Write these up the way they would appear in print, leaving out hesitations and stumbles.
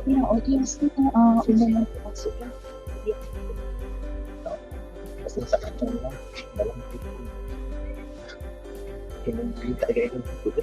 Ya, audiens kita umum maksudnya dia dalam kita kayak gitu.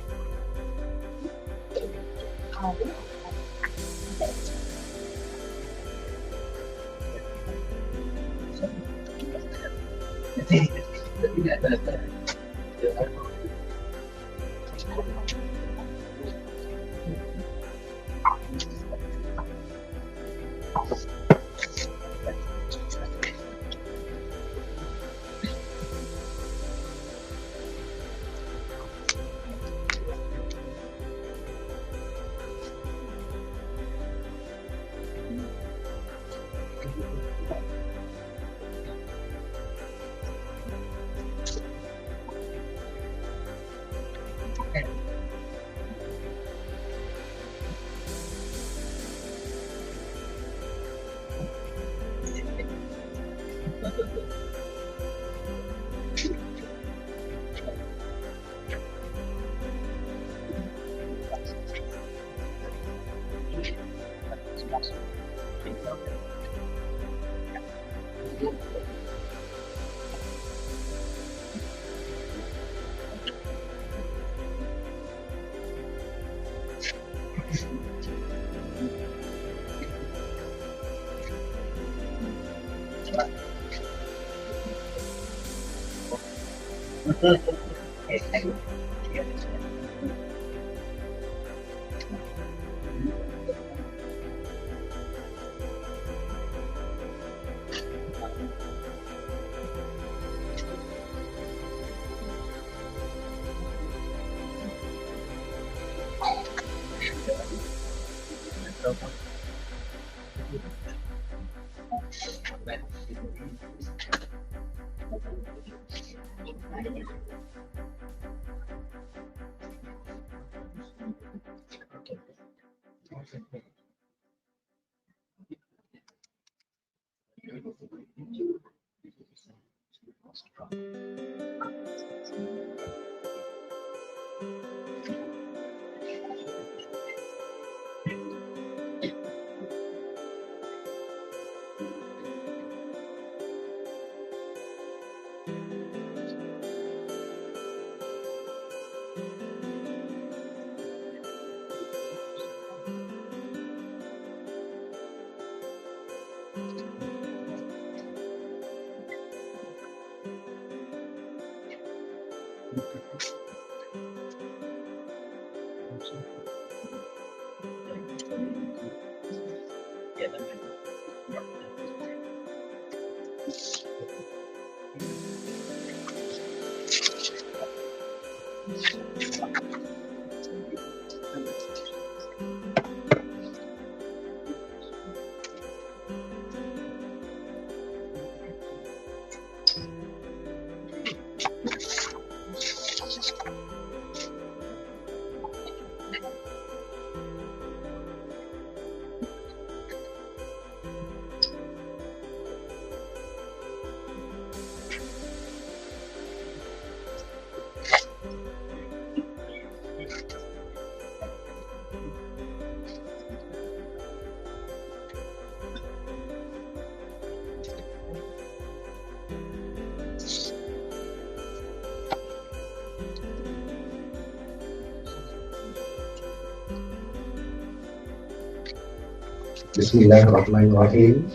Bismillahirrahmanirrahim.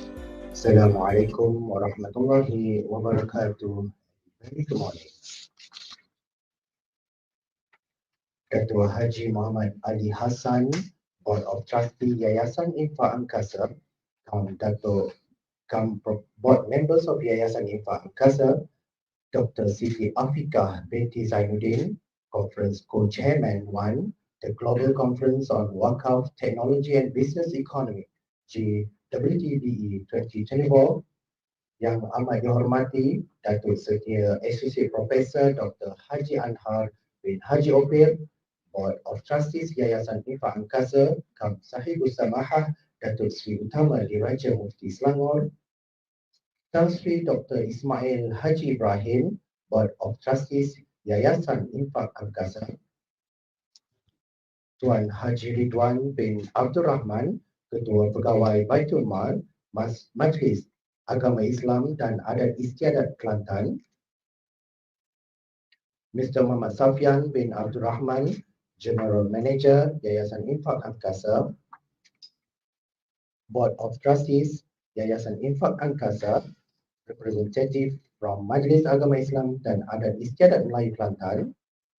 Assalamualaikum warahmatullahi wabarakatuh. Very good morning. Ketua Haji Muhammad Ali Hassan, Board of Trustee Yayasan Infaq ANGKASA, Board Members of Yayasan Infaq ANGKASA, Dr. Siti Afiqah binti Zainuddin, Conference Co-Chairman 1, the Global Conference on Waqf, Technology and Business Economy, G-Cwtbe 2024, yang amat dihormati Datuk Setia Associate Professor Dr. Haji Anhar bin Haji Opir, Board of Trustees Yayasan Infaq ANGKASA, Kam Sahibus Samahah Datuk Sri Utama Diraja Mufti Selangor, Tan Sri Dr. Ismail Haji Ibrahim, Board of Trustees Yayasan Infaq ANGKASA, Tuan Haji Ridwan bin Abdul Rahman, Ketua Pegawai Baitul Mal, Majlis Agama Islam dan Adat Istiadat Kelantan, Mr. Muhammad Safian bin Abdul Rahman, General Manager Yayasan Infaq ANGKASA, Board of Trustees Yayasan Infaq ANGKASA, representative from Majlis Agama Islam dan Adat Istiadat Melayu Kelantan,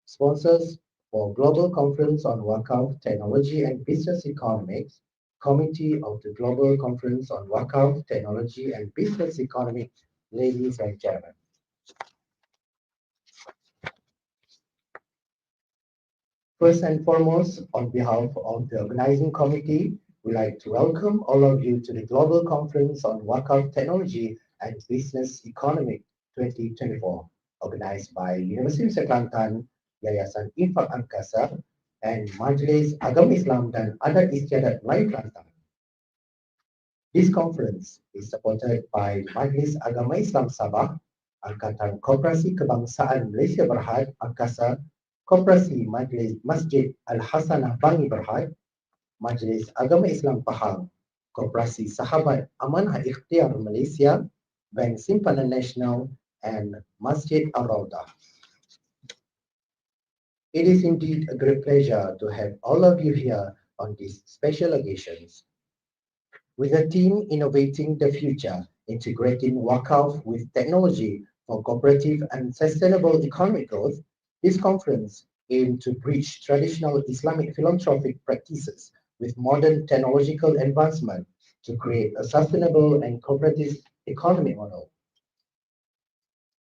sponsors for Global Conference on Wakaf, Technology and Business Economics, Committee of the Global Conference on Wakaf, Technology and Business Economics, ladies and gentlemen. First and foremost, on behalf of the organizing committee, we'd like to welcome all of you to the Global Conference on Wakaf, Technology and Business Economics 2024, organized by Universiti Malaysia Kelantan, Yayasan Infaq ANGKASA, and Majlis Agama Islam dan Adat Istiadat Melayu Kelantan. This conference is supported by Majlis Agama Islam Sabah, Angkatan Koperasi Kebangsaan Malaysia Berhad ANGKASA, Koperasi Masjid Al-Hasanah Bangi Berhad, Majlis Agama Islam Pahang, Koperasi Sahabat Amanah Ikhtiar Malaysia, Bank Simpanan Nasional, and Masjid Al-Raudah. It is indeed a great pleasure to have all of you here on these special occasions. With the theme Innovating the Future integrating wakaf with technology for cooperative and sustainable economic growth. This conference aimed to bridge traditional Islamic philanthropic practices with modern technological advancement to create a sustainable and cooperative economic model.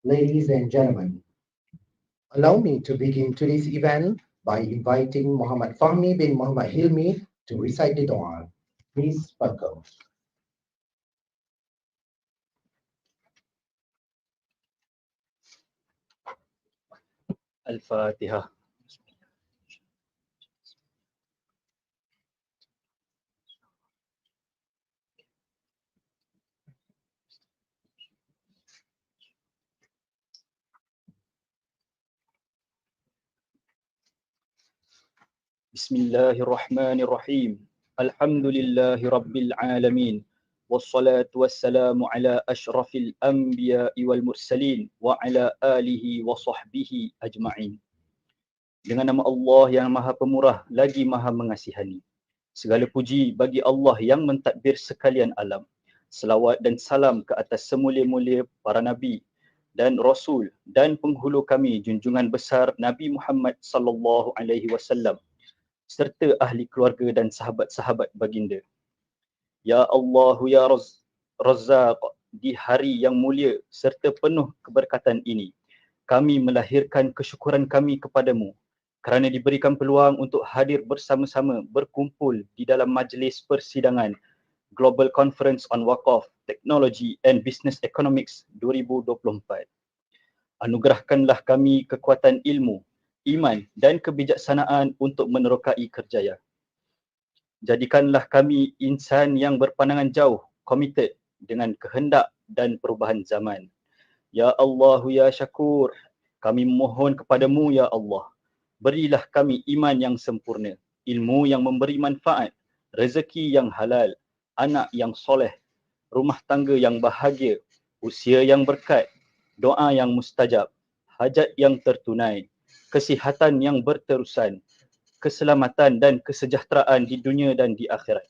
Ladies and gentlemen, allow me to begin today's event by inviting Muhammad Fahmi bin Muhammad Hilmi to recite the Dua. Please welcome. Al-Fatihah. Bismillahirrahmanirrahim. Alhamdulillahi rabbil alamin. Wassalatu wassalamu ala ashrafil anbiya'i wal mursalin wa ala alihi wa sahbihi ajma'in. Dengan nama Allah yang Maha Pemurah lagi Maha Mengasihani. Segala puji bagi Allah yang mentadbir sekalian alam. Selawat dan salam ke atas semulia-mulia para nabi dan rasul dan penghulu kami junjungan besar Nabi Muhammad sallallahu alaihi wasallam serta ahli keluarga dan sahabat-sahabat baginda. Ya Allah, Ya Razzaq, di hari yang mulia serta penuh keberkatan ini, kami melahirkan kesyukuran kami kepadamu kerana diberikan peluang untuk hadir bersama-sama berkumpul di dalam majlis persidangan Global Conference on Waqf, Technology and Business Economics 2024. Anugerahkanlah kami kekuatan ilmu, iman dan kebijaksanaan untuk menerokai kerjaya. Jadikanlah kami insan yang berpandangan jauh, committed dengan kehendak dan perubahan zaman. Ya Allah, Ya Syakur, kami mohon kepadamu ya Allah, berilah kami iman yang sempurna, ilmu yang memberi manfaat, rezeki yang halal, anak yang soleh, rumah tangga yang bahagia, usia yang berkat, doa yang mustajab, hajat yang tertunai, kesihatan yang berterusan, keselamatan dan kesejahteraan di dunia dan di akhirat.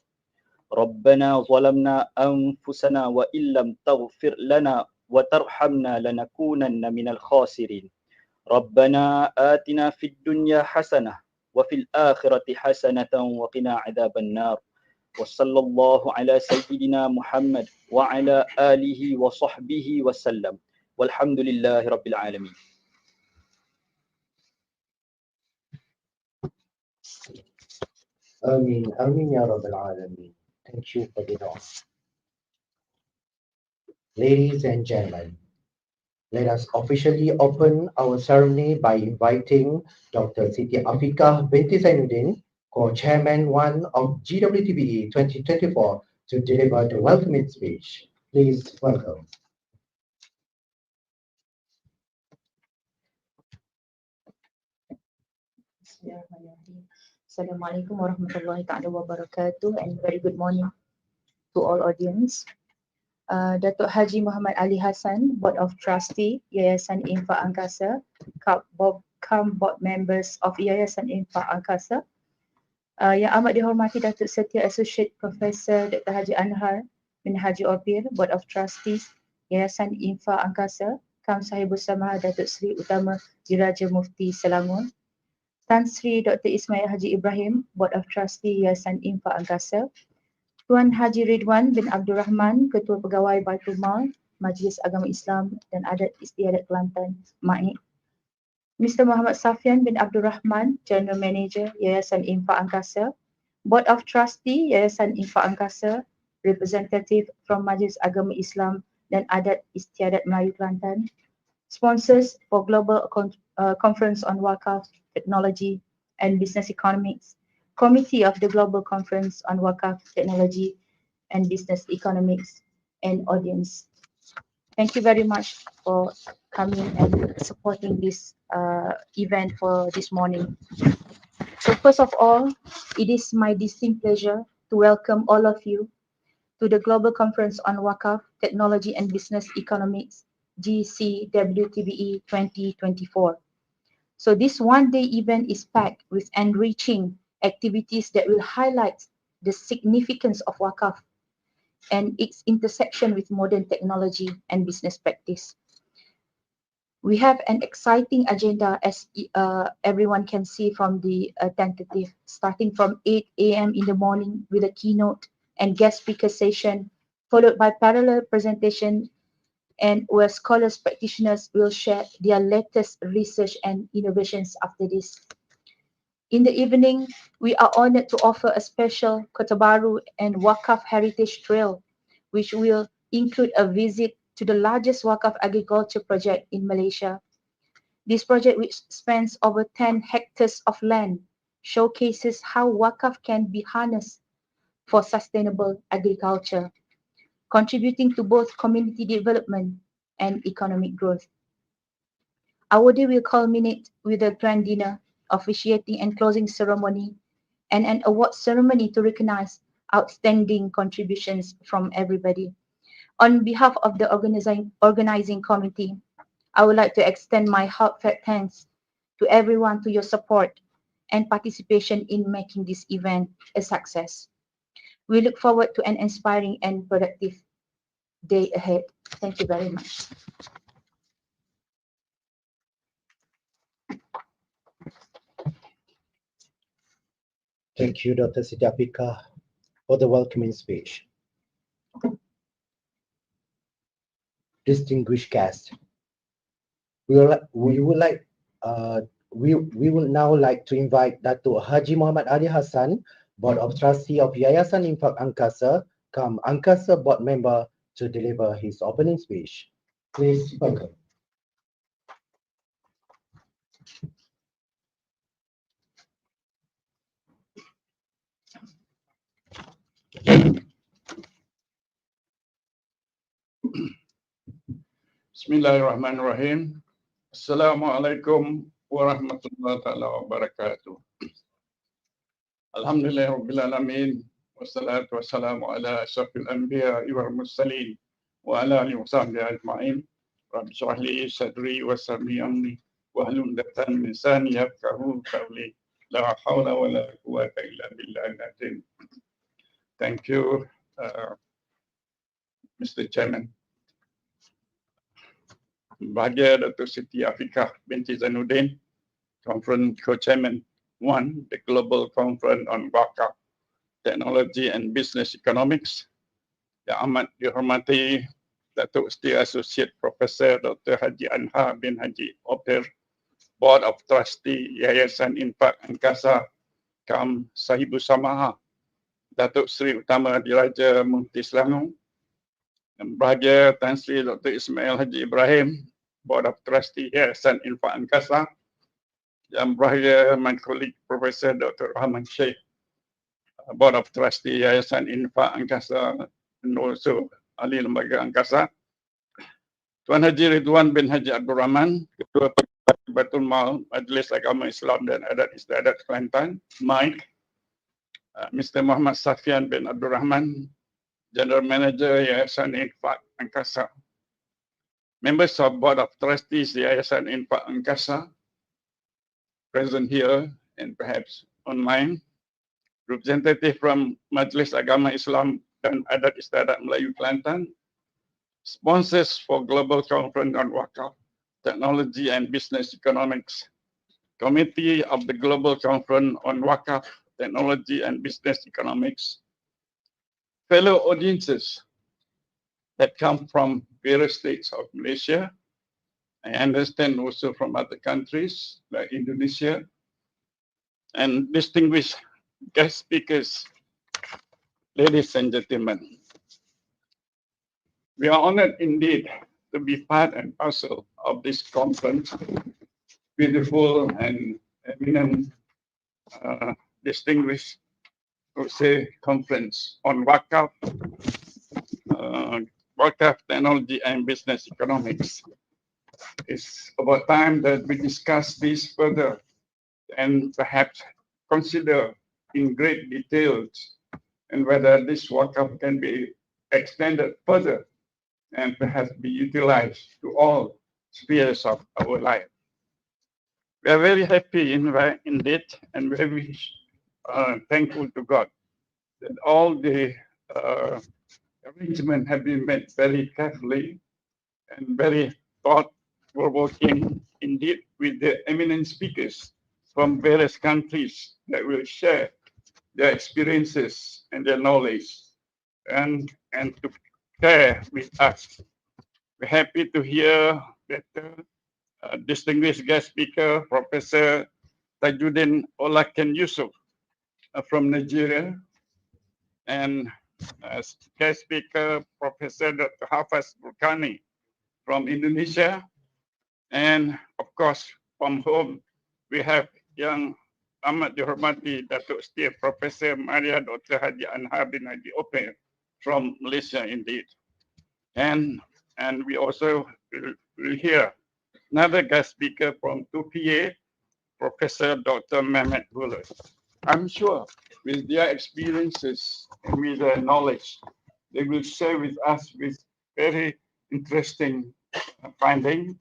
Rabbana zalamna anfusana wa illam taghfir lana wa tarhamna lanakunanna minal khasirin. Rabbana atina fid dunya hasanah wa fil akhirati hasanatan wa qina adzaban nar. Wa sallallahu ala sayyidina Muhammad wa ala alihi wa sahbihi wa sallam. Walhamdulillahi rabbil alamin. Amin, Amin Ya Rabbal Alameen. Thank you for the dua. Ladies and gentlemen, let us officially open our ceremony by inviting Dr. Siti Afiqah binti Zainuddin, Co-Chairman 1 of G-Cwtbe 2024, to deliver the welcoming speech. Please welcome. Bismillahirrahmanirrahim. Assalamualaikum warahmatullahi taala wabarakatuh, and very good morning to all audience. Datuk Haji Muhammad Ali Hassan, Board of Trustee, Yayasan Infaq ANGKASA, board members of Yayasan Infaq ANGKASA, yang amat dihormati Datuk Setia Associate Professor Dr. Haji Anhar bin Haji Obir, Board of Trustees, Yayasan Infaq ANGKASA, Kam Sahibus Samah Datuk Seri Utama Diraja Mufti Selangor, Tan Sri Dr. Ismail Haji Ibrahim, Board of Trustee Yayasan Infaq ANGKASA, Tuan Haji Ridwan bin Abdul Rahman, Ketua Pegawai Baitul Mal, Majlis Agama Islam dan Adat Istiadat Kelantan, MAIK, Mr. Muhammad Safian bin Abdul Rahman, General Manager Yayasan Infaq ANGKASA, Board of Trustee Yayasan Infaq ANGKASA, representative from Majlis Agama Islam dan Adat Istiadat Melayu Kelantan, sponsors for Global Conference on Wakaf, Technology and Business Economics, Committee of the Global Conference on Wakaf, Technology and Business Economics, and audience. Thank you very much for coming and supporting this event for this morning. So first of all, it is my distinct pleasure to welcome all of you to the Global Conference on Wakaf, Technology and Business Economics, G-Cwtbe 2024. So this one-day event is packed with enriching activities that will highlight the significance of Wakaf and its intersection with modern technology and business practice. We have an exciting agenda, as everyone can see from the tentative, starting from 8 a.m. in the morning with a keynote and guest speaker session, followed by parallel presentation, and where scholars practitioners will share their latest research and innovations after this. In the evening, we are honored to offer a special Kota Baru and Wakaf Heritage Trail, which will include a visit to the largest Wakaf agriculture project in Malaysia. This project, which spans over 10 hectares of land, showcases how Wakaf can be harnessed for sustainable agriculture, contributing to both community development and economic growth. Our day will culminate with a grand dinner, officiating and closing ceremony, and an award ceremony to recognize outstanding contributions from everybody. On behalf of the organizing committee, I would like to extend my heartfelt thanks to everyone for your support and participation in making this event a success. We look forward to an inspiring and productive day ahead. Thank you very much. Thank you, Dr. Siti Apika, for the welcoming speech. Distinguished guests, we would now like to invite Datuk Haji Muhammad Ali Hassan, Board of Trustee of Yayasan Infaq ANGKASA, come ANGKASA board member, to deliver his opening speech. Please welcome. Bismillahirrahmanirrahim. Assalamualaikum warahmatullahi wabarakatuh. Alhamdulillahirabbil alamin, wassalatu wassalamu ala asyrafil anbiya'i wal mursalin wa ala alihi wa sahbihi ajma'in. Rabbi shrah li sadri wa yassir li amri wahlul 'uqdatam min lisani yafqahu qawli. La hawla wa la quwwata illa billahil azim. Thank you, Mr. Chairman. Bahagia Dr. Siti Apika binti Zainuddin, Conference Co-Chairman 1, the Global Conference on Wakaf, Technology and Business Economics. Yang amat dihormati Datuk Seri Associate Professor Dr. Haji Anha bin Haji Oper, Board of Trustee Yayasan Infaq ANGKASA, Kam Sahibu Samaha, Datuk Seri Utama Diraja Mufti Selangor, yang berbahagia Tan Sri Dr. Ismail Haji Ibrahim, Board of Trustee Yayasan Infaq ANGKASA, yang berbahagia my colleague Professor Dr. Rahman Sheikh, Board of Trustee Yayasan Infaq ANGKASA, and also ahli lembaga ANGKASA, Tuan Haji Ridwan bin Haji Abdul Rahman, Ketua Batul Mal Majlis Agama Islam dan Adat Istiadat Kelantan, Mike, Mr. Muhammad Safian bin Abdul Rahman, General Manager Yayasan Infaq ANGKASA, members of Board of Trustees Yayasan Infaq ANGKASA, present here and perhaps online, representative from Majlis Agama Islam dan Adat Istiadat Melayu Kelantan, sponsors for Global Conference on Wakaf, Technology and Business Economics, Committee of the Global Conference on Wakaf, Technology and Business Economics, fellow audiences that come from various states of Malaysia, I understand also from other countries like Indonesia, and distinguished guest speakers, ladies and gentlemen. We are honored indeed to be part and parcel of this conference, beautiful and eminent, distinguished, I would say, conference on Wakaf, Wakaf Technology and Business Economics. It's about time that we discuss this further and perhaps consider in great details and whether this Wakaf can be extended further and perhaps be utilized to all spheres of our life. We are very happy indeed and very thankful to God that all the arrangement have been made very carefully and very thought-provoking indeed, with the eminent speakers from various countries that will share their experiences and their knowledge and to share with us. We're happy to hear that distinguished guest speaker, Professor Tajuddin Olakan Yusuf from Nigeria, and guest speaker, Professor Dr. Hafaz Burkani from Indonesia, and of course, from home, we have Yang Amat Dihormati Datuk Setia Professor Maria Dr. Haji Anhar bin Haji Ope from Malaysia indeed. And we also will hear another guest speaker from 2PA, Professor Dr. Mehmet Buller. I'm sure with their experiences and with their knowledge, they will share with us with very interesting findings,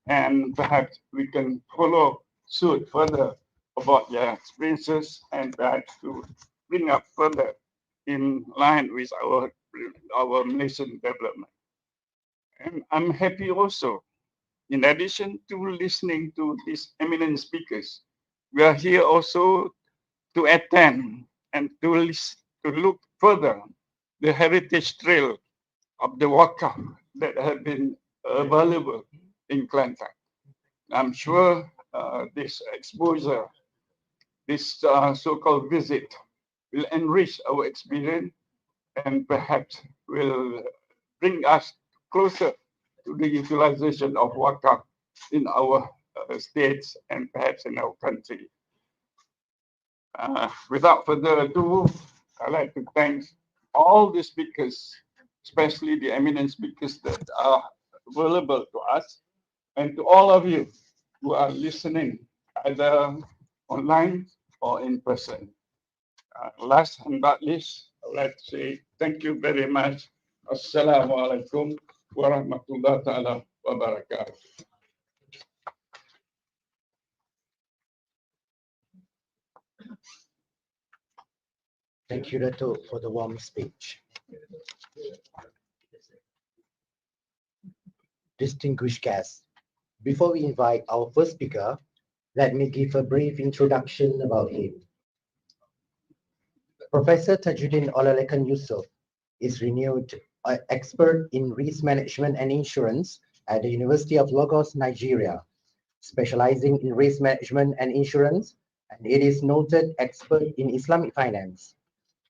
and perhaps we can follow suit further about their experiences and perhaps to bring up further in line with our nation development. And I'm happy also, in addition to listening to these eminent speakers, we are here also to attend and to look further the heritage trail of the wakaf that have been available in Kelantan. I'm sure this exposure, this so-called visit, will enrich our experience and perhaps will bring us closer to the utilization of wakaf in our states and perhaps in our country. Without further ado, I'd like to thank all the speakers, especially the eminent speakers that are available to us, and to all of you who are listening, either online or in person. Last and not least, I would like to say thank you very much. Assalamu alaikum warahmatullahi ta'ala wabarakatuh. Thank you, Dato, for the warm speech. Distinguished guests, before we invite our first speaker, let me give a brief introduction about him. Professor Tajuddin Olalekan Yusuf is renowned expert in risk management and insurance at the University of Lagos, Nigeria, specializing in risk management and insurance, and it is noted expert in Islamic finance.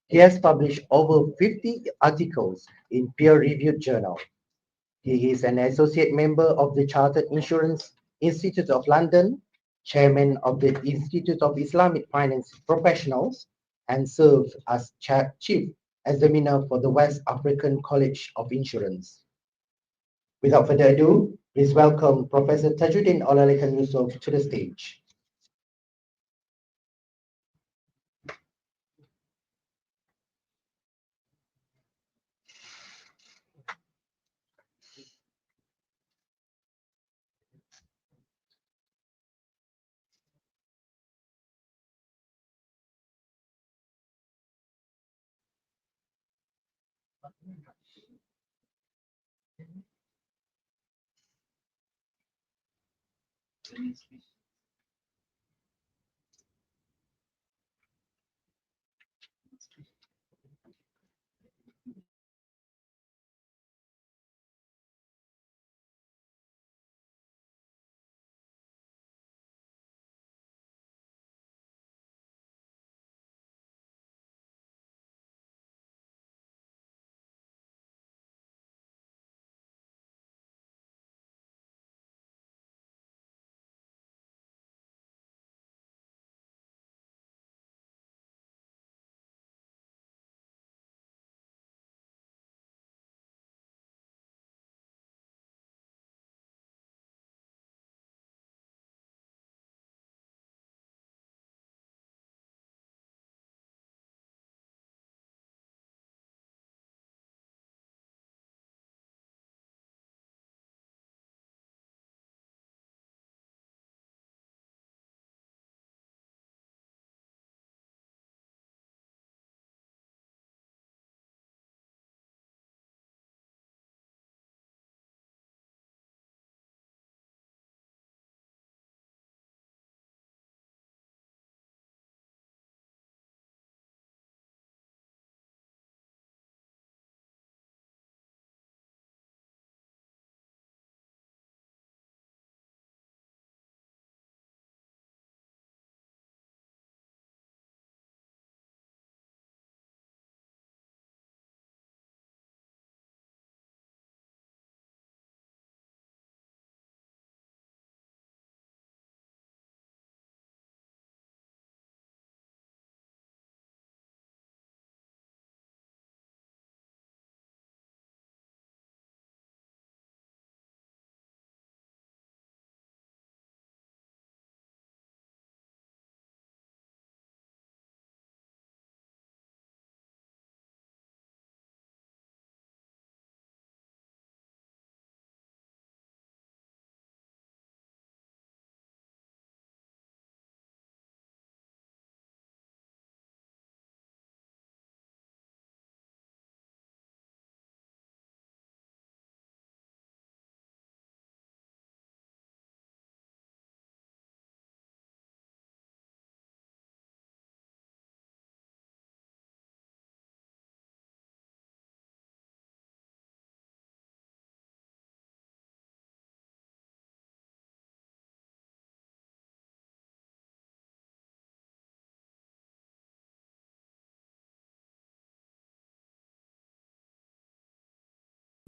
He has published over 50 articles in peer-reviewed journals. He is an associate member of the Chartered Insurance Institute of London, chairman of the Institute of Islamic Finance Professionals, and served as chief examiner for the West African College of Insurance. Without further ado, please welcome Professor Tajuddin Olalekan Yusuf to the stage.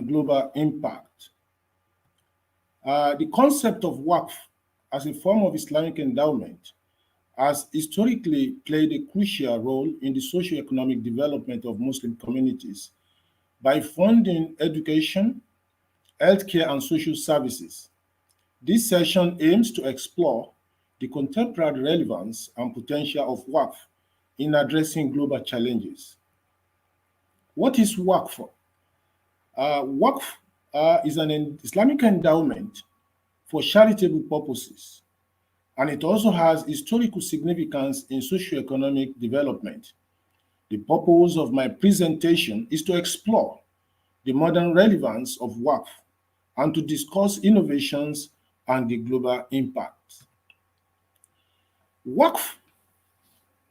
global impact. The concept of Waqf as a form of Islamic endowment has historically played a crucial role in the socio-economic development of Muslim communities by funding education, healthcare, and social services. This session aims to explore the contemporary relevance and potential of Waqf in addressing global challenges. What is Waqf? Waqf is an Islamic endowment for charitable purposes, and it also has historical significance in socio-economic development. The purpose of my presentation is to explore the modern relevance of Waqf and to discuss innovations and the global impact. Waqf,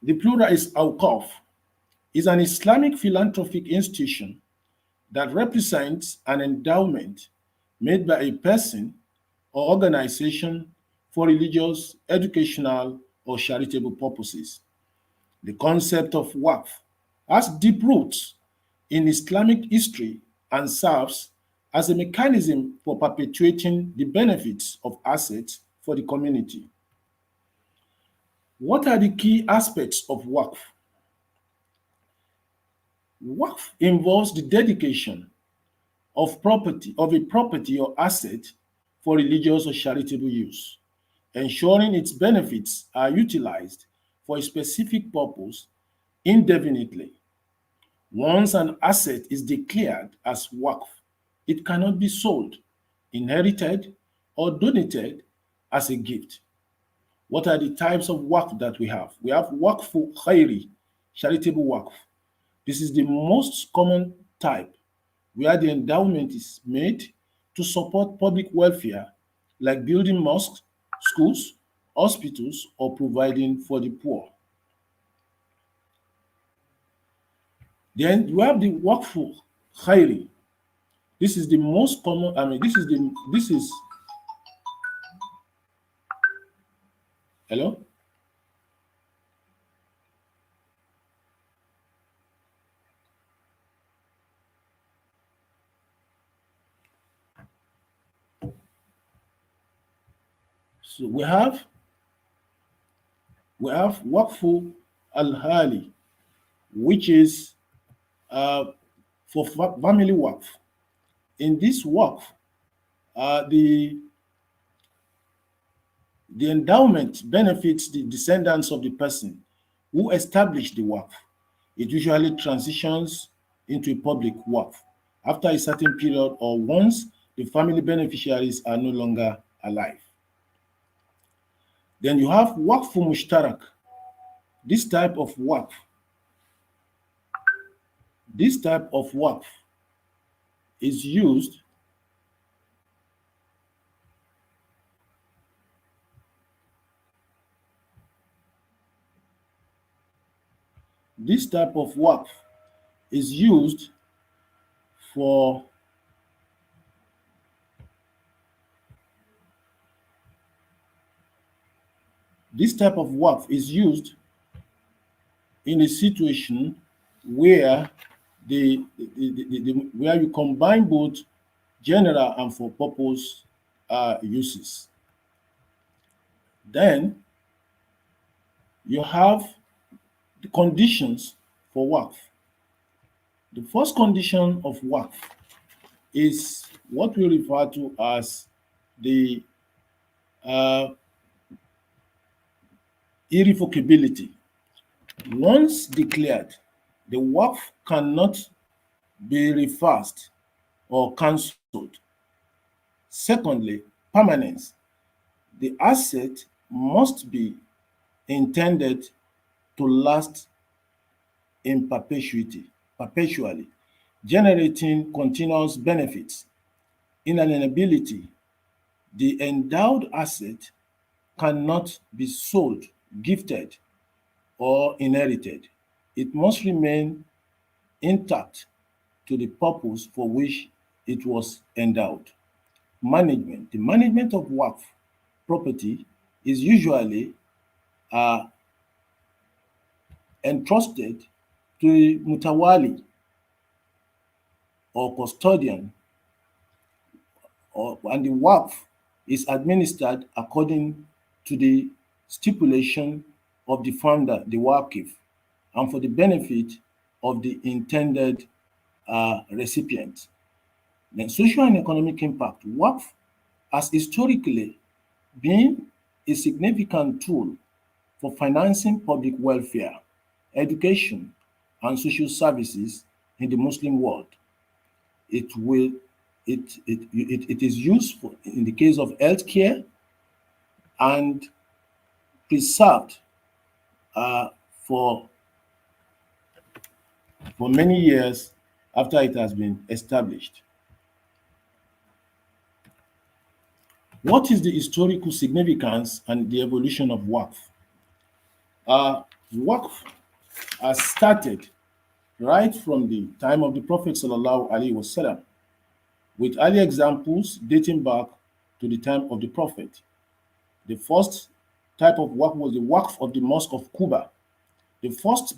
the plural is awqaf, is an Islamic philanthropic institution that represents an endowment made by a person or organization for religious, educational, or charitable purposes. The concept of Waqf has deep roots in Islamic history and serves as a mechanism for perpetuating the benefits of assets for the community. What are the key aspects of Waqf? Waqf involves the dedication of a property or asset for religious or charitable use, ensuring its benefits are utilized for a specific purpose indefinitely. Once an asset is declared as Waqf, it cannot be sold, inherited, or donated as a gift. What are the types of Waqf that we have? We have Waqf Khairi, charitable Waqf. This is the most common type, where the endowment is made to support public welfare, like building mosques, schools, hospitals, or providing for the poor. Then you have the Waqf Khairi. This is the most common, hello? So we have Waqf al-Hali, which is for family Waqf. In this Waqf, the endowment benefits the descendants of the person who established the Waqf. It usually transitions into a public Waqf after a certain period or once the family beneficiaries are no longer alive. Then you have Waqf Mushtarak. This type of Waqf is used for in a situation where where you combine both general and for purpose uses. Then you have the conditions for Waqf. The first condition of Waqf is what we refer to as the irrevocability. Once declared, the Waqf cannot be reversed or cancelled. Secondly, permanence. The asset must be intended to last in perpetually, generating continuous benefits. Inalienability. The endowed asset cannot be sold, gifted, or inherited. It must remain intact to the purpose for which it was endowed. Management. The management of Waqf property is usually entrusted to a mutawali or custodian and the Waqf is administered according to the stipulation of the founder, the Waqif, and for the benefit of the intended recipient. Then social and economic impact. Waqf has historically been a significant tool for financing public welfare, education, and social services in the Muslim world. It is used in the case of healthcare and preserved for many years after it has been established. What is the historical significance and the evolution of Waqf? Waqf has started right from the time of the Prophet ﷺ, with early examples dating back to the time of the Prophet. The first type of Waqf was the Waqf of the Mosque of Quba, the first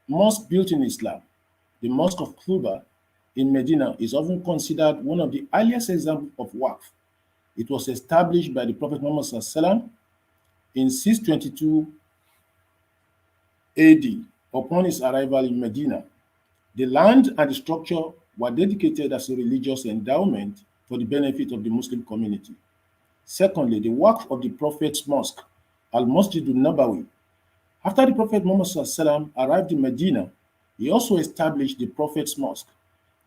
mosque built in Islam. The Mosque of Quba in Medina is often considered one of the earliest examples of Waqf. It was established by the Prophet Muhammad ﷺ in 622 AD upon his arrival in Medina. The land and the structure were dedicated as a religious endowment for the benefit of the Muslim community. Secondly, the Waqf of the Prophet's Mosque, Al-Masjid al-Nabawi. After the Prophet Muhammad ﷺ arrived in Medina, he also established the Prophet's Mosque.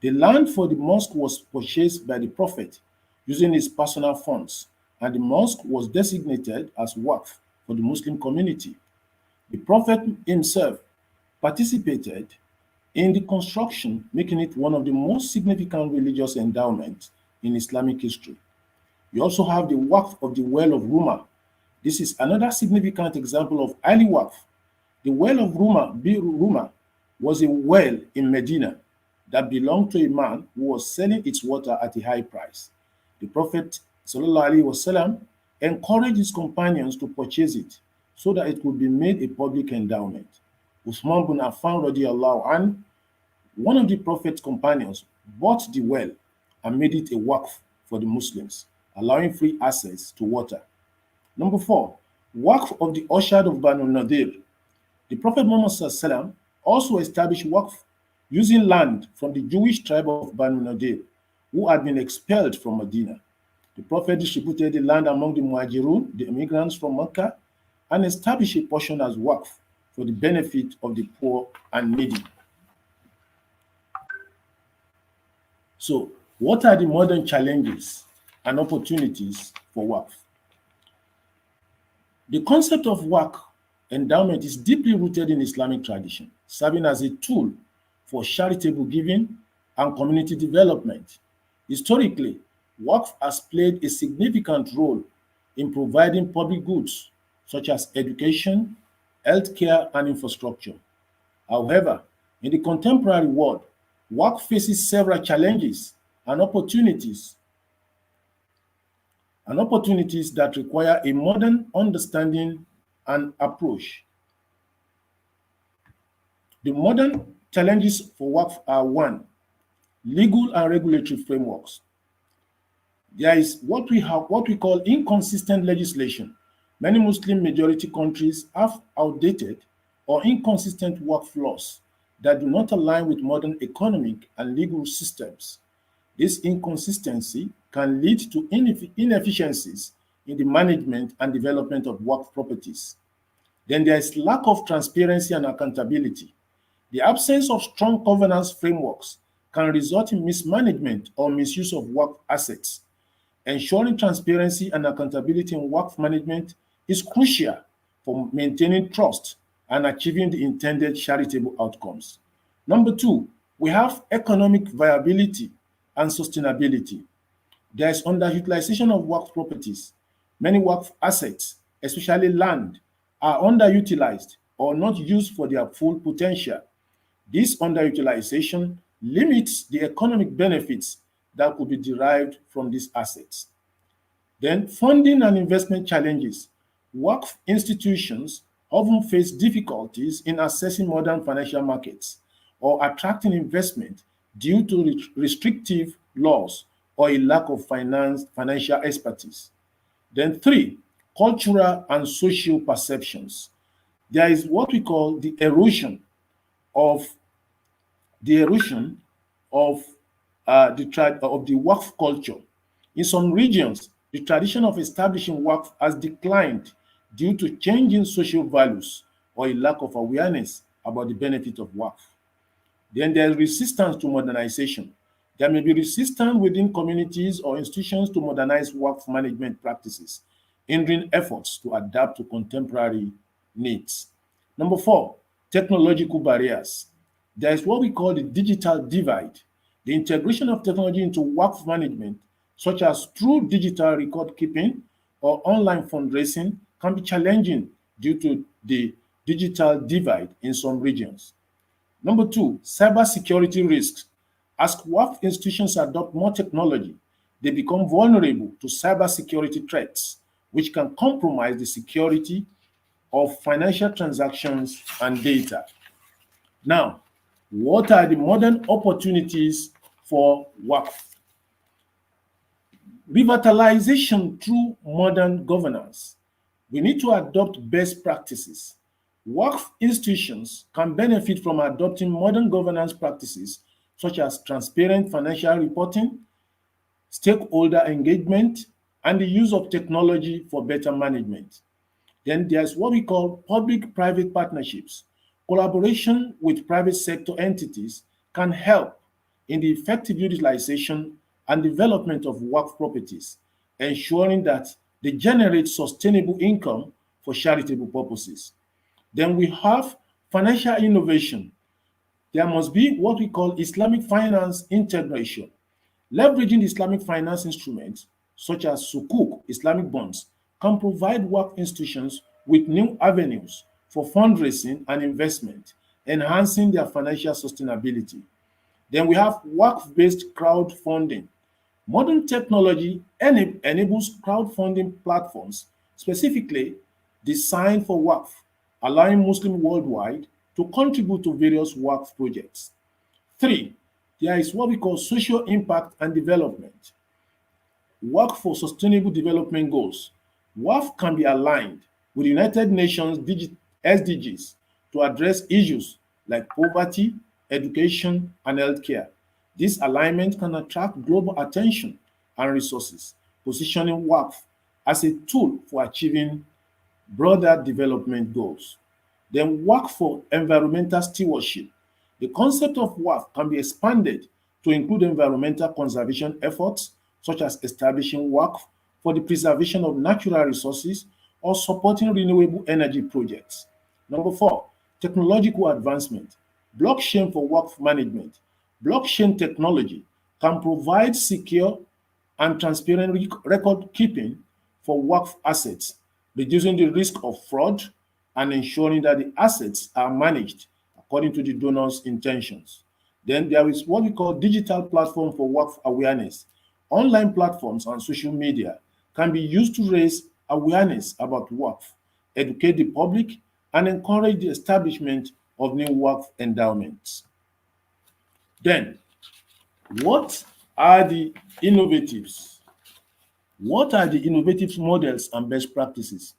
The land for the mosque was purchased by the Prophet using his personal funds, and the mosque was designated as Waqf for the Muslim community. The Prophet himself participated in the construction, making it one of the most significant religious endowments in Islamic history. You also have the Waqf of the Well of Ruma. This is another significant example of early Waqf. The Well of Ruma was a well in Medina that belonged to a man who was selling its water at a high price. The Prophet ﷺ encouraged his companions to purchase it so that it could be made a public endowment. Uthman bin Affan radiallahu anhu, one of the Prophet's companions, bought the well and made it a Waqf for the Muslims, allowing free access to water. Number 4, Waqf of the Orchard of Banu Nadir. The Prophet Muhammad ﷺ also established Waqf using land from the Jewish tribe of Banu Nadir, who had been expelled from Medina. The Prophet distributed the land among the Muhajirun, the immigrants from Mecca, and established a portion as Waqf for the benefit of the poor and needy. So, what are the modern challenges and opportunities for Waqf? The concept of Waqf endowment is deeply rooted in Islamic tradition, serving as a tool for charitable giving and community development. Historically, Waqf has played a significant role in providing public goods such as education, healthcare, and infrastructure. However, in the contemporary world, Waqf faces several challenges and opportunities that require a modern understanding and approach. The modern challenges for Waqf are: 1, legal and regulatory frameworks. There is what we call inconsistent legislation. Many Muslim majority countries have outdated or inconsistent Waqf laws that do not align with modern economic and legal systems. This inconsistency can lead to inefficiencies in the management and development of Waqf properties. Then there is lack of transparency and accountability. The absence of strong governance frameworks can result in mismanagement or misuse of Waqf assets. Ensuring transparency and accountability in Waqf management is crucial for maintaining trust and achieving the intended charitable outcomes. Number 2, we have economic viability and sustainability. There is underutilization of Waqf properties. Many Waqf assets, especially land, are underutilized or not used for their full potential. This underutilization limits the economic benefits that could be derived from these assets. Then, funding and investment challenges. Waqf institutions often face difficulties in accessing modern financial markets or attracting investment due to restrictive laws or a lack of financial expertise. Then 3, cultural and social perceptions. There is what we call the erosion of the Waqf culture. In some regions, the tradition of establishing Waqf has declined due to changing social values or a lack of awareness about the benefit of Waqf. Then there is resistance to modernization. There may be resistance within communities or institutions to modernize Waqf management practices, hindering efforts to adapt to contemporary needs. Number 4, technological barriers. There is what we call the digital divide. The integration of technology into Waqf management, such as through digital record keeping or online fundraising, can be challenging due to the digital divide in some regions. Number 2, cybersecurity risks. As Waqf institutions adopt more technology, they become vulnerable to cybersecurity threats, which can compromise the security of financial transactions and data. Now, what are the modern opportunities for Waqf? Revitalization through modern governance. We need to adopt best practices. Waqf institutions can benefit from adopting modern governance practices such as transparent financial reporting, stakeholder engagement, and the use of technology for better management. Then there's what we call public-private partnerships. Collaboration with private sector entities can help in the effective utilization and development of Waqf properties, ensuring that they generate sustainable income for charitable purposes. Then we have financial innovation. There must be what we call Islamic finance integration. Leveraging Islamic finance instruments such as Sukuk, Islamic bonds, can provide Waqf institutions with new avenues for fundraising and investment, enhancing their financial sustainability. Then we have Waqf-based crowdfunding. Modern technology enables crowdfunding platforms specifically designed for Waqf, allowing Muslims worldwide to contribute to various Waqf projects. 3, there is what we call social impact and development. Work for sustainable development goals. Waqf can be aligned with United Nations SDGs to address issues like poverty, education, and healthcare. This alignment can attract global attention and resources, positioning Waqf as a tool for achieving broader development goals. Then Waqf for environmental stewardship. The concept of Waqf can be expanded to include environmental conservation efforts, such as establishing Waqf for the preservation of natural resources or supporting renewable energy projects. Number 4, technological advancement. Blockchain for Waqf management. Blockchain technology can provide secure and transparent record keeping for Waqf assets, reducing the risk of fraud and ensuring that the assets are managed according to the donor's intentions. Then there is what we call digital platform for Waqf awareness. Online platforms and social media can be used to raise awareness about Waqf, educate the public, and encourage the establishment of new Waqf endowments. Then, what are the innovatives? What are the innovative models and best practices?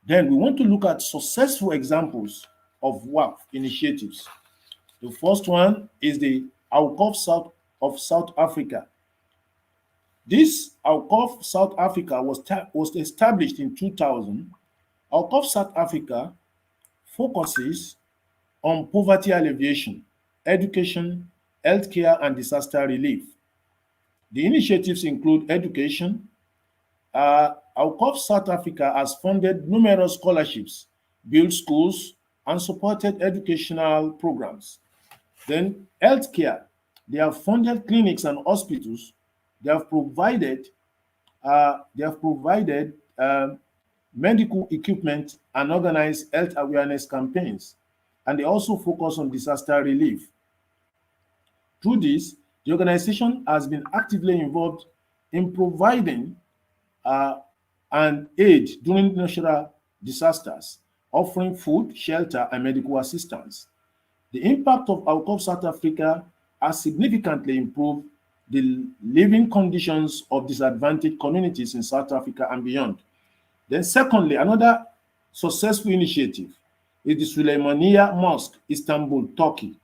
Then we want to look at successful examples of Waqf initiatives. The first one is the ANGKASA of South Africa. This ANGKASA South Africa was established in 2000. ANGKASA South Africa focuses on poverty alleviation, education, healthcare, and disaster relief. The initiatives include education. ANGKASA South Africa has funded numerous scholarships, built schools, and supported educational programs. Then healthcare, they have funded clinics and hospitals. They have provided medical equipment and organized health awareness campaigns. And they also focus on disaster relief. Through this, the organization has been actively involved in providing and aid during natural disasters, offering food, shelter, and medical assistance. The impact of ANGKASA South Africa has significantly improved the living conditions of disadvantaged communities in South Africa and beyond. Then secondly, another successful initiative is the Süleymaniye Mosque, Istanbul, Turkey.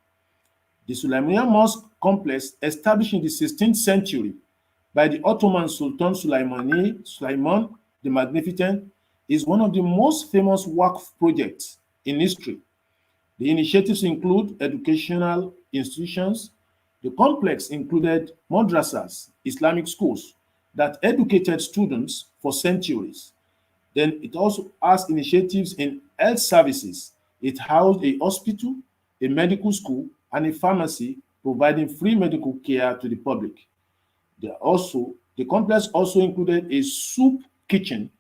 The Süleymaniye Mosque complex, established in the 16th century by the Ottoman Sultan Süleyman the Magnificent, is one of the most famous Waqf projects in history. The initiatives include educational institutions. The complex included madrasas, Islamic schools, that educated students for centuries. Then it also has initiatives in health services. It housed a hospital, a medical school, and a pharmacy providing free medical care to the public. The complex also included a soup kitchen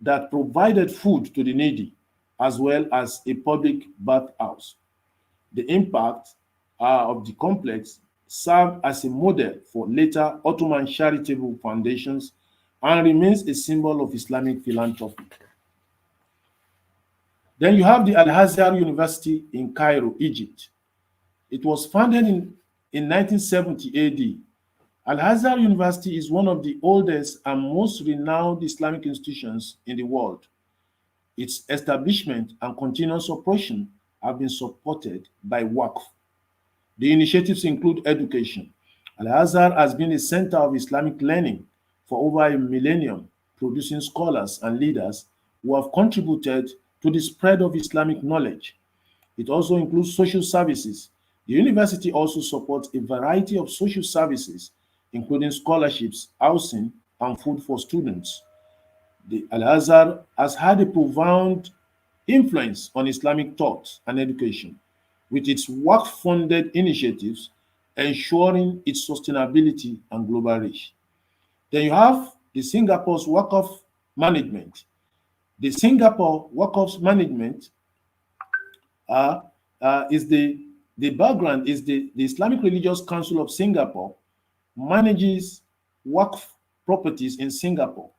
that provided food to the needy, as well as a public bathhouse. The impact of the complex served as a model for later Ottoman charitable foundations and remains a symbol of Islamic philanthropy. Then you have the Al-Azhar University in Cairo, Egypt. It was founded in 1970 AD. Al-Azhar University is one of the oldest and most renowned Islamic institutions in the world. Its establishment and continuous operation have been supported by Waqf. The initiatives include education. Al-Azhar has been a center of Islamic learning for over a millennium, producing scholars and leaders who have contributed to the spread of Islamic knowledge. It also includes social services. The university also supports a variety of social services, including scholarships, housing, and food for students. The Al-Azhar has had a profound influence on Islamic thought and education, with its work-funded initiatives ensuring its sustainability and global reach. Then you have the Singapore's Waqf management. The Singapore Waqf management is the background is the Islamic Religious Council of Singapore manages Waqf properties in Singapore,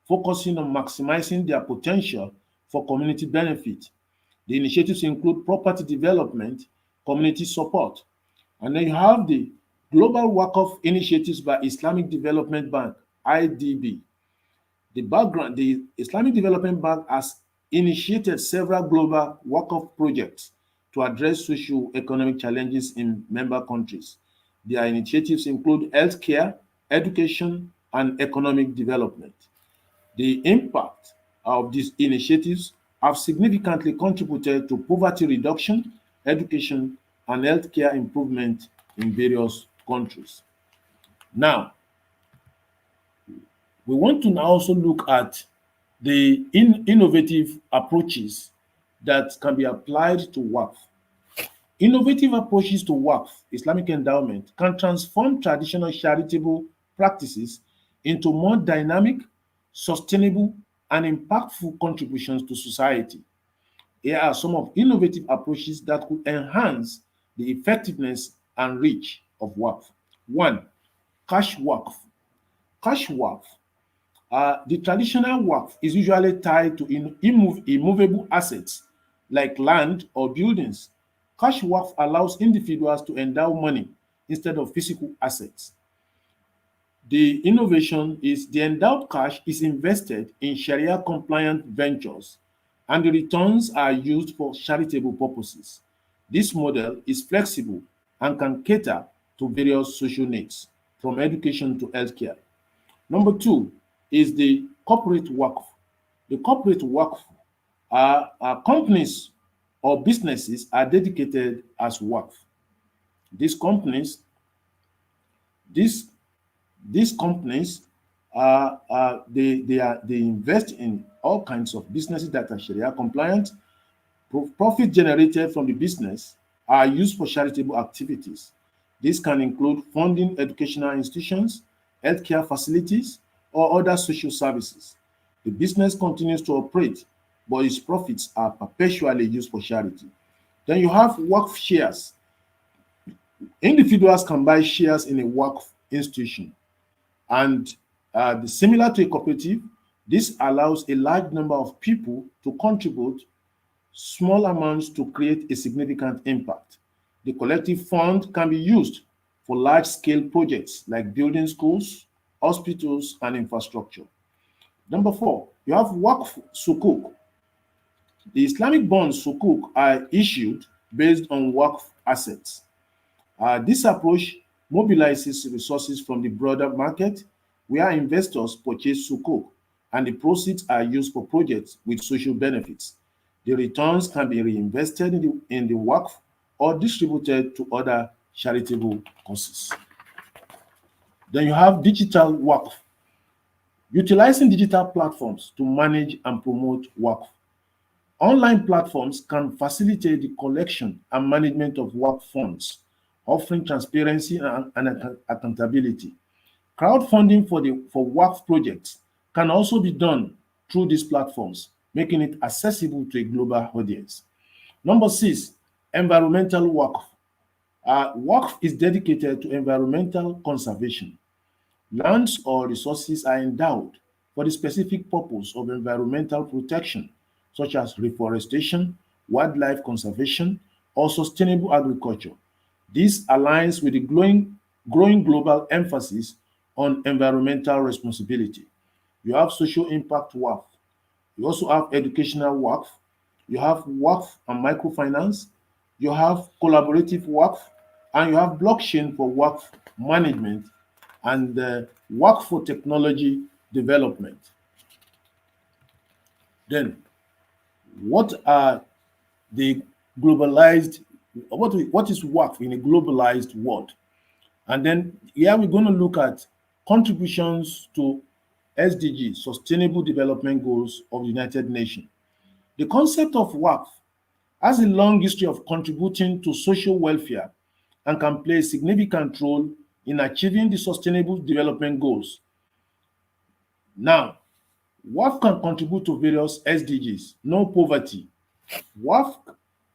focusing on maximizing their potential for community benefit. The initiatives include property development, community support, and then you have the Global Waqf Initiatives by Islamic Development Bank, IDB. The Islamic Development Bank has initiated several global Waqf projects to address socio-economic challenges in member countries. Their initiatives include healthcare, education, and economic development. The impact of these initiatives have significantly contributed to poverty reduction, education, and healthcare improvement in various countries. Now, we want to now also look at the innovative approaches that can be applied to Waqf. Innovative approaches to Waqf, Islamic endowment, can transform traditional charitable practices into more dynamic, sustainable, and impactful contributions to society. Here are some of innovative approaches that could enhance the effectiveness and reach of Waqf. One, cash Waqf. Cash Waqf. The traditional Waqf is usually tied to immovable assets like land or buildings. Cash Waqf allows individuals to endow money instead of physical assets. The innovation is the endowed cash is invested in Sharia-compliant ventures, and the returns are used for charitable purposes. This model is flexible and can cater to various social needs, from education to healthcare. Number two is the corporate Waqf. The corporate Waqf are companies or businesses are dedicated as Waqf. These companies they invest in all kinds of businesses that are Sharia compliant. Profit generated from the business are used for charitable activities. This can include funding educational institutions, healthcare facilities, or other social services. The business continues to operate, but its profits are perpetually used for charity. Then you have Waqf shares. Individuals can buy shares in a Waqf institution, and similar to a cooperative, this allows a large number of people to contribute small amounts to create a significant impact. The collective fund can be used for large-scale projects like building schools, hospitals, and infrastructure. Number 4, you have Waqf Sukuk. The Islamic bonds Sukuk are issued based on Waqf assets. This approach mobilizes resources from the broader market where investors purchase Sukuk and the proceeds are used for projects with social benefits. The returns can be reinvested in the Waqf or distributed to other charitable causes. Then you have digital Waqf. Utilizing digital platforms to manage and promote Waqf. Online platforms can facilitate the collection and management of Waqf funds, offering transparency and accountability. Crowdfunding for Waqf projects can also be done through these platforms, making it accessible to a global audience. Number 6, environmental Waqf. Waqf is dedicated to environmental conservation. Lands or resources are endowed for the specific purpose of environmental protection, such as reforestation, wildlife conservation, or sustainable agriculture. This aligns with the growing global emphasis on environmental responsibility. You have social impact Waqf. You also have educational Waqf. You have Waqf and microfinance. You have collaborative Waqf, and you have blockchain for Waqf management and Waqf for technology development. Then, what are the globalized, what is Waqf in a globalized world? And then here we're going to look at contributions to SDG, Sustainable Development Goals of the United Nations. The concept of Waqf has a long history of contributing to social welfare and can play a significant role in achieving the Sustainable Development Goals. Now, Waqf can contribute to various SDGs, no poverty. Waqf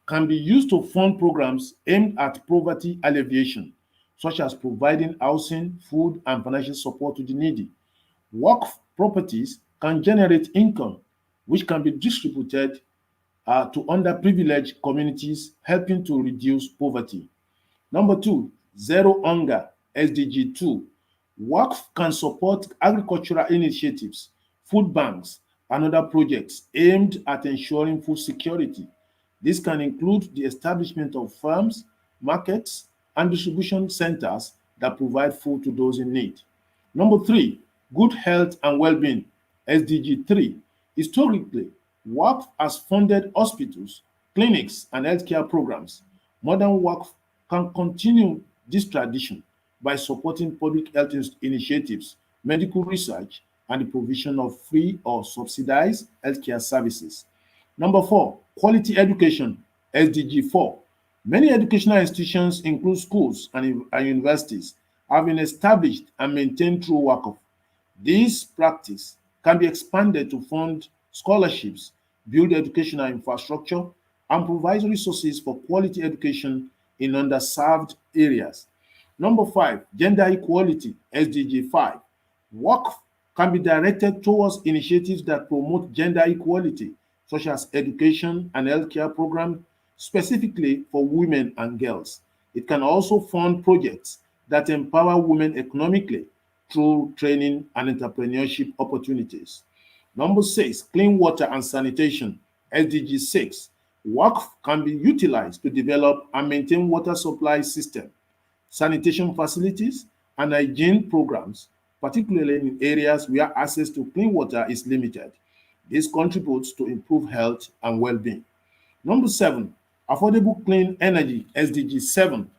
can be used to fund programs aimed at poverty alleviation, such as providing housing, food, and financial support to the needy. Waqf properties can generate income, which can be distributed to underprivileged communities, helping to reduce poverty. Number 2, Zero Hunger, SDG 2. Waqf can support agricultural initiatives, food banks, and other projects aimed at ensuring food security. This can include the establishment of farms, markets, and distribution centers that provide food to those in need. Number 3, good health and well-being, SDG 3. Historically, Waqf has funded hospitals, clinics, and healthcare programs. Modern Waqf can continue this tradition by supporting public health initiatives, medical research, and the provision of free or subsidized healthcare services. Number 4, quality education, SDG 4. Many educational institutions, include schools and universities, have been established and maintained through Waqf. This practice can be expanded to fund scholarships, build educational infrastructure, and provide resources for quality education in underserved areas. Number 5, gender equality, SDG 5. Waqf can be directed towards initiatives that promote gender equality, such as education and healthcare programs, specifically for women and girls. It can also fund projects that empower women economically through training and entrepreneurship opportunities. Number 6, clean water and sanitation, SDG 6. Waqf can be utilized to develop and maintain water supply system, sanitation facilities, and hygiene programs, particularly in areas where access to clean water is limited. This contributes to improved health and well-being. Number 7, affordable clean energy, SDG 7.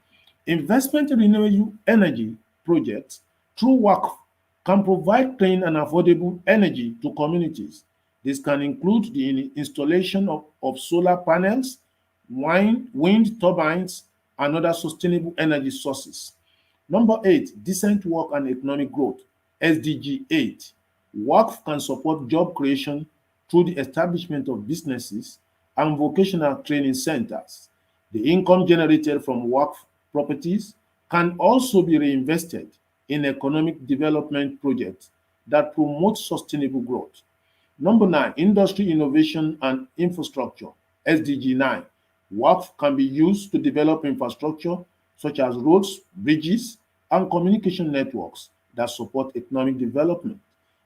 Investment in renewable energy projects through Waqf can provide clean and affordable energy to communities. This can include the installation of solar panels, wind turbines, and other sustainable energy sources. Number 8, decent work and economic growth, SDG 8. Waqf can support job creation through the establishment of businesses and vocational training centers. The income generated from Waqf properties can also be reinvested in economic development projects that promote sustainable growth. Number 9, industry innovation and infrastructure, SDG 9. Waqf can be used to develop infrastructure such as roads, bridges, and communication networks that support economic development.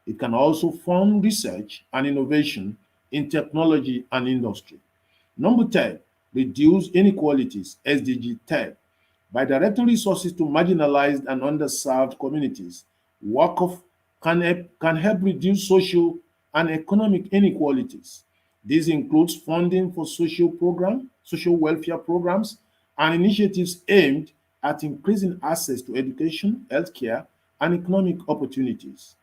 It can also fund research and innovation in technology and industry. Number 10, reduce inequalities, SDG 10. By directing resources to marginalized and underserved communities, Waqf can help reduce social and economic inequalities. This includes funding for social welfare programs, and initiatives aimed at increasing access to education, healthcare, and economic opportunities.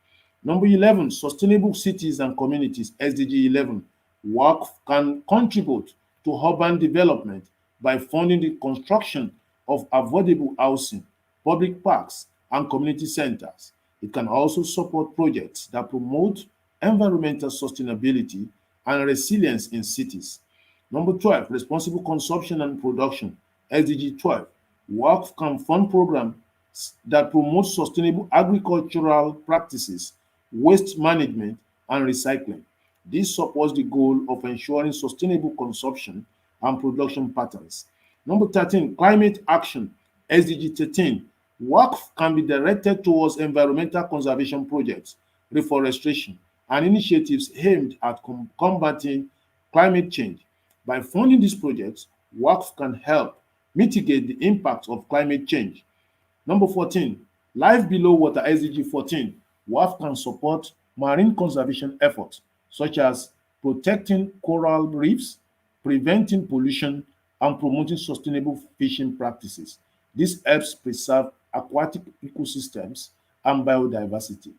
Number 11, sustainable cities and communities, SDG 11. Waqf can contribute to urban development by funding the construction of affordable housing, public parks, and community centers. It can also support projects that promote environmental sustainability and resilience in cities. Number 12, responsible consumption and production, SDG 12. Waqf can fund programs that promote sustainable agricultural practices, waste management, and recycling. This supports the goal of ensuring sustainable consumption and production patterns. Number 13, climate action, SDG 13. Waqf can be directed towards environmental conservation projects, reforestation, and initiatives aimed at combating climate change. By funding these projects, Waqf can help mitigate the impact of climate change. Number 14, life below water, SDG 14. Waqf can support marine conservation efforts, such as protecting coral reefs, preventing pollution, and promoting sustainable fishing practices. This helps preserve aquatic ecosystems and biodiversity.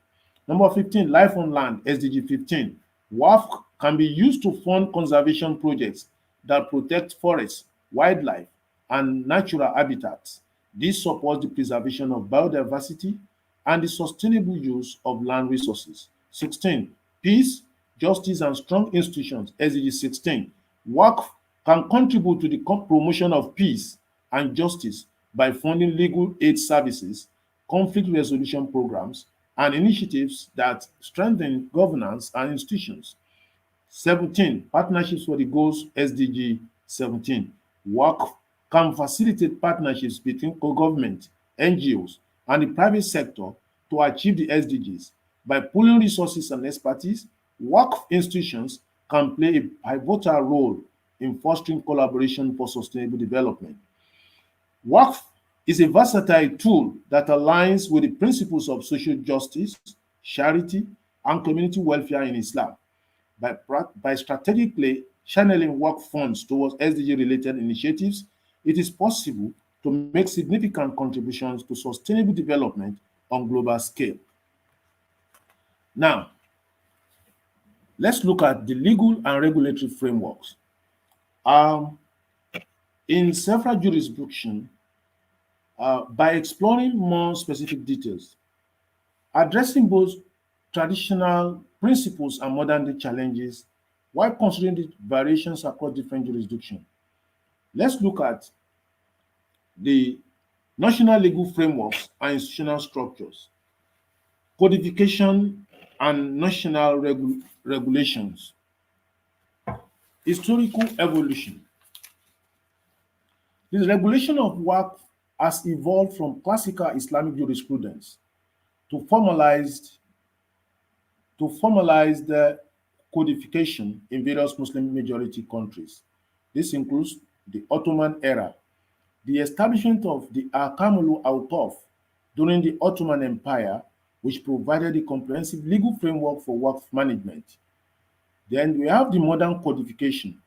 Number 15, life on land, SDG 15. Waqf can be used to fund conservation projects that protect forests, wildlife, and natural habitats. This supports the preservation of biodiversity and the sustainable use of land resources. 16, peace, justice, and strong institutions, SDG 16. Waqf can contribute to the promotion of peace and justice by funding legal aid services, conflict resolution programs, and initiatives that strengthen governance and institutions. 17, partnerships for the goals, SDG 17. Waqf can facilitate partnerships between government, NGOs, and the private sector to achieve the SDGs. By pooling resources and expertise, Waqf institutions can play a pivotal role in fostering collaboration for sustainable development. Waqf is a versatile tool that aligns with the principles of social justice, charity, and community welfare in Islam. By strategically channeling Waqf funds towards SDG-related initiatives, it is possible to make significant contributions to sustainable development on global scale. Now, let's look at the legal and regulatory frameworks. In several jurisdictions, by exploring more specific details, addressing both traditional principles and modern-day challenges while considering the variations across different jurisdictions. Let's look at the national legal frameworks and institutional structures, codification and national regulations, historical evolution. The regulation of Waqf has evolved from classical Islamic jurisprudence to formalized the codification in various Muslim majority countries. This includes the Ottoman era, the establishment of the Ahkamul during the Ottoman Empire, which provided a comprehensive legal framework for Waqf management. Then we have the modern codification.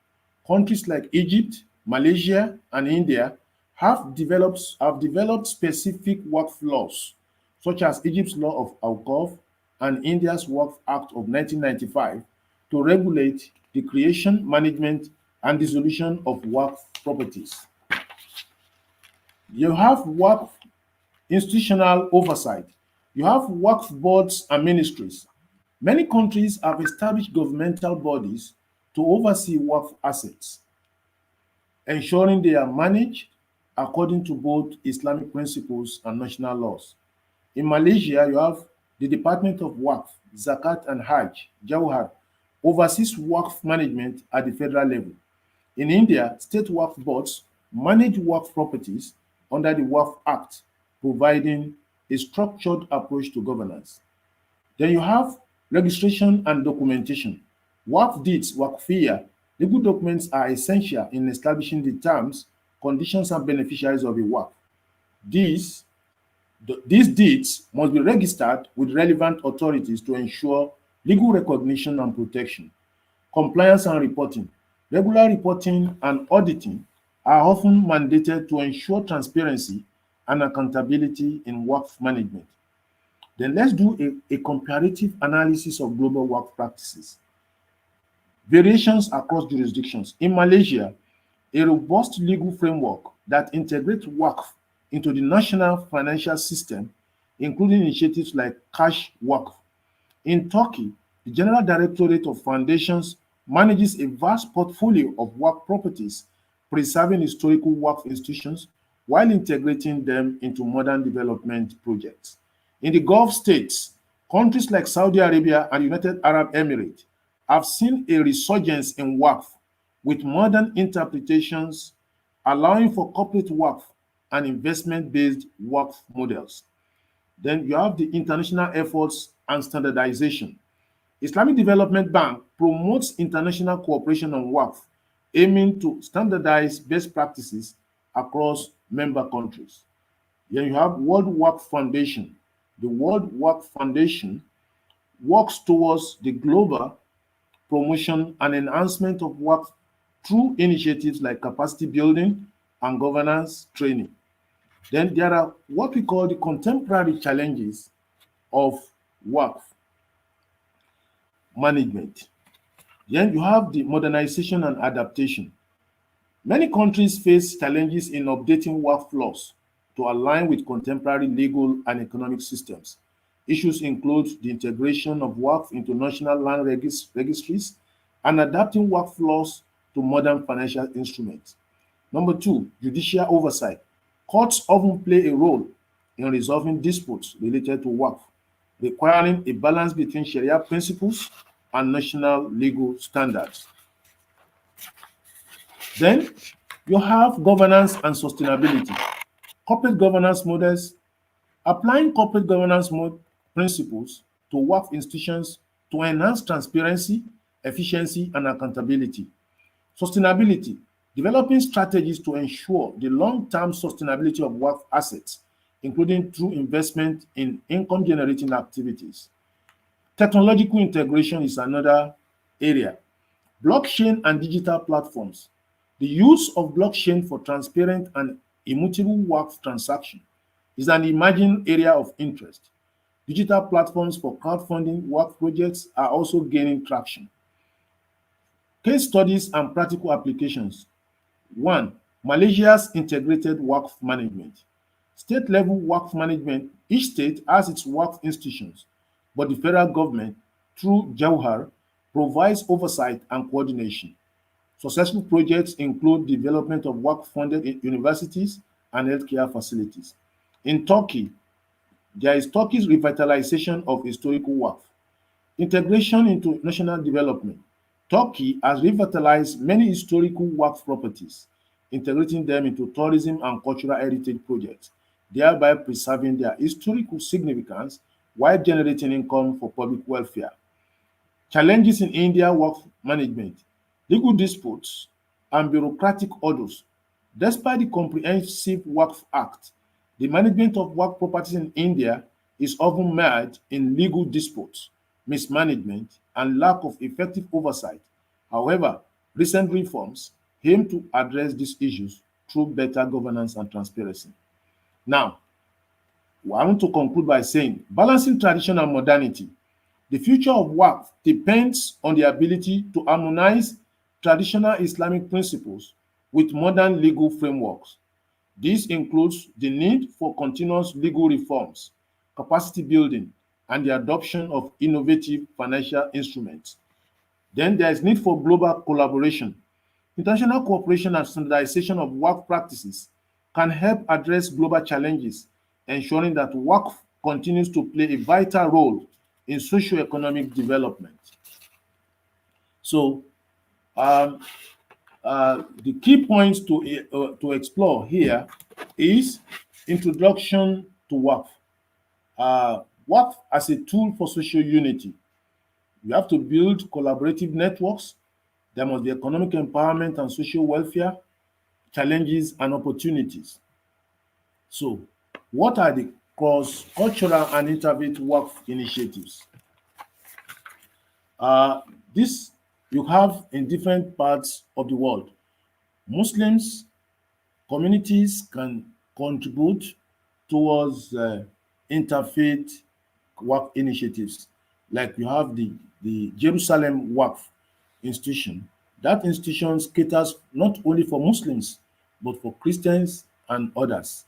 Countries like Egypt, Malaysia, and India have developed specific Waqf laws, such as Egypt's law of Awqaf and India's Waqf Act of 1995, to regulate the creation, management, and dissolution of Waqf properties. You have Waqf institutional oversight. You have Waqf boards and ministries. Many countries have established governmental bodies to oversee Waqf assets, ensuring they are managed according to both Islamic principles and national laws. In Malaysia, you have the Department of Waqf, Zakat and Hajj, Jawhar, oversees Waqf management at the federal level. In India, state Waqf boards manage Waqf properties under the Waqf Act, providing a structured approach to governance. Then you have registration and documentation. Waqf deeds, waqfiyya, legal documents are essential in establishing the terms, conditions, and beneficiaries of a waqf. These deeds must be registered with relevant authorities to ensure legal recognition and protection. Compliance and reporting. Regular reporting and auditing are often mandated to ensure transparency and accountability in waqf management. Then let's do a comparative analysis of global waqf practices. Variations across jurisdictions. In Malaysia, a robust legal framework that integrates waqf into the national financial system, including initiatives like cash waqf. In Turkey, the General Directorate of Foundations manages a vast portfolio of waqf properties, preserving historical waqf institutions while integrating them into modern development projects. In the Gulf states, countries like Saudi Arabia and United Arab Emirates have seen a resurgence in waqf, with modern interpretations allowing for corporate waqf and investment-based waqf models. Then you have the international efforts and standardization. Islamic Development Bank promotes international cooperation on waqf, aiming to standardize best practices across member countries. Then you have World Waqf Foundation. The World Waqf Foundation works towards the global promotion and enhancement of waqf through initiatives like capacity building and governance training. Then there are what we call the contemporary challenges of waqf management. Then you have the modernization and adaptation. Many countries face challenges in updating waqf laws to align with contemporary legal and economic systems. Issues include the integration of waqf into national land registries and adapting waqf laws to modern financial instruments. Number two, judicial oversight. Courts often play a role in resolving disputes related to waqf, requiring a balance between Sharia principles and national legal standards. Then you have governance and sustainability. Corporate governance models. Applying corporate governance principles to waqf institutions to enhance transparency, efficiency, and accountability. Sustainability. Developing strategies to ensure the long-term sustainability of waqf assets, including through investment in income-generating activities. Technological integration is another area. Blockchain and digital platforms. The use of blockchain for transparent and immutable waqf transaction is an emerging area of interest. Digital platforms for crowdfunding waqf projects are also gaining traction. Case studies and practical applications. 1. Malaysia's integrated waqf management. State-level waqf management, each state has its waqf institutions, but the federal government, through Jauhar, provides oversight and coordination. Successful projects include development of waqf-funded universities and healthcare facilities. In Turkey, there is Turkey's revitalization of historical waqf. Integration into national development. Turkey has revitalized many historical waqf properties, integrating them into tourism and cultural heritage projects, thereby preserving their historical significance while generating income for public welfare. Challenges in India waqf management, legal disputes, and bureaucratic orders. Despite the Comprehensive Waqf Act, the management of waqf properties in India is often mired in legal disputes, mismanagement, and lack of effective oversight. However, recent reforms aim to address these issues through better governance and transparency. Now, I want to conclude by saying, balancing tradition and modernity. The future of waqf depends on the ability to harmonize traditional Islamic principles with modern legal frameworks. This includes the need for continuous legal reforms, capacity building, and the adoption of innovative financial instruments. Then there is need for global collaboration. International cooperation and standardization of waqf practices can help address global challenges, ensuring that waqf continues to play a vital role in socio-economic development. So, the key points to explore here is introduction to waqf. Waqf as a tool for social unity. You have to build collaborative networks. There must be economic empowerment and social welfare, challenges and opportunities. So, what are the cross-cultural and interfaith Waqf initiatives? This you have in different parts of the world. Muslims communities can contribute towards interfaith Waqf initiatives. Like you have the Jerusalem Waqf institution. That institution caters not only for Muslims, but for Christians and others,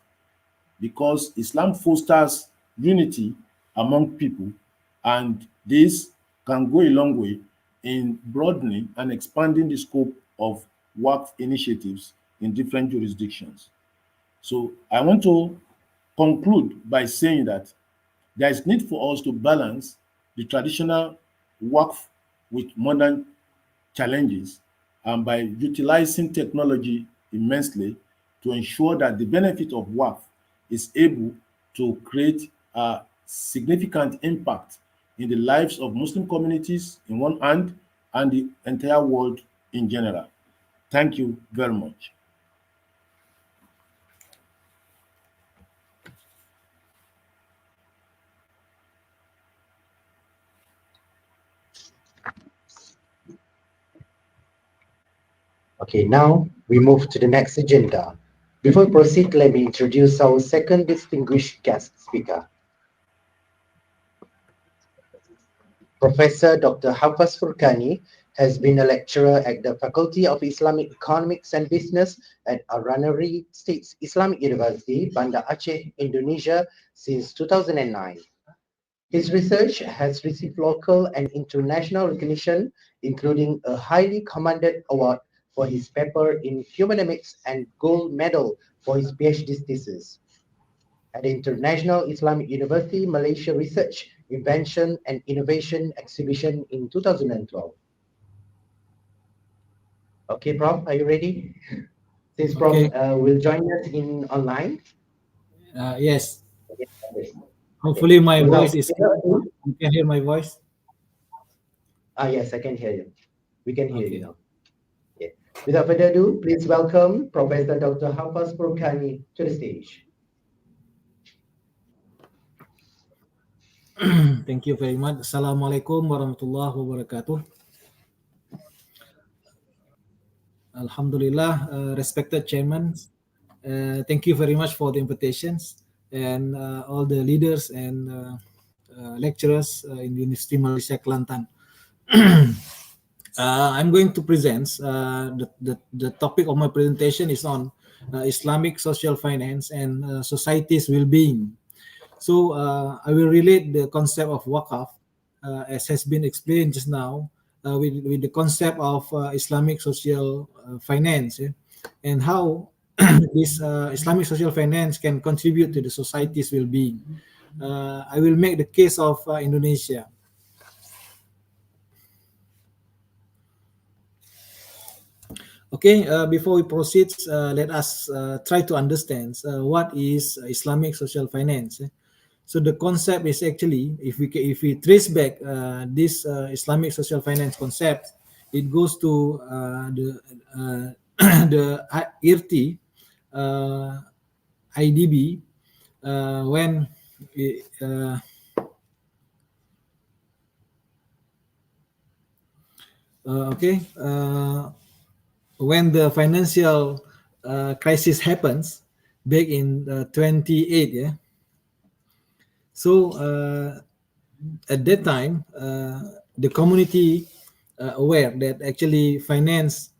because Islam fosters unity among people, and this can go a long way in broadening and expanding the scope of Waqf initiatives in different jurisdictions. So I want to conclude by saying that there is need for us to balance the traditional Waqf with modern challenges, and by utilizing technology immensely to ensure that the benefit of Waqf is able to create a significant impact in the lives of Muslim communities in one hand and the entire world in general. Thank you very much. Okay, now we move to the next agenda. Before we proceed, let me introduce our second distinguished guest speaker. Professor Dr. Hafaz Furqani has been a lecturer at the Faculty of Islamic Economics and Business at Aranari States Islamic University, Banda Aceh, Indonesia since 2009. His research has received local and international recognition, including a highly commended award for his paper in Humanomics and gold medal for his PhD thesis. At the International Islamic University Malaysia Research, Invention and Innovation Exhibition in 2012. Okay, Prof, are you ready? Since Prof will join us in online. Yes. Hopefully my voice is clear. You can hear my voice? Yes, I can hear you. We can hear you now. Okay. Without further ado, please welcome Professor Dr. Hafaz Furqani to the stage. Thank you very much. Assalamualaikum warahmatullahi wabarakatuh. Alhamdulillah, respected chairman, thank you very much for the invitations, and all the leaders and lecturers in Universiti Malaysia Kelantan. I'm going to present the topic of my presentation is on Islamic social finance and society's well-being. So I will relate the concept of wakaf, as has been explained just now, with the concept of Islamic social finance, and how this Islamic social finance can contribute to the society's well-being. I will make the case of Indonesia. Okay, before we proceed, let us try to understand what is Islamic social finance. So the concept is actually, if we trace back this Islamic social finance concept, it goes to the IRT, IDB, when when the financial crisis happens back in 28, yeah. So at that time, the community aware that actually finance,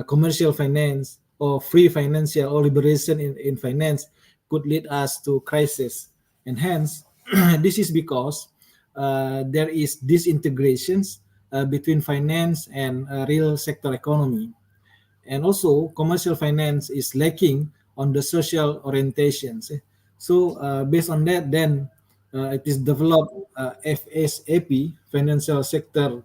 commercial finance or free financial or liberation in finance could lead us to crisis. And hence, this is because there is disintegrations between finance and real sector economy. And also, commercial finance is lacking on the social orientations. So based on that, then it is developed FSAP, financial sector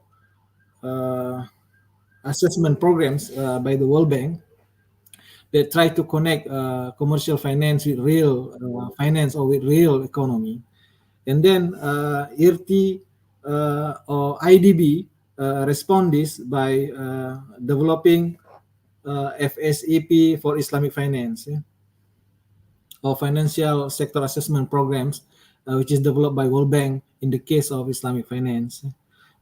assessment programs by the World Bank, that try to connect commercial finance with real finance or with real economy. And then IRTI or IDB respond this by developing FSEP for Islamic finance, or financial sector assessment programs, which is developed by World Bank in the case of Islamic finance.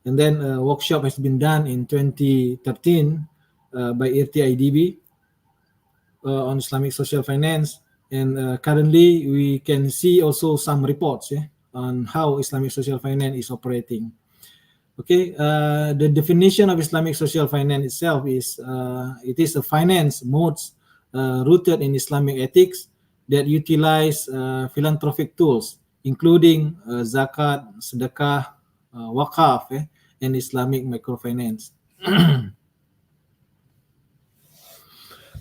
And then a workshop has been done in 2013 by IRTI IDB on Islamic social finance. And currently we can see also some reports on how Islamic social finance is operating. Okay, the definition of Islamic social finance itself is it is a finance modes rooted in Islamic ethics that utilize philanthropic tools, including zakat, sedekah, wakaf, and Islamic microfinance.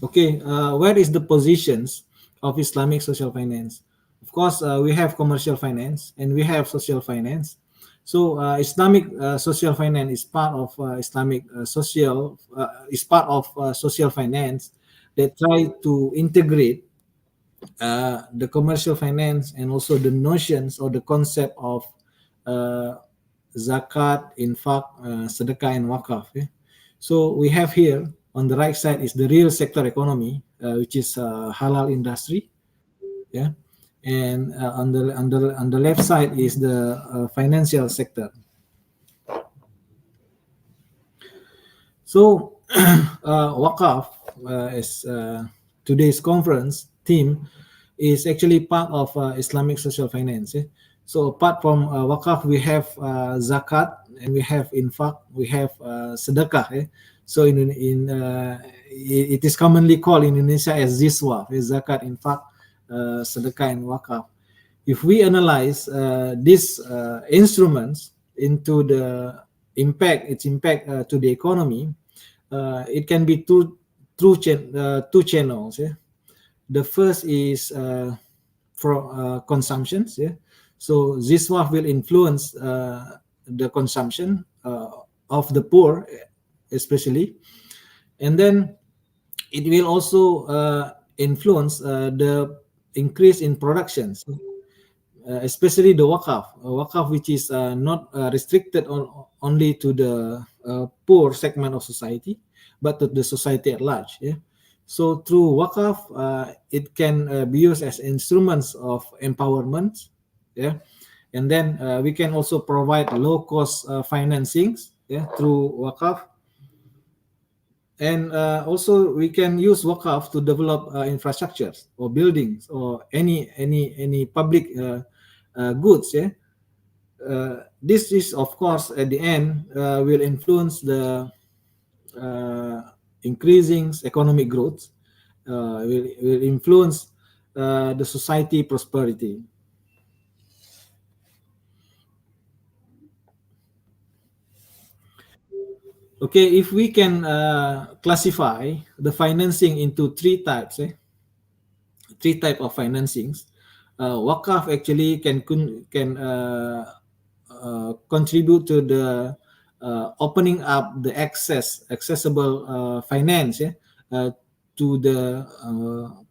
Okay, where is the positions of Islamic social finance? Of course, we have commercial finance and we have social finance. So Islamic social finance is part of social finance that try to integrate the commercial finance and also the notions or the concept of zakat, infaq, sedekah, and wakaf. So we have here on the right side is the real sector economy, which is halal industry. Yeah. And on the left side is the financial sector. So wakaf, as today's conference theme, is actually part of Islamic social finance. So apart from wakaf, we have zakat, and we have infaq, we have sedekah. So it is commonly called in Indonesia as G-Cwtbe, zakat, infaq, sedekah, and wakaf. If we analyze these instruments into the impact to the economy, it can be two channels. The first is for consumptions. So G-Cwtbe will influence the consumption of the poor, especially, and then it will also influence the increase in productions, especially the wakaf, which is not restricted only to the poor segment of society, but to the society at large. So through wakaf, it can be used as instruments of empowerment. And then we can also provide low-cost financings through wakaf. And also we can use wakaf to develop infrastructures or buildings or any public goods. This is, of course, at the end will influence the increasing economic growth, will influence the society prosperity. Okay, if we can classify the financing into three types, three type of financings, wakaf actually can contribute to the opening up the accessible finance to the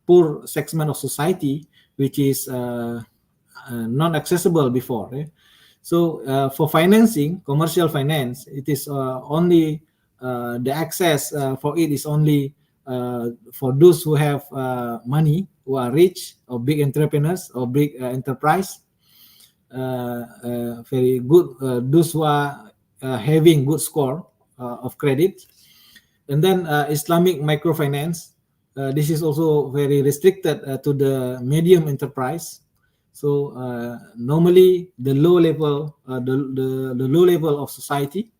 poor segment of society, which is not accessible before. So for financing, commercial finance, it is only the access for it is only for those who have money, who are rich or big entrepreneurs or big enterprise, very good, those who are having good score of credit. And then Islamic microfinance, this is also very restricted to the medium enterprise. So normally the low level of society,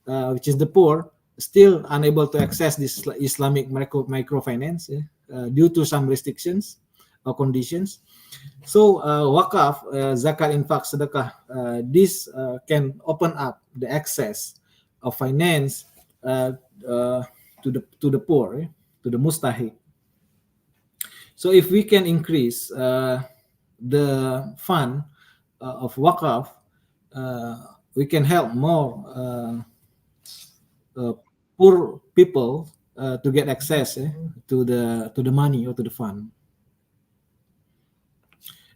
which is the poor, still unable to access this Islamic microfinance due to some restrictions or conditions. So wakaf, zakat, infaq, sedekah, this can open up the access of finance to the poor, to the mustahiq. So if we can increase the fund of wakaf, we can help more poor people to get access to the money or to the fund.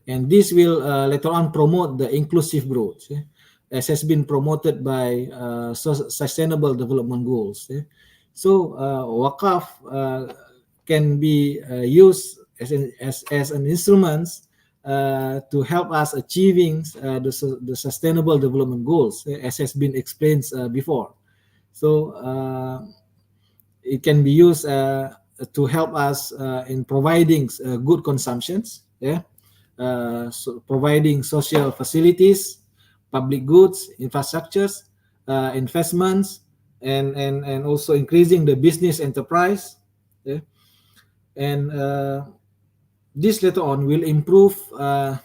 and this will later on promote the inclusive growth, as has been promoted by Sustainable Development Goals. So wakaf can be used as an instrument to help us achieving the Sustainable Development Goals, as has been explained before. So it can be used to help us in providing good consumptions, so providing social facilities, public goods, infrastructures, investments, and also increasing the business enterprise. And this later on will improve will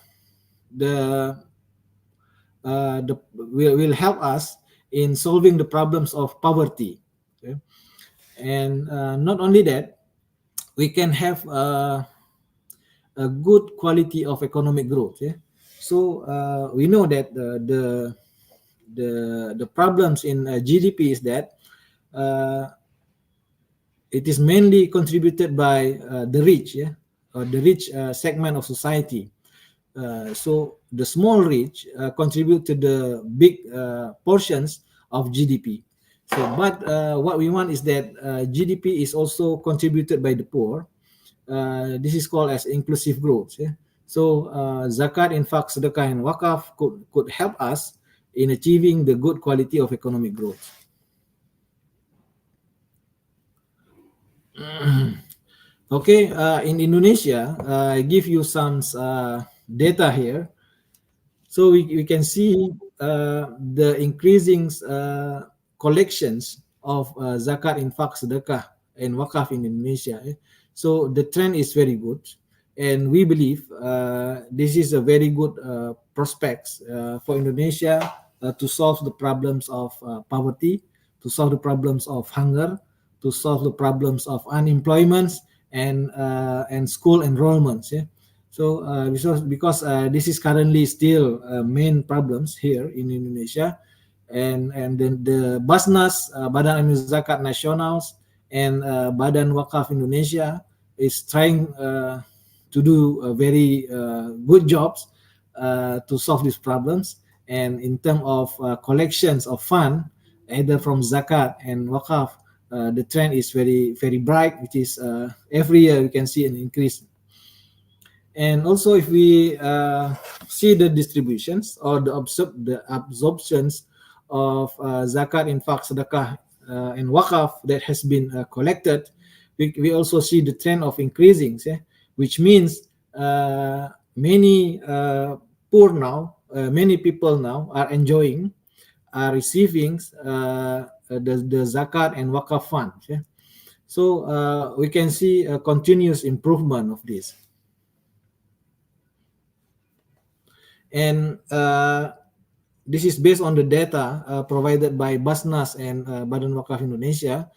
help us in solving the problems of poverty. And not only that, we can have a good quality of economic growth. So we know that the problems in GDP is that it is mainly contributed by the rich, or the rich segment of society. So the small rich contribute to the big portions of GDP. So, but what we want is that GDP is also contributed by the poor. This is called as inclusive growth. So zakat, infaq, sedekah, and wakaf could help us in achieving the good quality of economic growth. Okay, in Indonesia, I give you some data here. So we can see the increasing collections of zakat, infaq, sedekah, and wakaf in Indonesia. So the trend is very good, and we believe this is a very good prospects for Indonesia to solve the problems of poverty, to solve the problems of hunger, to solve the problems of unemployment and school enrollments. So because this is currently still main problems here in Indonesia, and then the Basnas, Badan Amil Zakat Nasionals, and Badan Wakaf Indonesia is trying to do very good jobs to solve these problems. And in terms of collections of fund, either from zakat and wakaf, the trend is very, very bright, which is every year we can see an increase. And also if we see the distributions or the absorptions of zakat, infaq, sedekah, and wakaf that has been collected, we also see the trend of increasing, which means many poor now, many people now are enjoying, are receiving the zakat and wakaf funds. So we can see a continuous improvement of this. And this is based on the data provided by Basnas and Badan Wakaf Indonesia.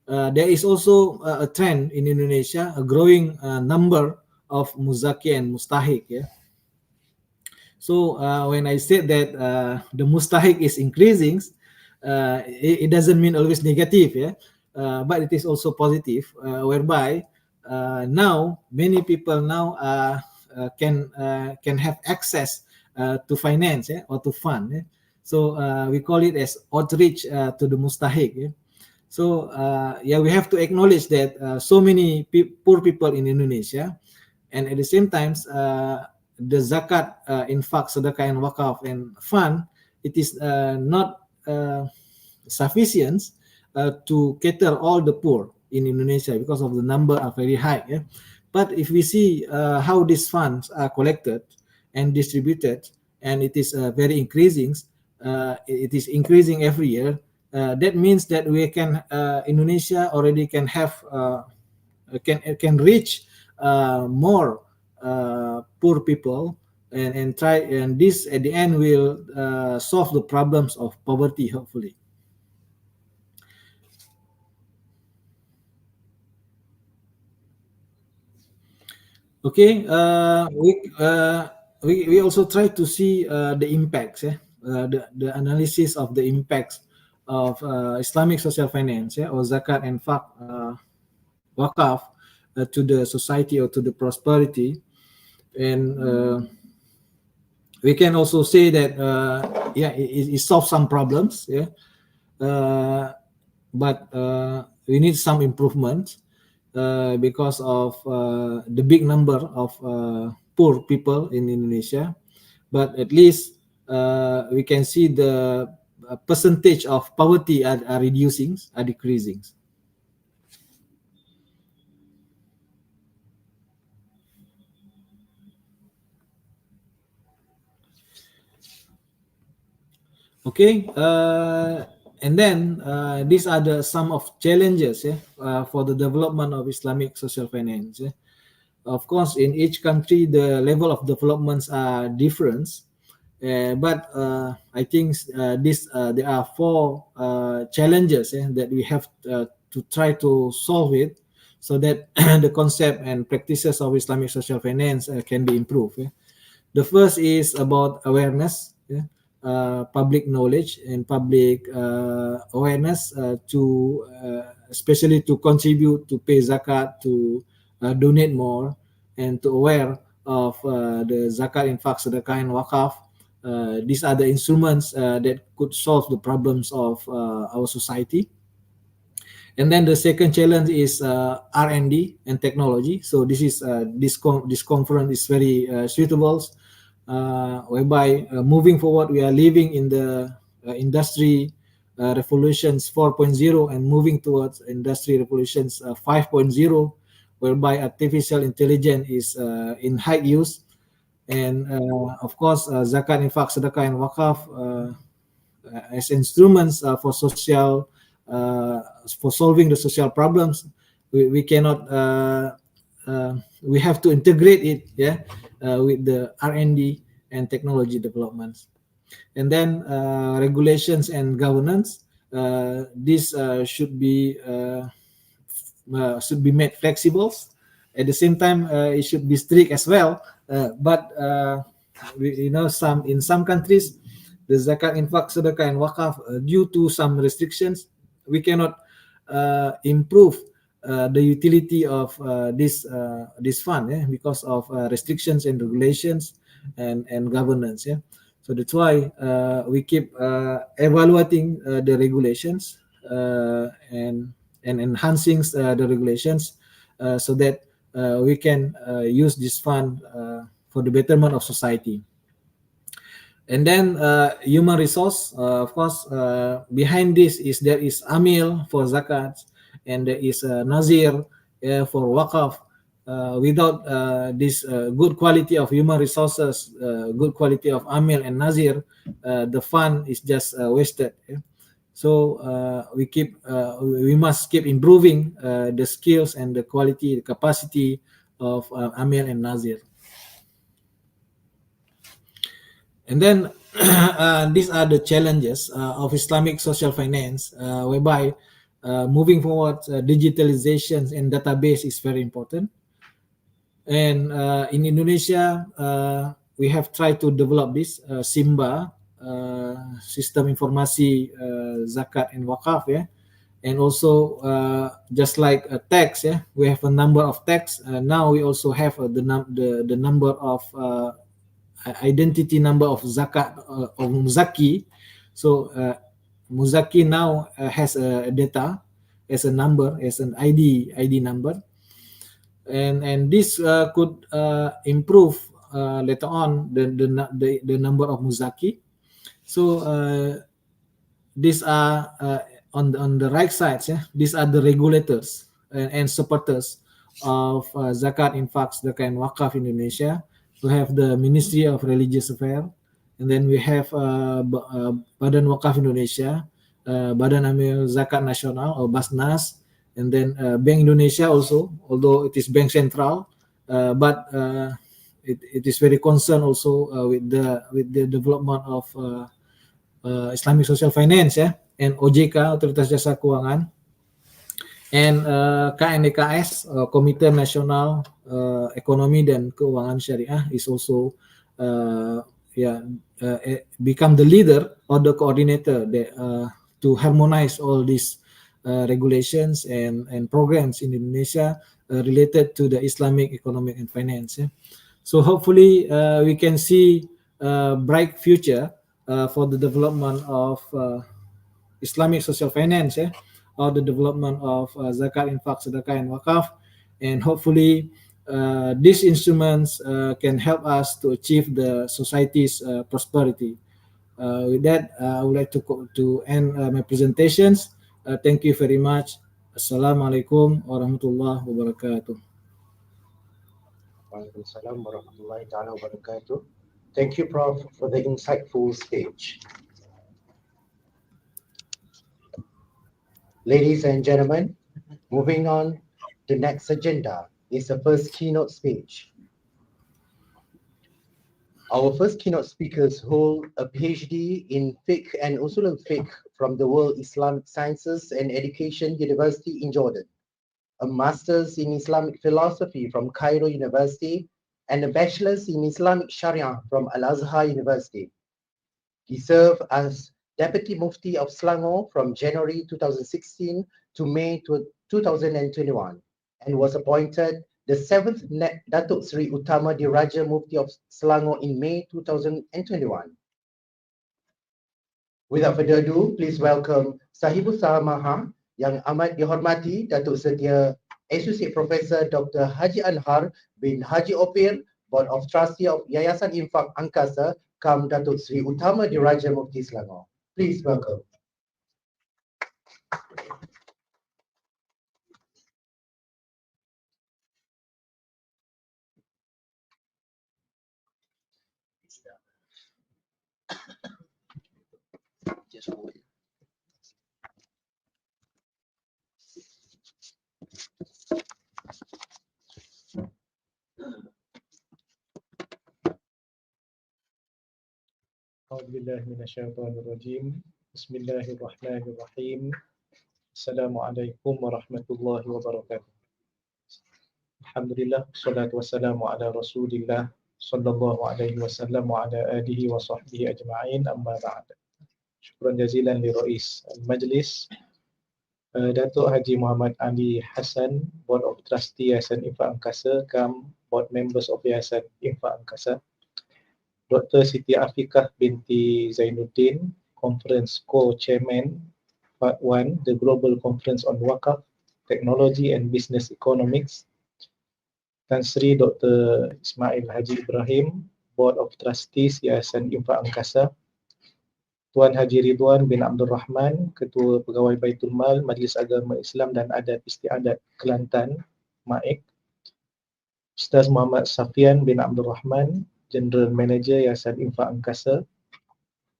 There is also a trend in Indonesia, a growing number of muzaki and mustahik. So when I said that the mustahik is increasing, it doesn't mean always negative, but it is also positive, whereby now many people now can have access to finance or to fund. So we call it as outreach to the mustahik. So we have to acknowledge that so many poor people in Indonesia, and at the same time the zakat, infaq, sedekah, and wakaf and fund, it is not sufficient to cater all the poor in Indonesia because of the number are very high. But if we see how these funds are collected and distributed, and it is very increasing, it is increasing every year. That means that we can Indonesia already can have can reach more poor people, and try, and this at the end will solve the problems of poverty, hopefully. Okay, we also try to see the impacts, the analysis of the impacts of Islamic social finance, or zakat and wakaf to the society or to the prosperity. And we can also say that yeah, it solves some problems, yeah, but we need some improvement because of the big number of poor people in Indonesia. But at least we can see the percentage of poverty are reducing, are decreasing. Okay, and then these are the some of challenges, yeah, for the development of Islamic social finance. Yeah. Of course, in each country, the level of developments are different, but I think there are four challenges, yeah, that we have to try to solve it, so that the concept and practices of Islamic social finance can be improved. Yeah. The first is about awareness, yeah, public knowledge and public awareness to especially to contribute, to pay zakat, to donate more, and to aware of the zakat, infaq, sedekah, and wakaf. These are the instruments that could solve the problems of our society. And then the second challenge is R&D and technology. So this is this conference is very suitable, whereby moving forward we are living in the industry revolutions 4.0 and moving towards industry revolutions 5.0, whereby artificial intelligence is in high use. And of course, zakat, infaq, sedekah, and wakaf as instruments for social, for solving the social problems. We cannot. We have to integrate it, yeah, with the R&D and technology developments. And then regulations and governance. This should be made flexible. At the same time, it should be strict as well. But we, in some countries, the zakat, infaq, sedekah, and wakaf, due to some restrictions, we cannot improve the utility of this fund, yeah, because of restrictions and regulations and governance. Yeah, so that's why we keep evaluating the regulations and enhancing the regulations so that we can use this fund for the betterment of society. And then human resource, of course, behind this there is amil for zakat, and there is nazir for wakaf. Without this good quality of human resources, good quality of amil and nazir, the fund is just wasted. Yeah? So we must keep improving the skills and the quality, the capacity of amil and nazir. And then these are the challenges of Islamic social finance, whereby moving forward, digitalization and database is very important. And in Indonesia, we have tried to develop this SIMBA, Sistem Informasi Zakat and Wakaf, yeah. And also just like a tax, yeah, we have a number of tax. Now we also have the number of identity number of zakat of muzaki. So muzaki now has a data as a number, as an ID number, and this could improve later on the number of muzaki. So these are on the right side, yeah, these are the regulators and supporters of zakat, infaq, sedekah, and wakaf in Indonesia. We have the Ministry of Religious Affairs, and then we have Badan Wakaf Indonesia, Badan Amil Zakat Nasional or Basnas, and then Bank Indonesia also, although it is Bank Central, but it is very concerned also with the development of Islamic social finance, yeah, and OJK, Otoritas Jasa Keuangan, and KNDKS, Komite Nasional Ekonomi dan Keuangan Syariah, is also become the leader or the coordinator to harmonize all these regulations and programs in Indonesia related to the Islamic economic and finance. Yeah? So hopefully we can see bright future for the development of Islamic social finance, or the development of zakat, infaq, sedekah, and wakaf, and hopefully these instruments can help us to achieve the society's prosperity. With that, I would like to end my presentations. Thank you very much. Assalamualaikum warahmatullahi wabarakatuh. Waalaikumsalam warahmatullahi ta'ala wabarakatuh. Thank you, Prof, for the insightful speech. Ladies and gentlemen, moving on, the next agenda is the first keynote speech. Our first keynote speakers hold a PhD in Fiqh and Usul al-Fiqh from the World Islamic Sciences and Education University in Jordan, a Master's in Islamic Philosophy from Cairo University, and a Bachelor's in Islamic Sharia from Al-Azhar University. He served as Deputy Mufti of Selangor from January 2016 to May 2021 and was appointed the 7th Datuk Seri Utama Diraja Mufti of Selangor in May 2021. Without further ado, please welcome Sahibul Samaha yang amat dihormati Datuk Setia Associate Professor Dr. Haji Anhar bin Haji Opir, Board of Trustee of Yayasan Infaq ANGKASA, kam Datuk Seri Utama Diraja Mufti Selangor. Please welcome. A'udzubillahi minasyaitonirrajim. Bismillahirrahmanirrahim. Assalamualaikum warahmatullahi wabarakatuh. Alhamdulillah, wassalatu wassalamu ala Rasulillah sallallahu alaihi wasallam wa ala alihi wa sahbihi ajma'in, amma ba'd. Syukran jazilan li Rais Al-Majlis Datuk Haji Muhammad Ali Hassan, Board of Trustee Yayasan Infaq ANGKASA, kam Board Members of Yayasan Infaq ANGKASA, Dr. Siti Afikah binti Zainuddin, Conference Co-Chairman, Part 1, The Global Conference on Waqf, Technology and Business Economics, Tan Sri Dr. Ismail Haji Ibrahim, Board of Trustees Yayasan Infaq ANGKASA, Tuan Haji Ridwan bin Abdul Rahman, Ketua Pegawai Baitul Mal, Majlis Agama Islam dan Adat Istiadat Kelantan, MAIK, Ustaz Muhammad Safian bin Abdul Rahman, General Manager Yayasan Infaq ANGKASA,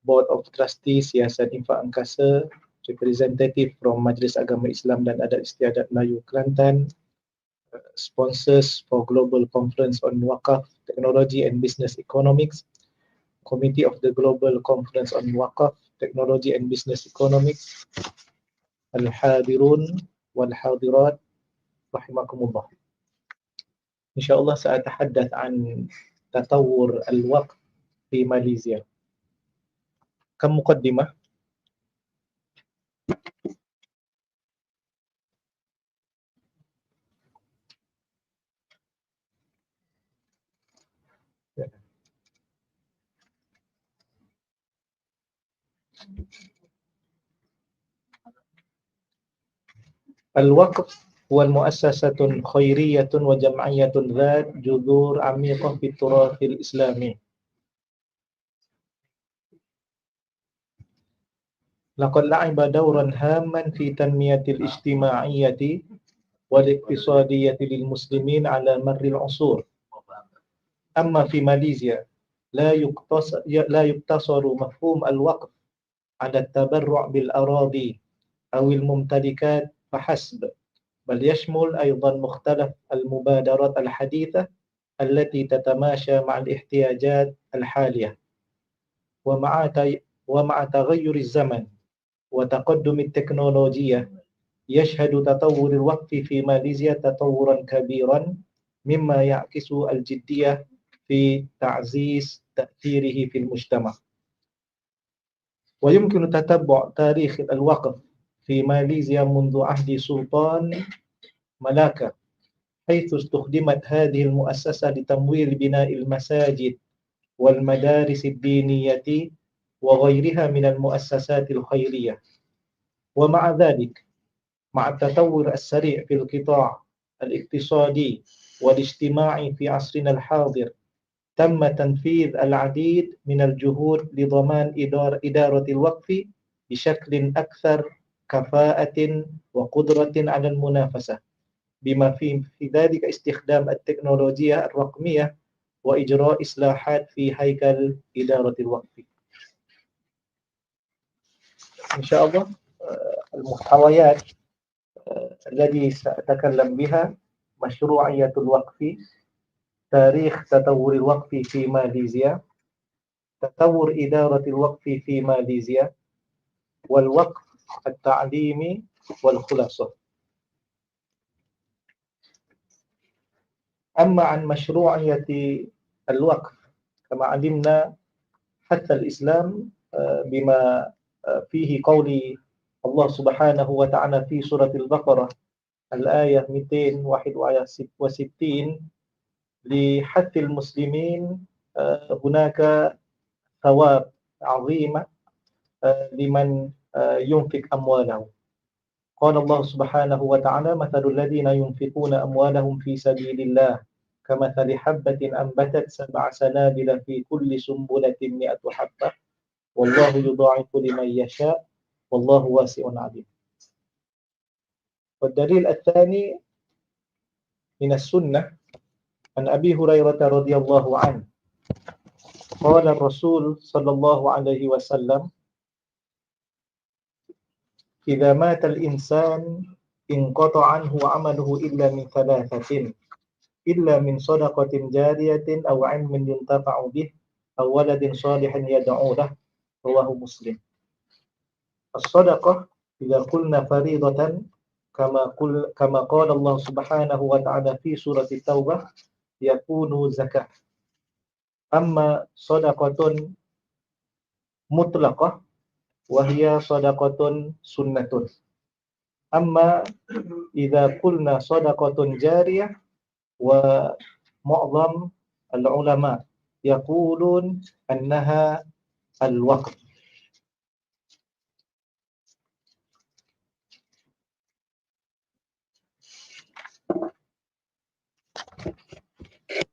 Board of Trustees Yayasan Infaq ANGKASA, Representative from Majlis Agama Islam dan Adat Istiadat Melayu Kelantan, sponsors for Global Conference on Waqf, Technology and Business Economics, Committee of the Global Conference on Waqf, Technology and Business Economics, Al-Hadirun wal-Hadirat, rahimakumullah. InsyaAllah saya tahaddath an tatawur al-waqf di Malaysia. Muqaddimah. Al-Waqf huwa al-muassasatun khairiyatun wa jam'iyyatun dhat judhur amiqah fi turathil islami. Laqad la'iba dawran hamman fi tanmiyatil ijtima'iyyati wal iqtisadiyyati lil muslimin ala marril usur. Amma fi Malaysia la yuktasaru mafhum al-waqf ala at-tabarru' bil aradi aw al-mumtalikat فحسب بل يشمل أيضا مختلف المبادرات الحديثة التي تتماشى مع الاحتياجات الحالية ومع تغير الزمن وتقدم التكنولوجيا يشهد تطور الوقف في ماليزيا تطورا كبيرا مما يعكس الجدية في تعزيز تأثيره في المجتمع. ويمكن تتبع تاريخ الوقف في ماليزيا منذ عهد سلطان ملاكا، حيث استخدمت هذه المؤسسة لتمويل بناء المساجد والمدارس الدينية وغيرها من المؤسسات الخيرية. ومع ذلك مع التطور السريع في القطاع الاقتصادي والاجتماعي في عصرنا الحاضر تم تنفيذ العديد من الجهود لضمان إدارة الوقف بشكل أكثر كفاءة وقدرة على المنافسة، بما في ذلك استخدام التكنولوجيا الرقمية وإجراء إصلاحات في هيكل إدارة الوقف. إن شاء الله المحتويات الذي سأتكلم بها: مشروعية الوقف، تاريخ تطور الوقف في ماليزيا، تطور إدارة الوقف في ماليزيا، والوقف التعليمي، والخلاصة. أما عن مشروعية الوقف، كما علمنا حتى الإسلام بما فيه قول الله سبحانه وتعالى في سورة البقرة الآية 261 لحث المسلمين هناك ثواب عظيم لمن ينفق أمواله. قال الله سبحانه وتعالى: مثل الذين ينفقون أموالهم في سبيل الله كمثل حبة أنبتت 7 سنابل في كل سنبلة 100 حبة والله يضاعف لمن يشاء والله واسع عليم. والدليل الثاني من السنة عن أبي هريرة رضي الله عنه قال الرسول صلى الله عليه وسلم: إذا مات الإنسان انقطع عنه عمله إلا من 3: إلا من صدقة جارية أو علم ينتفع به أو ولد صالح يدعو له. رواه مسلم. الصدقة إذا قلنا فريضة كما قال الله سبحانه وتعالى في سورة التوبة يكون زكاة. أما صدقة مطلقة وهي صدقة سنة. أما إذا قلنا صدقة جارية، ومعظم العلماء يقولون أنها الوقف.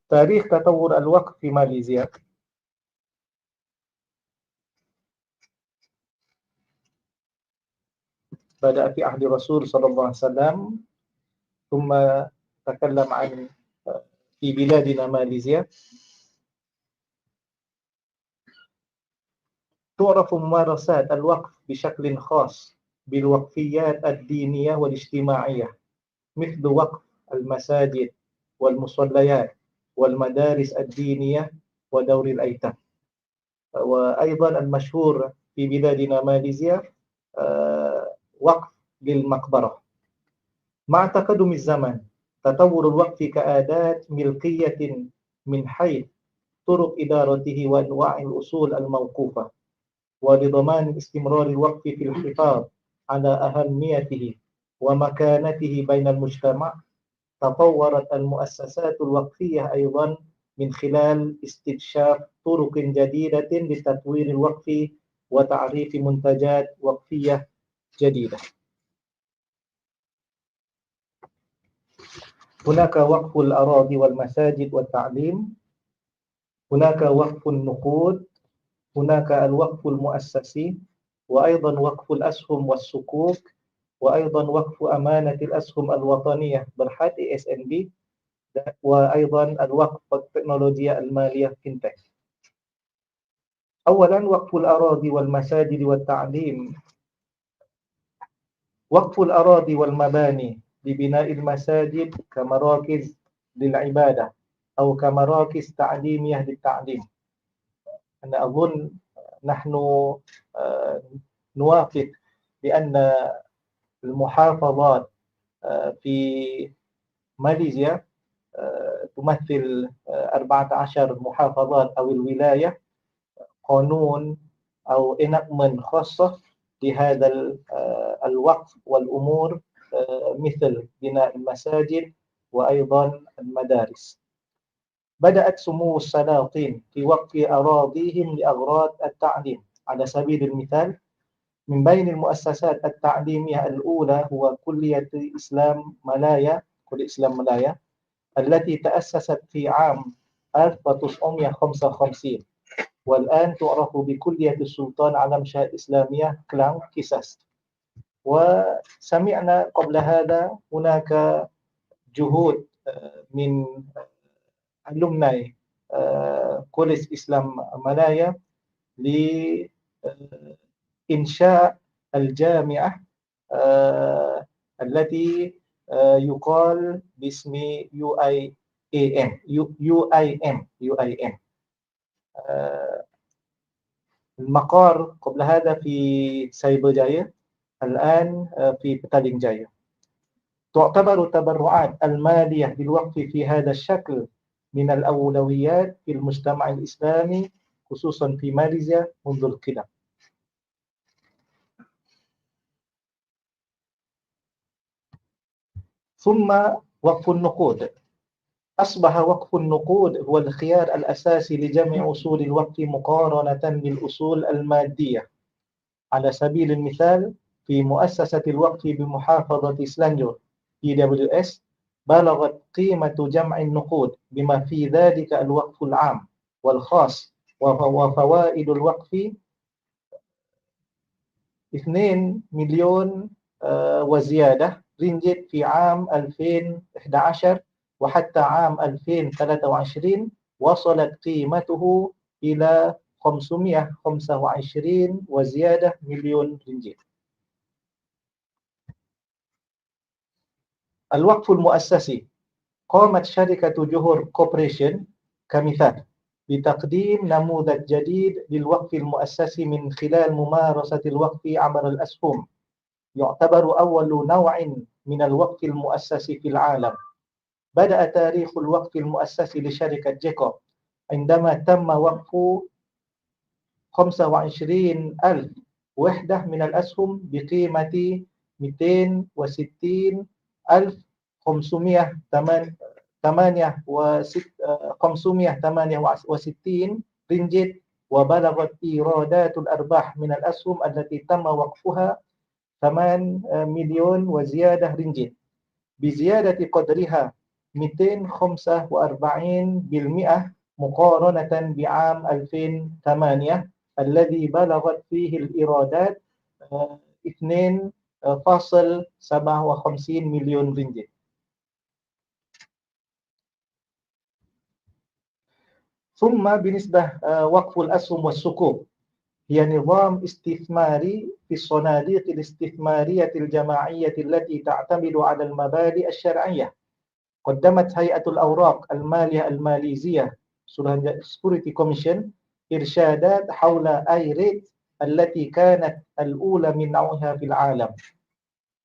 تاريخ تطور الوقف في ماليزيا. بدأ في عهد الرسول صلى الله عليه وسلم، ثم تكلم عن في بلادنا ماليزيا. تعرف ممارسات الوقف بشكل خاص بالوقفيات الدينية والاجتماعية، مثل وقف المساجد والمصليات والمدارس الدينية ودور الأيتام. وأيضا المشهور في بلادنا ماليزيا وقف للمقبرة. مع تقدم الزمن تطور الوقف كأداة ملكية من حيث طرق إدارته وأنواع الأصول الموقوفة، ولضمان استمرار الوقف في الحفاظ على أهميته ومكانته بين المجتمع. تطورت المؤسسات الوقفية أيضا من خلال استكشاف طرق جديدة لتطوير الوقف وتعريف منتجات وقفية جديدة. هناك وقف الأراضي والمساجد والتعليم، هناك وقف النقود، هناك الوقف المؤسسي، وأيضا وقف الأسهم والصكوك، وأيضا وقف أمانة الأسهم الوطنية برحات ASNB، وأيضا الوقف التكنولوجيا المالية فينتك. أولا وقف الأراضي والمساجد والتعليم. وقف الأراضي والمباني لبناء المساجد كمراكز للعبادة أو كمراكز تعليمية للتعليم. أنا أظن نحن نوافق بأن المحافظات في ماليزيا تمثل 14 محافظات أو الولاية قانون أو enactment خاصة لهذا الوقف والأمور مثل بناء المساجد وأيضا المدارس. بدأت سمو السلاطين في وقف أراضيهم لأغراض التعليم. على سبيل المثال، من بين المؤسسات التعليمية الأولى هو كلية الإسلام ملايا التي تأسست في عام 1955 والآن تعرف بكلية السلطان علم شاه الإسلامية كلان كيساس. وسمعنا قبل هذا هناك جهود من alumni كوليج إسلام ملايا لإنشاء الجامعة التي يقال باسم UIM. المقر قبل هذا في سايبرجاية، الآن في بتالينجاية. تعتبر التبرعات المالية بالوقف في هذا الشكل من الأولويات في المجتمع الإسلامي خصوصا في ماليزيا منذ القدم. ثم وقف النقود. أصبح وقف النقود هو الخيار الأساسي لجمع أصول الوقف مقارنة بالأصول المادية. على سبيل المثال، في مؤسسة الوقف بمحافظة سلانجور PWS بلغت قيمة جمع النقود بما في ذلك الوقف العام والخاص وفوائد الوقف 2 مليون وزيادة رينجيت في عام 2011، وحتى عام 2023 وصلت قيمته إلى 525 وزيادة مليون رينجيت. الوقف المؤسسي. قامت شركة جوهر كوربوريشن كمثال بتقديم نموذج جديد للوقف المؤسسي من خلال ممارسة الوقف عبر الأسهم. يعتبر أول نوع من الوقف المؤسسي في العالم. بدأ تاريخ الوقف المؤسسي لشركة جيكوب عندما تم وقف 25,000 وحدة من الأسهم بقيمة 260,568 رينجيت، وبلغت إيرادات الأرباح من الأسهم التي تم وقفها 8 مليون وزيادة رينجيت، بزيادة قدرها 245% مقارنة بعام 2008 الذي بلغت فيه الإيرادات 2.57 مليون رينجيت. ثم بالنسبة وقف الأسهم والصكوك، هي نظام استثماري في الصناديق الاستثمارية الجماعية التي تعتمد على المبادئ الشرعية. قدمت هيئة الأوراق المالية الماليزية Security Commission إرشادات حول آيريت التي كانت الأولى من نوعها في العالم.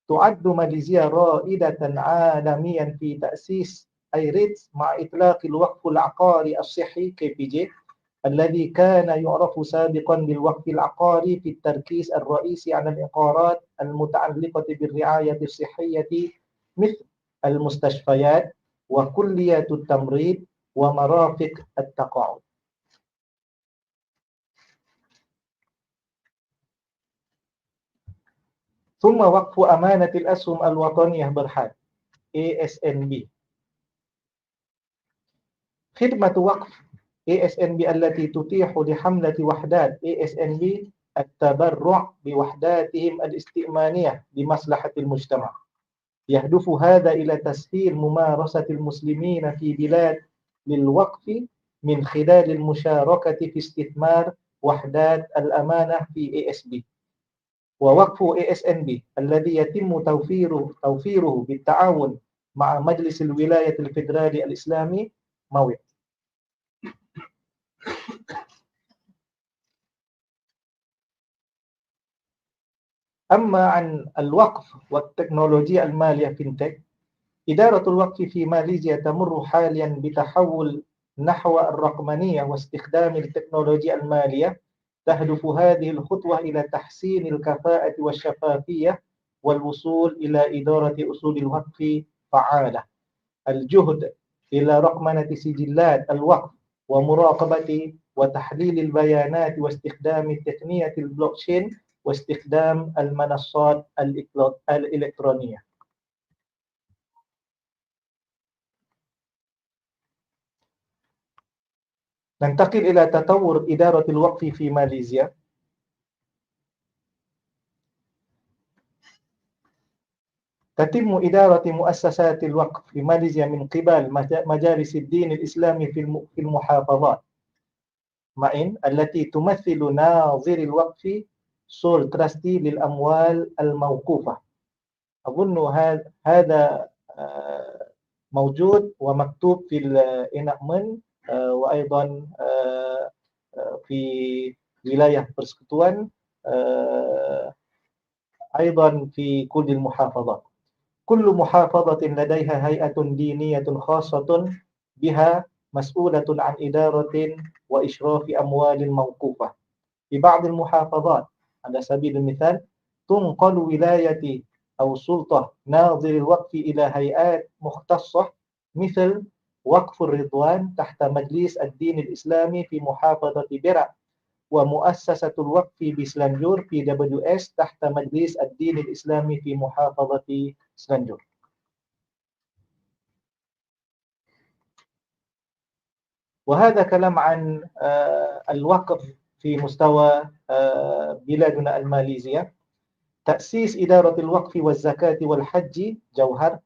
تعد ماليزيا رائدة عالميا في تأسيس آيريت مع إطلاق الوقف العقاري الصحي KPJ الذي كان يعرف سابقا بالوقف العقاري في التركيز الرئيسي على العقارات المتعلقة بالرعاية الصحية مثل المستشفيات وكليات التمريض ومرافق التقاعد. ثم وقف أمانة الأسهم الوطنية برهان ASNB. خدمة وقف ASNB التي تتيح لحملة وحدات ASNB التبرع بوحداتهم الاستئمانية لمصلحة المجتمع. يهدف هذا إلى تسهيل ممارسة المسلمين في بلاد للوقف من خلال المشاركة في استثمار وحدات الأمانة في ASB. ووقف ASNB الذي يتم توفيره بالتعاون مع مجلس الولاية الفيدرالي الإسلامي موي. أما عن الوقف والتكنولوجيا المالية فينتك، إدارة الوقف في ماليزيا تمر حاليا بتحول نحو الرقمنية واستخدام التكنولوجيا المالية. تهدف هذه الخطوة إلى تحسين الكفاءة والشفافية والوصول إلى إدارة أصول الوقف فعالة. الجهد إلى رقمنة سجلات الوقف ومراقبة وتحليل البيانات واستخدام تقنية البلوكشين واستخدام المنصات الإلكترونية. ننتقل إلى تطور إدارة الوقف في ماليزيا. تتم إدارة مؤسسات الوقف في ماليزيا من قبل مجالس الدين الإسلامي في المحافظات معين التي تمثل ناظر الوقف سول تراستي للأموال الموقوفة. أظن هذا موجود ومكتوب في الإنakmen وأيضا في wilayah persekutuan أيضا في كل المحافظات. كل محافظة لديها هيئة دينية خاصة بها مسؤولة عن إدارة وإشراف أموال موقوفة. في بعض المحافظات على سبيل المثال تنقل ولاية أو سلطة ناظر الوقف إلى هيئات مختصة مثل وقف الرضوان تحت مجلس الدين الإسلامي في محافظة بيرا، ومؤسسة الوقف بسلنجور PWS تحت مجلس الدين الإسلامي في محافظة سلنجور. وهذا كلام عن الوقف في مستوى بلادنا الماليزية. تأسيس إدارة الوقف والزكاة والحج جوهر،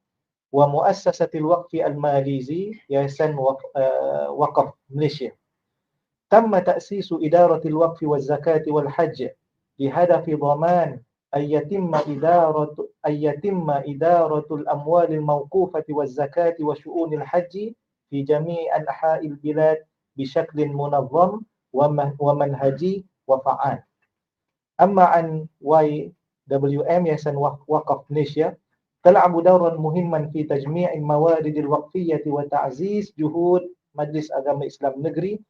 ومؤسسة الوقف الماليزي ياسان وقف ماليزيا. تم تأسيس إدارة الوقف والزكاة والحج بهدف ضمان أن يتم إدارة الأموال الموقوفة والزكاة وشؤون الحج في جميع أنحاء البلاد بشكل منظم ومنهجي وفعال. أما عن YWM ياسان وقف ماليزيا تلعب دورا مهما في تجميع الموارد الوقفية وتعزيز جهود مجلس أغامة إسلام نجري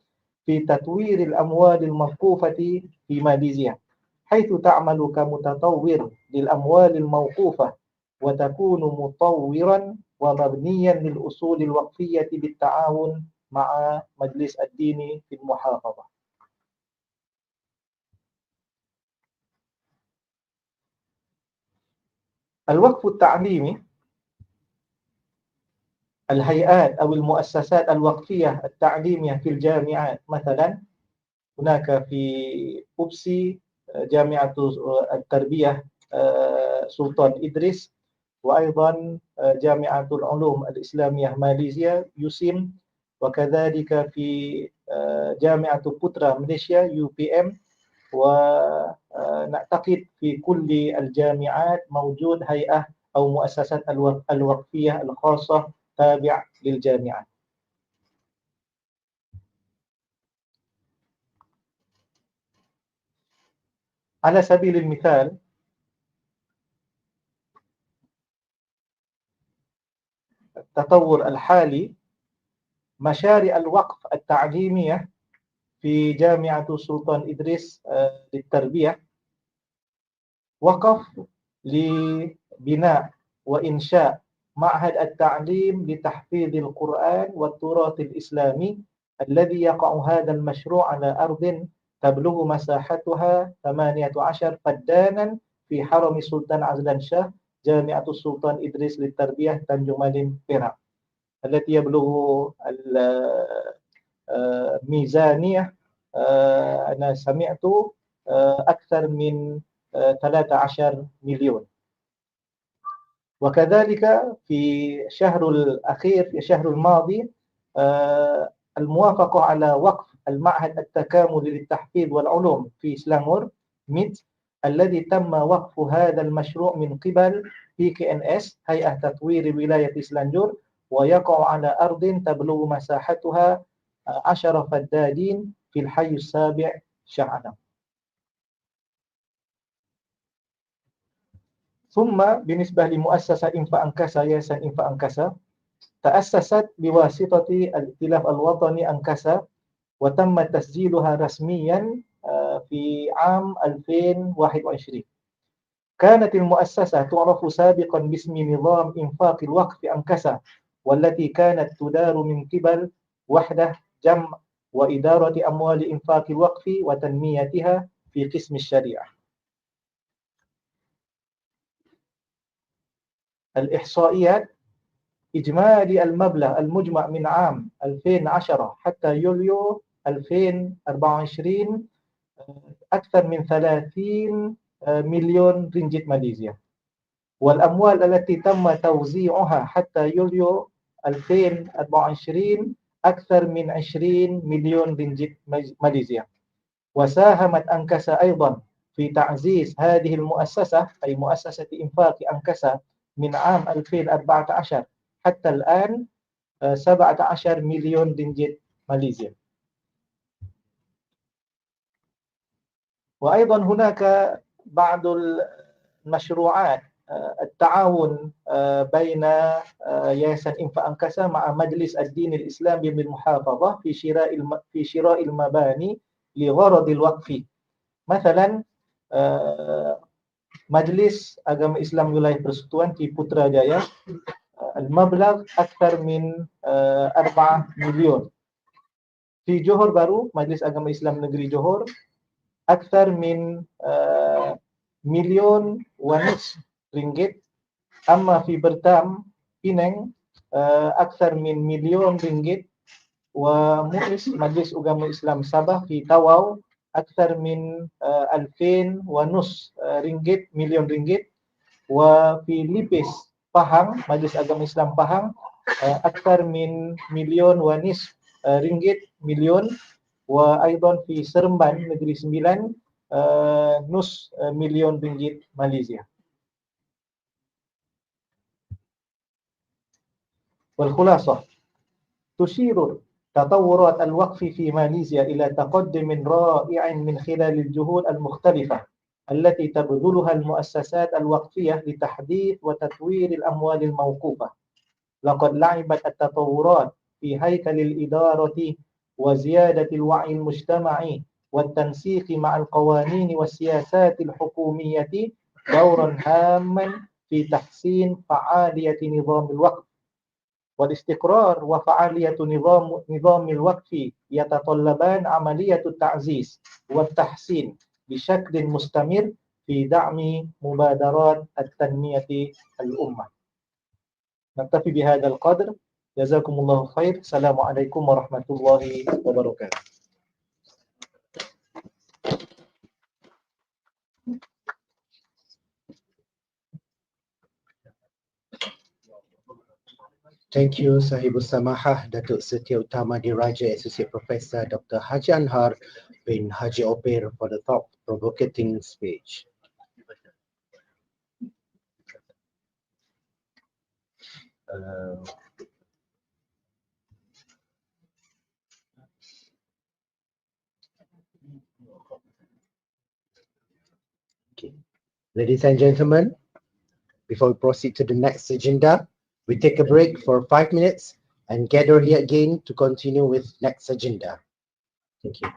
في تطوير الأموال الموقوفة في ماليزيا، حيث تعمل كمتطور للأموال الموقوفة وتكون مطورا ومبنيا للأصول الوقفية بالتعاون مع مجلس الدين في المحافظة. الوقف التعليمي، الهيئات أو المؤسسات الوقفية التعليمية في الجامعات، مثلا هناك في أوبسي جامعة التربية سلطان إدريس، وأيضا جامعة العلوم الإسلامية ماليزيا يوسيم، وكذلك في جامعة بوترا ماليزيا UPM، ونعتقد في كل الجامعات موجود هيئة أو مؤسسات الوقفية الخاصة تابع للجامعات. على سبيل المثال التطور الحالي، مشاريع الوقف التعليمية في جامعة سلطان إدريس للتربية وقف لبناء وإنشاء معهد التعليم لتحفيظ القرآن والتراث الإسلامي، الذي يقع هذا المشروع على أرض تبلغ مساحتها 18 فدانا في حرم سلطان عزلان شاه جامعة السلطان إدريس للتربية تنجم مالين بيرا، التي يبلغ الميزانية أنا سمعت أكثر من 13 مليون. وكذلك في الشهر الأخير في الشهر الماضي الموافقة على وقف المعهد التكاملي للتحفيظ والعلوم في سلانغور ميت، الذي تم وقف هذا المشروع من قبل PKNS هيئة تطوير ولاية سلانجور، ويقع على أرض تبلغ مساحتها 10 فدادين في الحي السابع شعنا. ثم بالنسبة لمؤسسة إنفاق أنكاسا ياسان إنفاق أنكاسا، تأسست بواسطة الائتلاف الوطني أنكاسا، وتم تسجيلها رسميا في عام 2021. كانت المؤسسة تعرف سابقا باسم نظام إنفاق الوقف أنكاسا، والتي كانت تدار من قبل وحدة جمع وإدارة أموال إنفاق الوقف وتنميتها في قسم الشريعة. الإحصائيات: إجمالي المبلغ المجمع من عام 2010 حتى يوليو 2024 أكثر من 30 مليون رنجت ماليزيا، والأموال التي تم توزيعها حتى يوليو 2024 أكثر من 20 مليون رنجت ماليزيا. وساهمت أنكاسا أيضا في تعزيز هذه المؤسسة، أي مؤسسة إنفاق أنكاسا، من عام 2014 حتى الآن 17 مليون رنجت ماليزيا. وأيضا هناك بعض المشروعات التعاون بين ياسان إنفاق أنكاسا مع مجلس الدين الإسلامي بالمحافظة في شراء المباني لغرض الوقف. مثلا مجلس أغام إسلام ولاية Persekutuan في Putrajaya المبلغ أكثر من 4 مليون. في جوهر بارو مجلس أغام إسلام نجري جوهر أكثر من 1.5 مليون ringgit. أما في برتام Penang أكثر من 1 مليون ringgit. ومؤسس مجلس أغام إسلام Sabah في Tawau أكثر من 2.5 مليون ringgit. وفي ليبس Pahang مجلس أغام إسلام Pahang أكثر من 1.5 مليون ringgit. وأيضا في Seremban negeri 9 نص مليون ringgit ماليزيا. والخلاصة: تشير تطورات الوقف في ماليزيا إلى تقدم رائع من خلال الجهود المختلفة التي تبذلها المؤسسات الوقفية لتحديث وتطوير الأموال الموقوفة. لقد لعبت التطورات في هيكل الإدارة وزيادة الوعي المجتمعي والتنسيق مع القوانين والسياسات الحكومية دورا هاما في تحسين فعالية نظام الوقف. والاستقرار وفعالية نظام الوقف يتطلبان عملية التعزيز والتحسين بشكل مستمر في دعم مبادرات التنمية الأمة. نكتفي بهذا القدر. جزاكم الله خير. السلام عليكم ورحمة الله وبركاته. Thank you, Sahibul Samahah, Datuk Setia Utama Diraja, Associate Professor Dr. Haji Anhar bin Haji Ober for the thought-provoking speech. Okay. Ladies and gentlemen, before we proceed to the next agenda, we take a break for 5 minutes and gather here again to continue with next agenda. Thank you.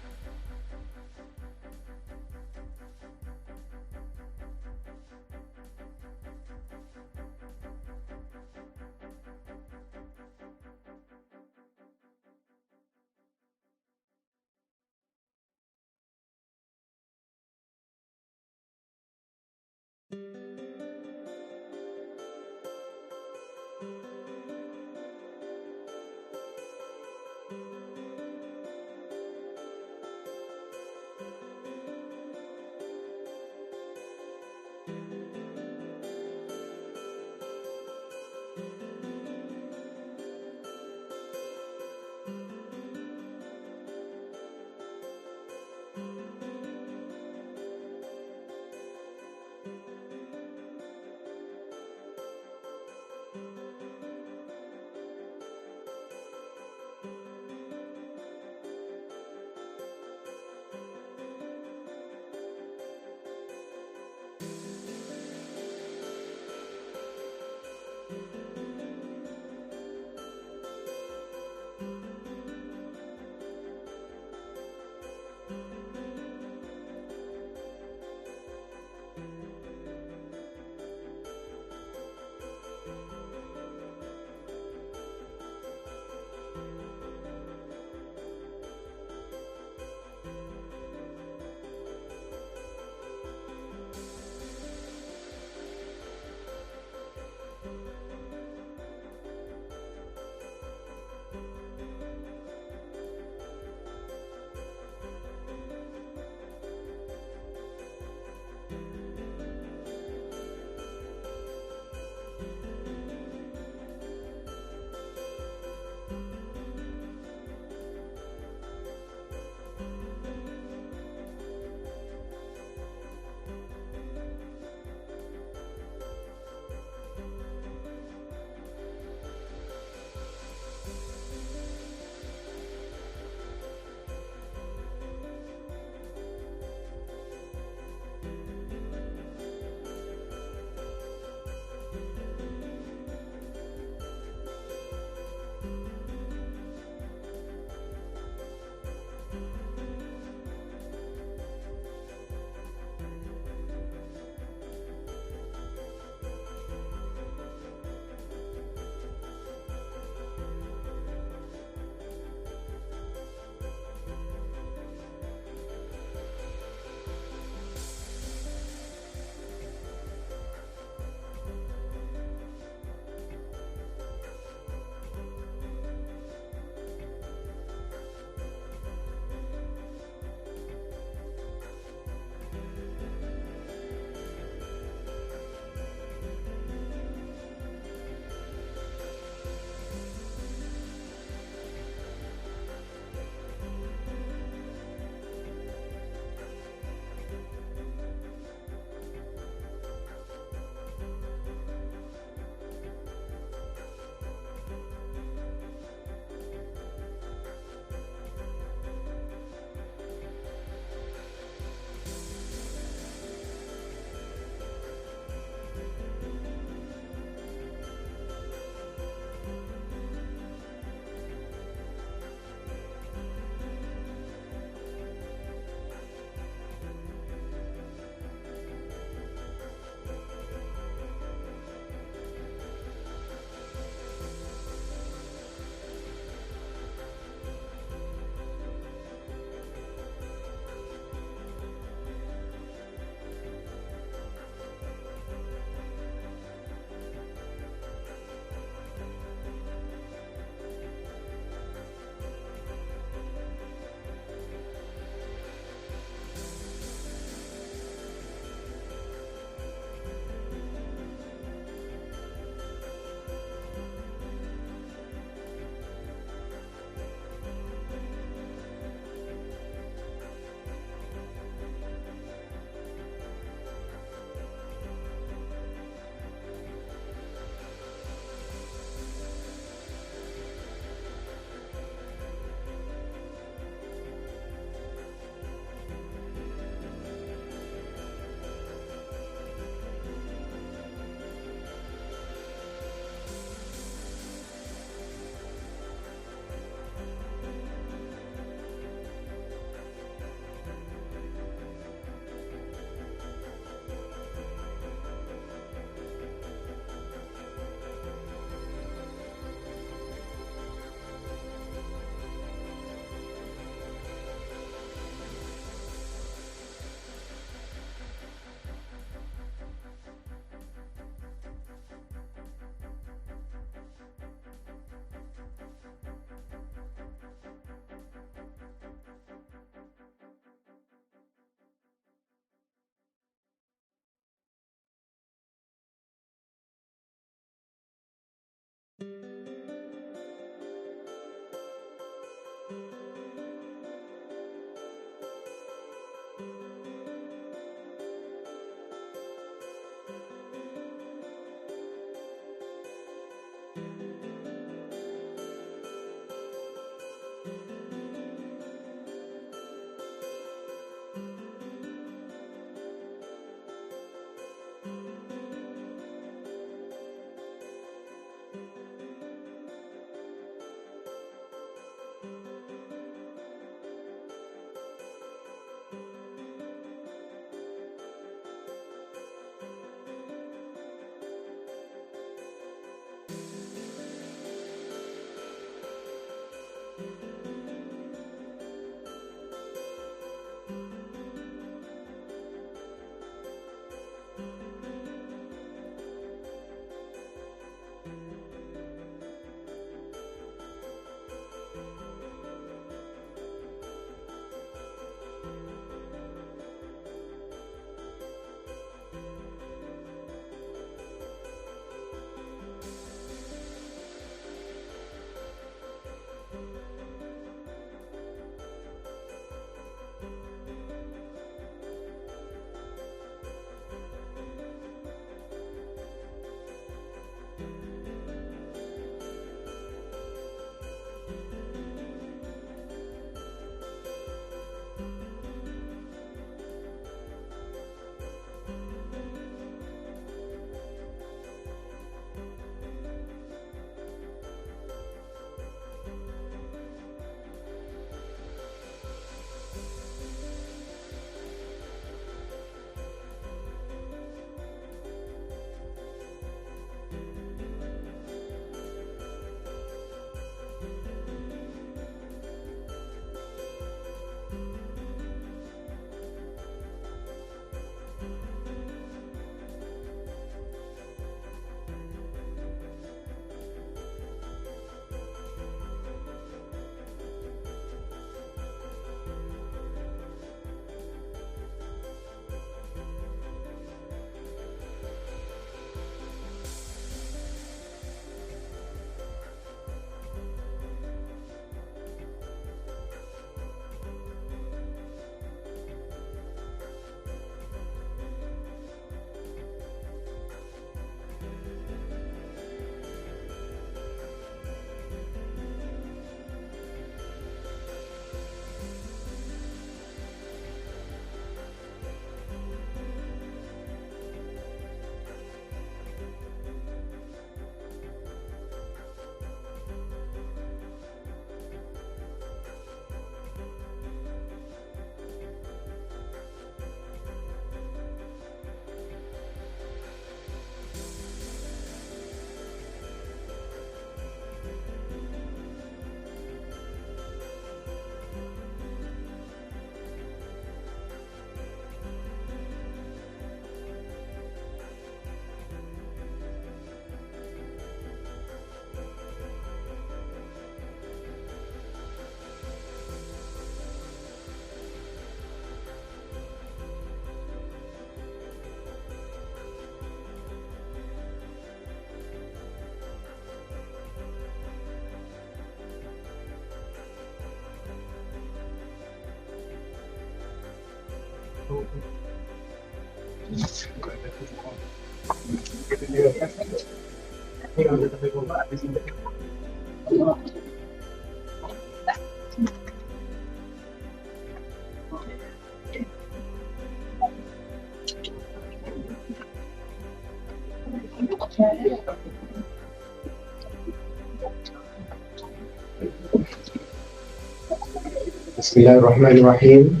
Bismillahirrahmanirrahim.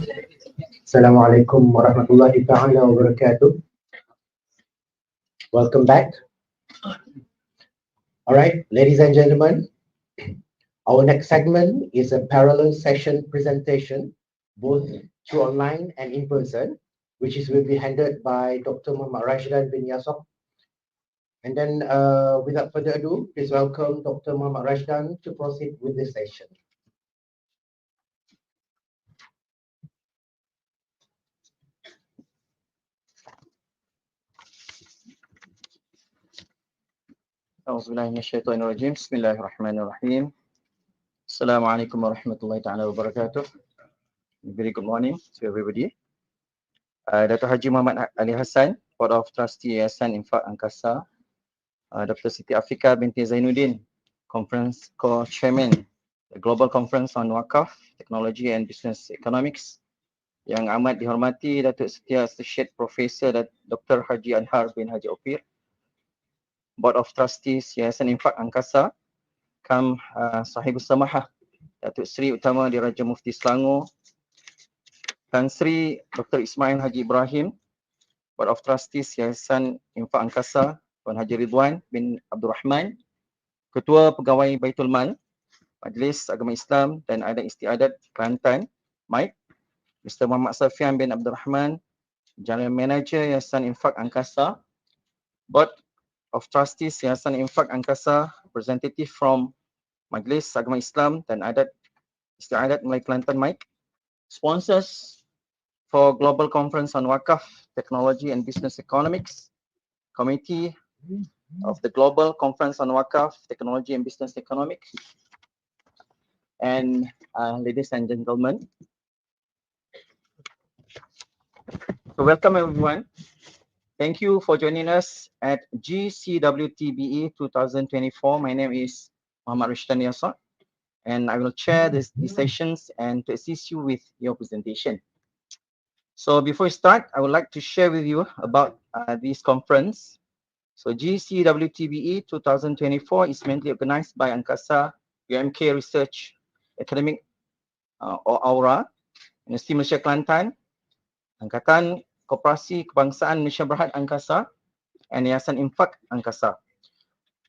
Assalamualaikum warahmatullahi ta'ala wabarakatuh. Welcome back. All right, ladies and gentlemen, our next segment is a parallel session presentation, both through online and in person, which will be handled by Dr. Muhammad Rashdan bin Yasok. And then, without further ado, please welcome Dr. Muhammad Rashdan to proceed with this session. Auzubillahiminasyaitonirrajim. Bismillahirrahmanirrahim. Assalamualaikum warahmatullahi taala wabarakatuh. Very good morning to everybody. Dr. Haji Muhammad Ali Hassan, Board of Trustee Yayasan Infaq ANGKASA. Dr. Siti Afika binti Zainuddin, Conference Co-Chairman, The Global Conference on Waqf, Technology and Business Economics. Yang amat dihormati Datuk Setia Associate Professor Dr. Haji Anhar bin Haji Opir, Board of Trustees Yayasan Infaq ANGKASA, Kam Sahibus Samahah Datuk Seri Utama Diraja Mufti Selangor, Tan Sri Dr. Ismail Haji Ibrahim, Board of Trustees Yayasan Infaq ANGKASA, Tuan Haji Ridwan bin Abdul Rahman, Ketua Pegawai Baitul Mal, Majlis Agama Islam dan Adat Istiadat Kelantan, Mike, Mr. Muhammad Safian bin Abdul Rahman, General Manager Yayasan Infaq ANGKASA, Board of Trustees Yayasan Infaq ANGKASA, representative from Majlis Agama Islam dan Adat Istiadat Melayu Kelantan, Mike, sponsors for Global Conference on Waqf, Technology and Business Economics, Committee of the Global Conference on Waqf, Technology and Business Economics, and ladies and gentlemen. So welcome everyone. Thank you for joining us at G-Cwtbe 2024. My name is Muhammad Rashdan Yasar, and I will chair these sessions and to assist you with your presentation. So before we start, I would like to share with you about this conference. So G-Cwtbe 2024 is mainly organized by ANGKASA-UMK Research Academic or AURA, Universiti Malaysia Kelantan, Angkatan Koperasi Kebangsaan Malaysia Berhad ANGKASA, and Yayasan Infaq ANGKASA.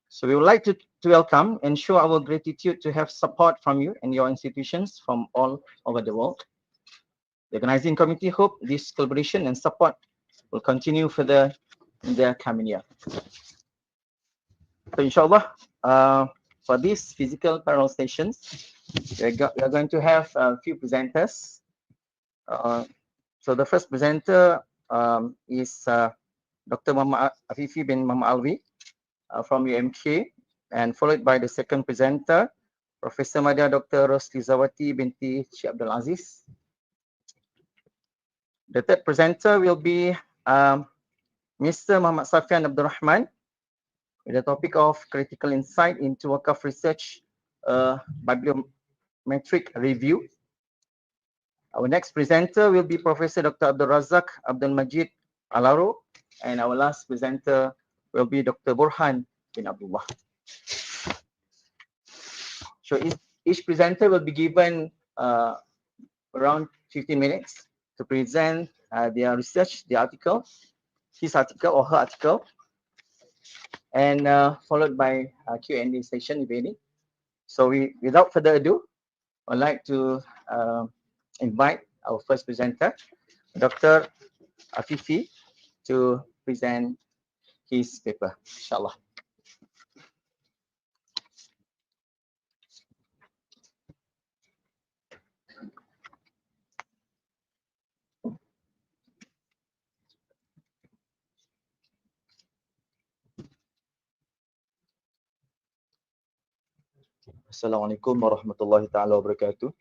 So we would like to welcome and show our gratitude to have support from you and your institutions from all over the world. The organizing committee hope this collaboration and support will continue further in the coming year. So inshallah, for these physical parallel stations, we are going to have a few presenters. So the first presenter is Dr. Muhammad Afifi bin Muhammad Alwi from UMK, and followed by the second presenter, Professor Madya Dr. G-Cwtbe binti Syekh Abdul Aziz. The third presenter will be Mr. Muhammad Safian Abdul Rahman with the topic of critical insight into Waqf research bibliometric review. Our next presenter will be Professor Dr. Abdul Razak Abdul Majid Alaro, and our last presenter will be Dr. Burhan bin Abdullah. So each presenter will be given around 15 minutes to present their research, the article, his article or her article, and followed by a Q&A session if any. So without further ado, I'd like to invite our first presenter, Dr. Afifi, to present his paper, inshallah. Assalamualaikum warahmatullahi taala wabarakatuh.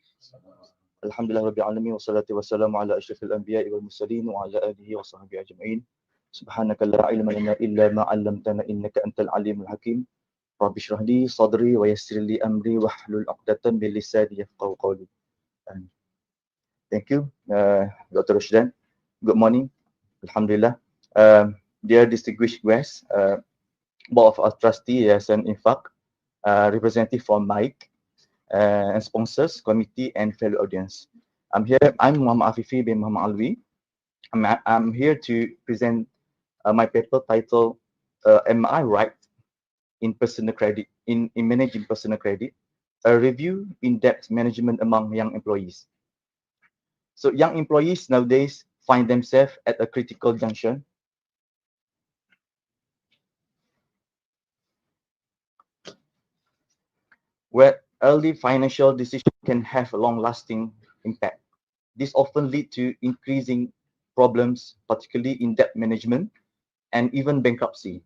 Alhamdulillah Rabbil Alamin wassalatu wassalamu ala asyrafil anbiya'i wal mursalin wa ala alihi wa sahbihi ajma'in. Subhanaka la ilma lana illa ma 'allamtana innaka antal alimul hakim. Rabbi shrah li sadri wa yassir li amri wahlul 'uqdatam min lisani yafqahu qawli. Thank you, Dr. Rushdan. Good morning. Alhamdulillah. Dear distinguished guests, Board of Trustees, Yayasan Infaq, representative from Mike, and sponsors, committee, and fellow audience. I'm Muhammad Afifi bin Muhammad Alwi. I'm here to present my paper titled Am I Right in Personal Credit, in Managing Personal Credit, a review in debt management among young employees. So young employees nowadays find themselves at a critical junction where early financial decisions can have a long-lasting impact. This often leads to increasing problems, particularly in debt management and even bankruptcy.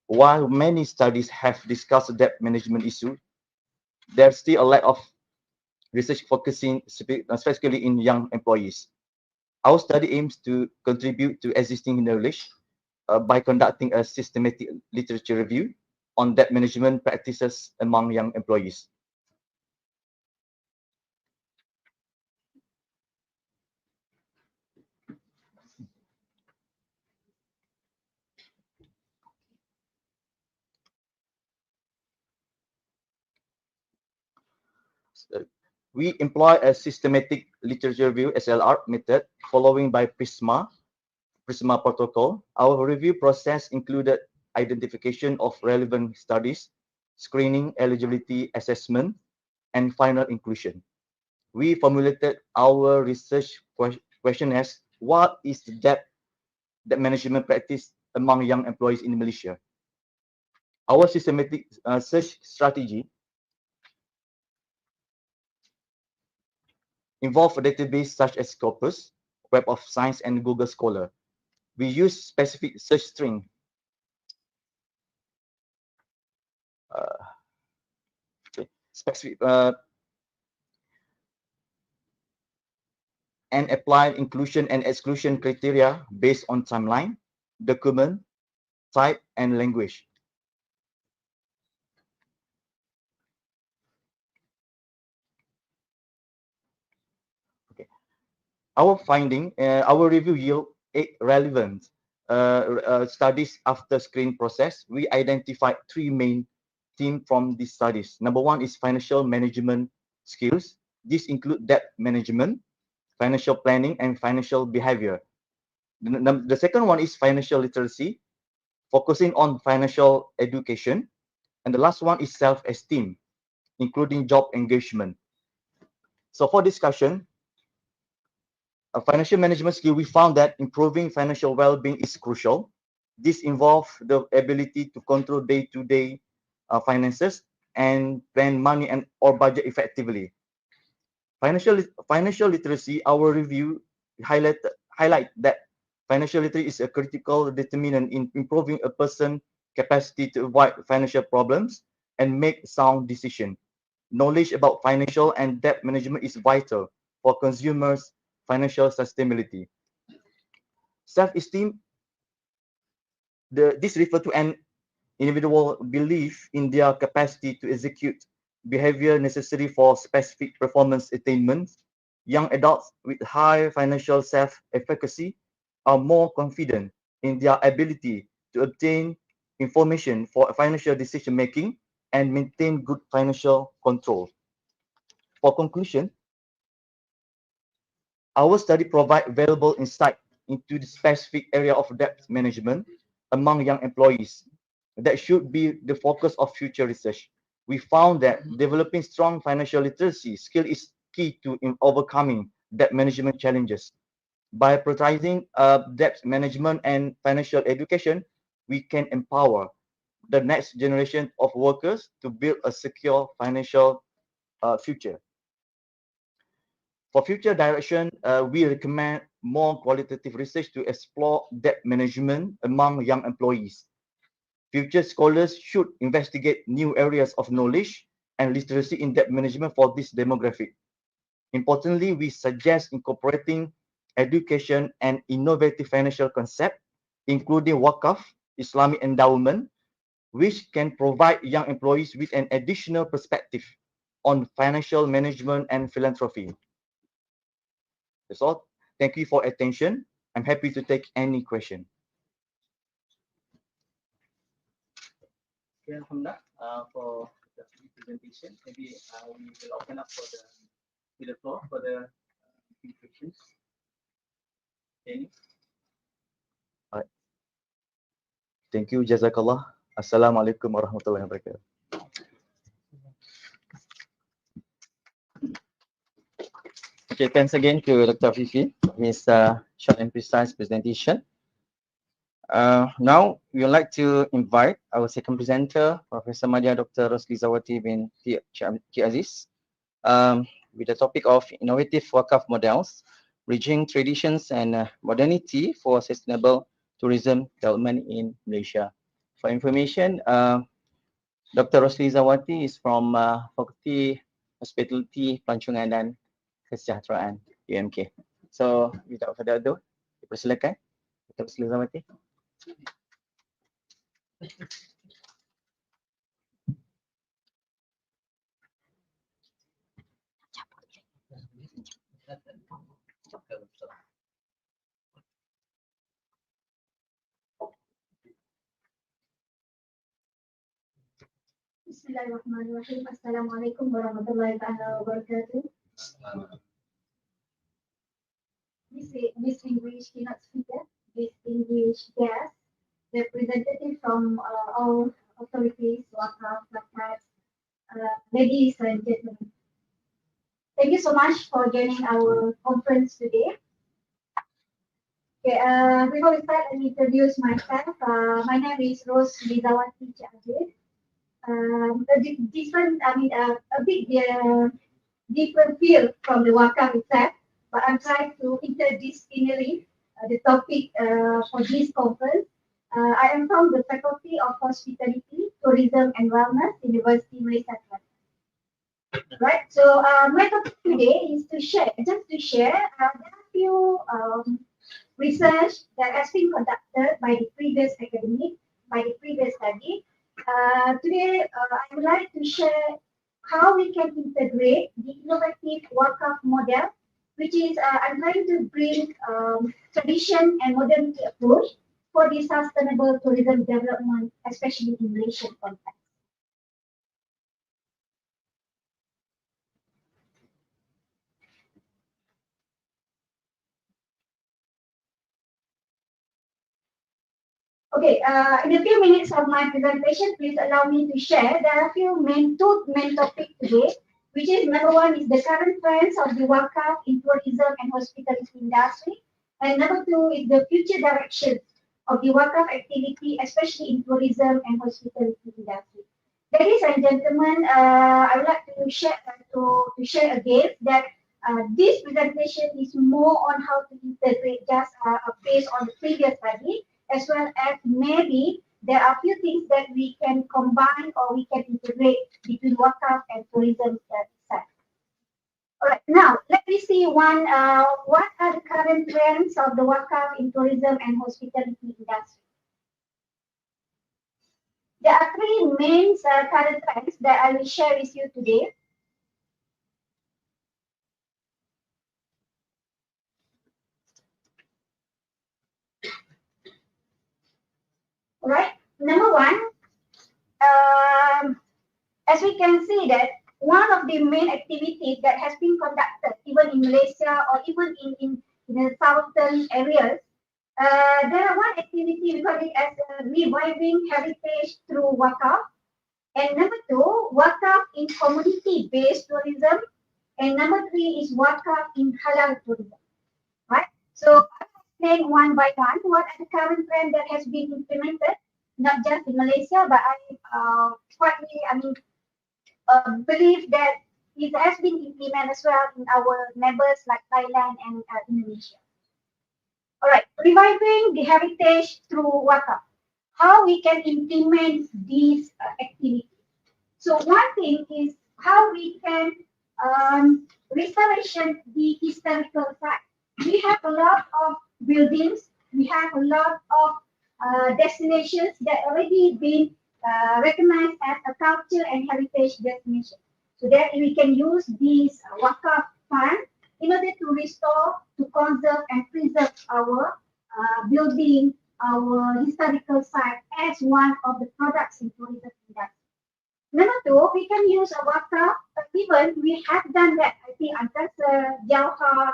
While many studies have discussed debt management issue, there's still a lack of research focusing specifically in young employees. Our study aims to contribute to existing knowledge by conducting a systematic literature review on debt management practices among young employees. We employ a systematic literature review (SLR) method following by Prisma protocol. Our review process included identification of relevant studies, screening, eligibility assessment, and final inclusion. We formulated our research question as what is the debt management practice among young employees in Malaysia. Our systematic search strategy involve a database such as Scopus, Web of Science, and Google Scholar. We use specific search string and apply inclusion and exclusion criteria based on timeline, document, type, and language. Okay. Our finding, our review yield 8 relevant studies after screening process. We identified 3 main themes from these studies. Number 1 is financial management skills. This include debt management, financial planning, and financial behavior. The second one is financial literacy, focusing on financial education. And the last one is self-esteem, including job engagement. So for discussion, a financial management skill, we found that improving financial well-being is crucial. This involves the ability to control day-to-day finances and plan money and or budget effectively. Financial literacy, our review highlight that financial literacy is a critical determinant in improving a person's capacity to avoid financial problems and make sound decisions. Knowledge about financial and debt management is vital for consumers' financial sustainability. Self-esteem, this refers to an individual belief in their capacity to execute behavior necessary for specific performance attainments. Young adults with high financial self-efficacy are more confident in their ability to obtain information for financial decision-making and maintain good financial control. For conclusion, our study provides valuable insight into the specific area of debt management among young employees that should be the focus of future research. We found that developing strong financial literacy skill is key to overcoming debt management challenges. By prioritizing debt management and financial education, we can empower the next generation of workers to build a secure financial future. For future direction, we recommend more qualitative research to explore debt management among young employees. Future scholars should investigate new areas of knowledge and literacy in debt management for this demographic. Importantly, we suggest incorporating education and innovative financial concept, including wakaf, Islamic endowment, which can provide young employees with an additional perspective on financial management and philanthropy. That's all. Thank you for attention. I'm happy to take any question. Okay, Alhamdulillah, for the presentation. Maybe we will open up for the floor for the questions. Any? Alright. Thank you, Jazakallah. Assalamualaikum warahmatullahi wabarakatuh. Okay, thanks again to Dr. Fifi for his short and precise presentation. Now, we would like to invite our second presenter, Professor Madya Dr. Roslizawati bin Ki Aziz, with the topic of innovative wakaf models, bridging traditions and modernity for sustainable tourism development in Malaysia. For information, Dr. Roslizawati is from Fakulty Hospitality, Pelancongan dan Kesejahteraan UMK. So, without further ado, dipersilakan Dr. Roslizawati. Bismillahirrahmanirrahim. Assalamualaikum warahmatullahi wabarakatuh. Distinguished keynote speaker, distinguished guests, representatives from all authorities, wakaf, ladies and gentlemen. Thank you so much for joining our conference today. Okay, before we start, let me introduce myself. My name is Roslizawati Aziz. A bit different field from the wakaf itself, but I'm trying to interdisciplinary the topic for this conference. I am from the Faculty of Hospitality, Tourism and Wellness, Universiti Malaysia Kelantan. Right, so my topic today is to share. There are a few research that has been conducted by the previous study. Today, I would like to share how we can integrate the innovative wakaf model, which is I'm trying to bring tradition and modernity approach for the sustainable tourism development, especially in Malaysian context. Okay, in a few minutes of my presentation, please allow me to share. There are two main topics today, which is number one is the current trends of the wakaf in tourism and hospitality industry, and number two is the future directions of the wakaf activity, especially in tourism and hospitality industry. Ladies and gentlemen, I would like to share again that this presentation is more on how to integrate just based on the previous study, as well as maybe there are few things that we can combine or we can integrate between wakaf and tourism itself. All right, now let me see what are the current trends of the wakaf in tourism and hospitality industry. There are three main current trends that I will share with you today. All right, number one, as we can see that one of the main activities that has been conducted even in Malaysia or even in the southern areas, there are one activity we call it as reviving heritage through wakaf, and number two, wakaf in community-based tourism, and number three is wakaf in halal tourism. Right? So I will explain one by one what are the current trend that has been implemented, not just in Malaysia, but I believe that it has been implemented as well in our neighbors like Thailand and Indonesia. All right, reviving the heritage through wakaf. How we can implement these activities. So one thing is how we can restoration the historical site. We have a lot of buildings, we have a lot of destinations that already been recognized as a culture and heritage destination. So that we can use these wakaf fund in order to restore, to conserve and preserve our building, our historical site as one of the products in tourism industry. Number two, we can use a wakaf, even we have done that, I think ANGKASA, Jauhar,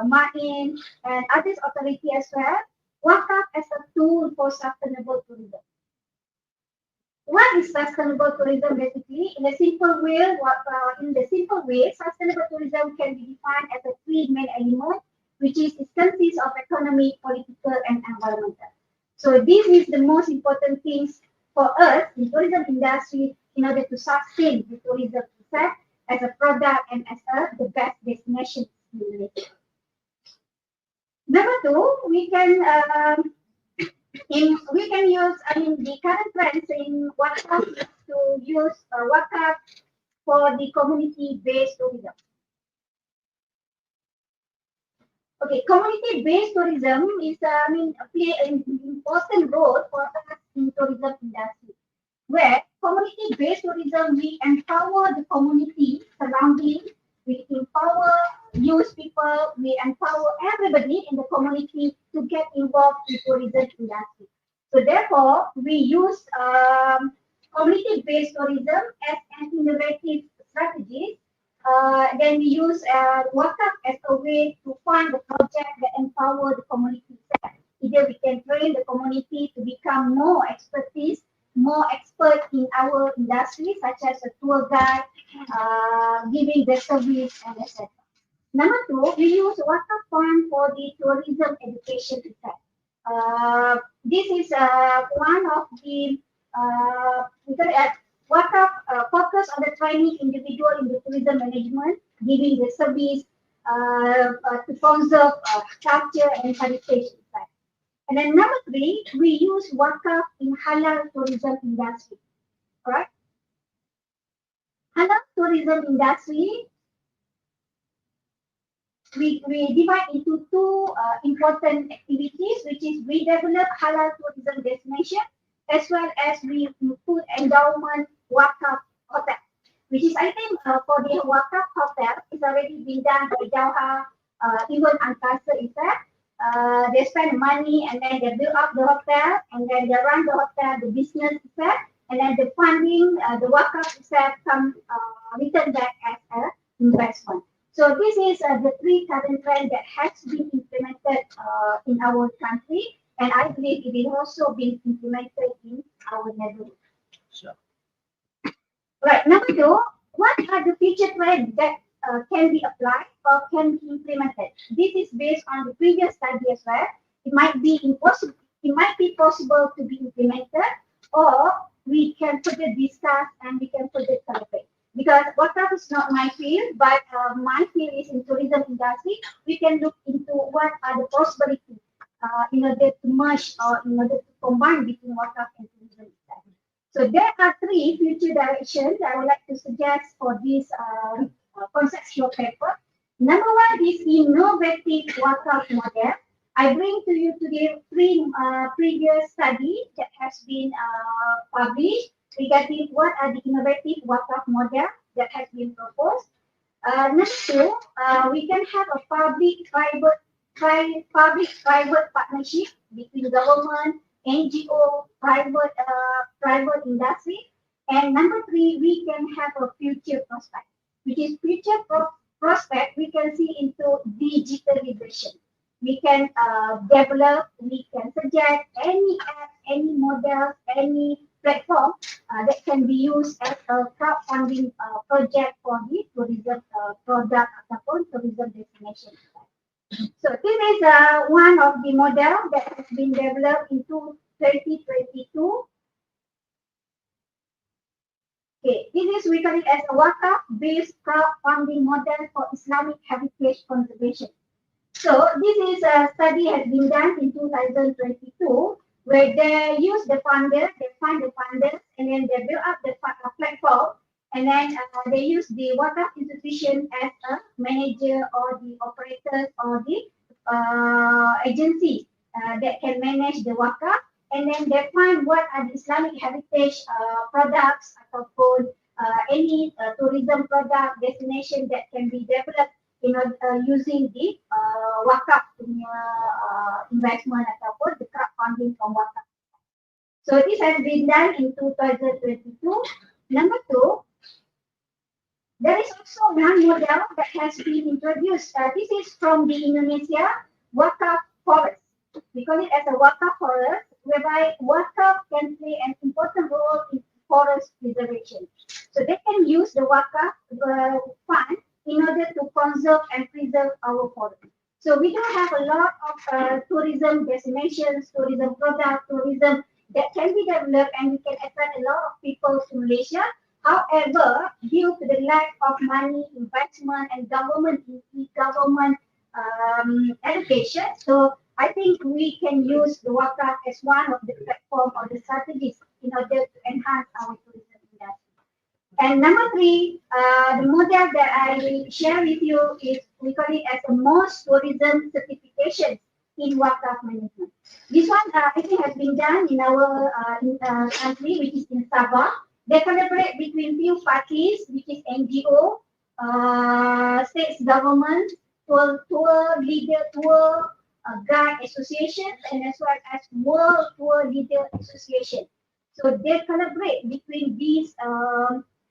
Main and others authority as well, wakaf as a tool for sustainable tourism. What is sustainable tourism basically? In a simple way, sustainable tourism can be defined as a three main elements, which is it consists of economic, political, and environmental. So this is the most important things for us in tourism industry in order to sustain the tourism sector as a product and as the best destination in Malaysia. Number two, we can use, the current trends in wakaf is to use wakaf for the community-based tourism. Okay, community-based tourism is, play an important role for us in tourism industry. Where community-based tourism, we empower the community surrounding, we empower youth people, we empower everybody in the community to get involved in tourism industry. So therefore, we use community-based tourism as an innovative strategy. Then we use wakaf as a way to fund the project that empower the community. Either we can train the community to become more expertise, more expert in our industry, such as a tour guide, giving the service, and etc. Number two, we use wakaf fund for the tourism education effect. This is one of the wakaf focus on the training individual in the tourism management, giving the service to conserve culture and heritage effect. And then number three, we use wakaf in halal tourism industry. Alright? Halal tourism industry, we divide into two important activities, which is we develop halal tourism destination as well as we put endowment wakaf hotel, which is I think for the wakaf hotel, it's already been done by Jauhar, even ANGKASA in fact. They spend money and then they build up the hotel and then they run the hotel, the business itself, and then the funding, the wakaf itself come return back as an investment. So this is the three current trends that has been implemented in our country, and I believe it will also be implemented in our neighborhood. Sure. Right, number two, what are the future trends that can be applied or can be implemented? This is based on the previous study as well. It might be impossible. It might be possible to be implemented, or we can further discuss and we can further celebrate. Because wakaf is not my field, but my field is in tourism industry. We can look into what are the possibilities in order to merge or in order to combine between wakaf and tourism industry. So there are three future directions I would like to suggest for this conceptual paper. Number one is innovative wakaf model. I bring to you today three previous studies that has been published regarding what are the innovative wakaf model that has been proposed. Number two, we can have a public-private partnership between government, NGO, private industry. And number three, we can have a future prospect, which is future prospect we can see into digitalization. We can develop, we can suggest any app, any model, any platform that can be used as a crowdfunding project for the tourism product or tourism destination. So this is one of the model that has been developed into 2022. Okay, this is we call it as a wakaf-based crowdfunding model for Islamic heritage conservation. So this is a study has been done in 2022, where they use the funders, they find the funders, and then they build up the platform, and then they use the wakaf institution as a manager or the operators or the agency that can manage the wakaf, and then they find what are the Islamic heritage products ataupun any tourism product destination that can be developed using the wakaf punya investment ataupun the crowdfunding from wakaf. So this has been done in 2022. Number two, there is also one model that has been introduced. This is from the Indonesia wakaf forest. We call it as a wakaf forest, whereby wakaf can play an important role in forest preservation. So they can use the wakaf fund in order to conserve and preserve our forest. So we do have a lot of tourism destinations, tourism products, tourism that can be developed, and we can attract a lot of people to Malaysia. However, due to the lack of money, investment, and government allocation, so I think we can use the wakaf as one of the platform or the strategies in order to enhance our tourism industry. And number three, the model that I share with you is, we call it as a most tourism certification in wakaf management. This one I think has been done in our country, which is in Sabah. They collaborate between few parties, which is NGO, state government, tour leader, tour guide associations, and as well as World Tour Leader Association. So they collaborate between these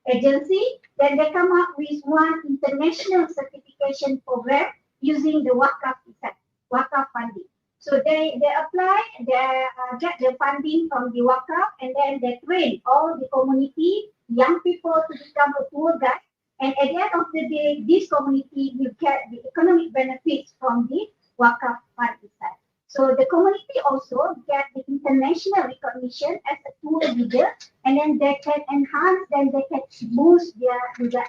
agencies, then they come up with one international certification program using the wakaf effect, wakaf funding. So they apply, they get the funding from the wakaf, and then they train all the community, young people to become a tour guide. And at the end of the day, this community will get the economic benefits from the wakaf fund itself. So the community also get the international recognition as a tour leader, and then they can enhance, then they can boost their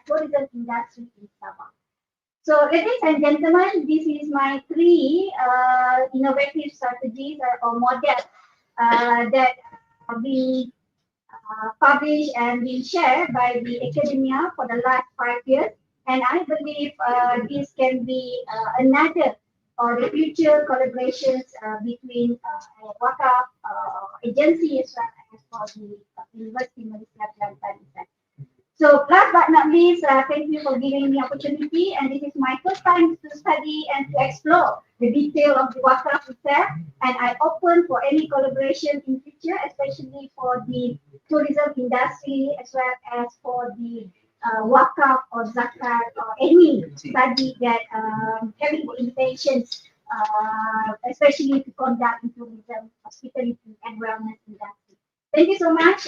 tourism industry in Sabah. So ladies and gentlemen, this is my three innovative strategies or models that have been published and been shared by the academia for the last 5 years. And I believe this can be another or the future collaborations between wakaf agency as well as for the Universiti Malaysia Kelantan. So last but not least, thank you for giving me opportunity, and this is my first time to study and to explore the detail of the wakaf itself, and I open for any collaboration in future, especially for the tourism industry as well as for the wakaf or zakat or any study that having intentions, especially to conduct in tourism, hospitality and wellness industry. Thank you so much.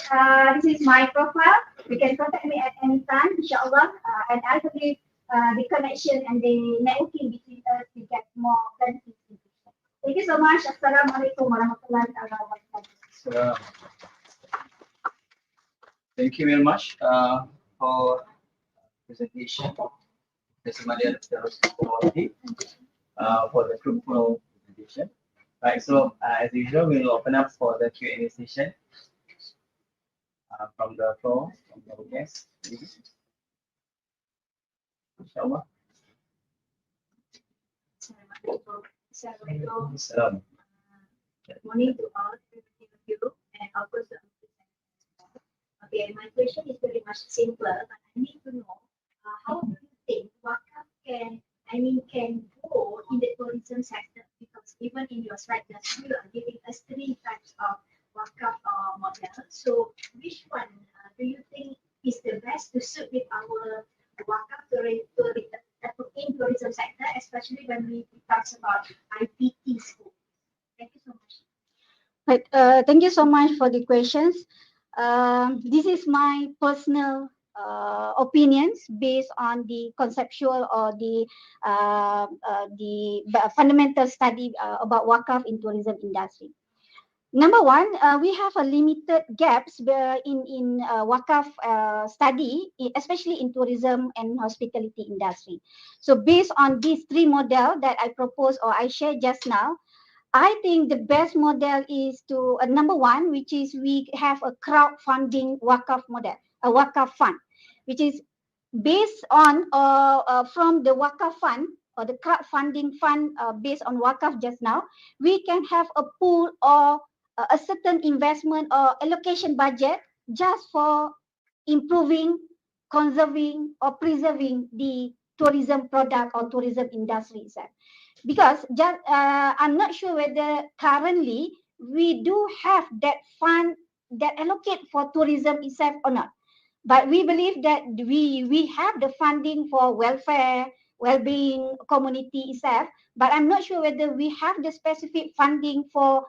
This is my profile. You can contact me at any time, inshallah. And I believe the connection and the networking between us will get more benefits. Thank you so much. Assalamualaikum warahmatullahi wabarakatuh. Thank you very much for presentation. This is Maria for the fruitful presentation. Right, so as usual, we will open up for the Q&A session from the floor, from our guests. Inshallah. Assalamualaikum. Good morning to all of you, and of course, okay, my question is very much simpler, but I need to know how do you think wakaf can go in the tourism sector? Because even in your slide, you are giving us 3 types of wakaf model. So which one do you think is the best to suit with our wakaf in tourism sector, especially when we talk about IPT school? Thank you so much. Right, thank you so much for the questions. This is my personal opinions based on the conceptual or the fundamental study about wakaf in tourism industry. Number one, we have a limited gaps in wakaf study, especially in tourism and hospitality industry. So based on these 3 models that I propose or I shared just now, I think the best model is to number one, which is we have a crowdfunding wakaf model, a wakaf fund, which is based on from the wakaf fund or the crowdfunding fund based on wakaf just now, we can have a pool or a certain investment or allocation budget just for improving, conserving or preserving the tourism product or tourism industry itself. Because just I'm not sure whether currently we do have that fund that allocate for tourism itself or not. But we believe that we have the funding for welfare, well-being, community itself. But I'm not sure whether we have the specific funding for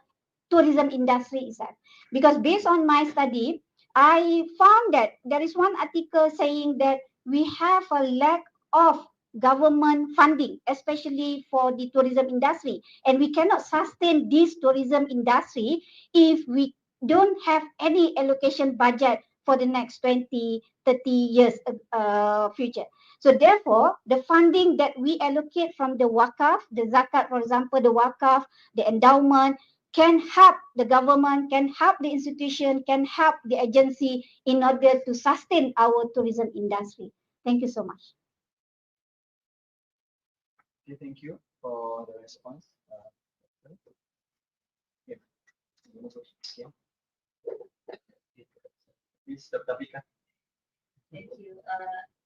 tourism industry itself. Because based on my study, I found that there is one article saying that we have a lack of government funding, especially for the tourism industry. And we cannot sustain this tourism industry if we don't have any allocation budget for the next 20, 30 years future. So therefore, the funding that we allocate from the wakaf, the zakat, for example, the wakaf, the endowment, can help the government, can help the institution, can help the agency in order to sustain our tourism industry. Thank you so much. Okay, thank you for the response. Please, Dr. Afika. Thank you.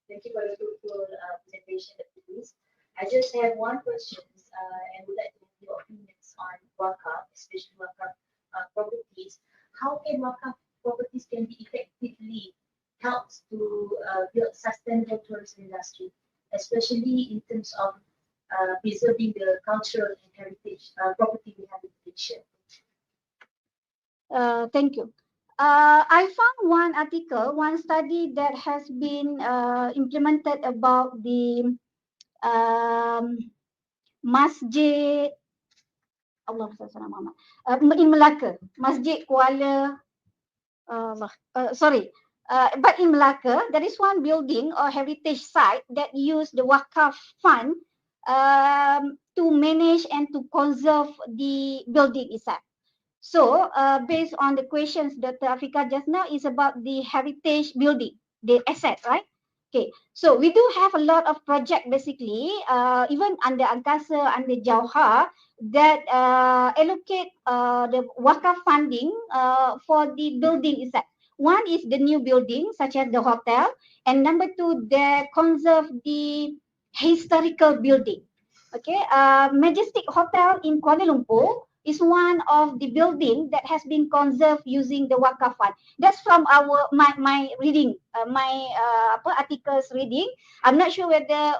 Thank you for the fruitful presentation that you used. I just have one question and would like to know your opinions on wakaf, especially wakaf properties. How can wakaf properties can be effectively helped to build sustainable tourism industry, especially in terms of preserving the cultural and heritage property we have in Malaysia? Thank you. I found one article, one study that has been implemented about the masjid in Melaka, Masjid Kuala but in Melaka there is one building or heritage site that use the wakaf fund to manage and to conserve the building itself. So based on the questions that Afika just now is about the heritage building, the asset, right? Okay, so we do have a lot of project basically, even under ANGKASA, under Jauhar, that allocate the wakaf funding for the building itself. One is the new building, such as the hotel, and number two, they conserve the historical building. Okay, Majestic Hotel in Kuala Lumpur is one of the building that has been conserved using the wakaf fund. That's from my reading, articles reading. I'm not sure whether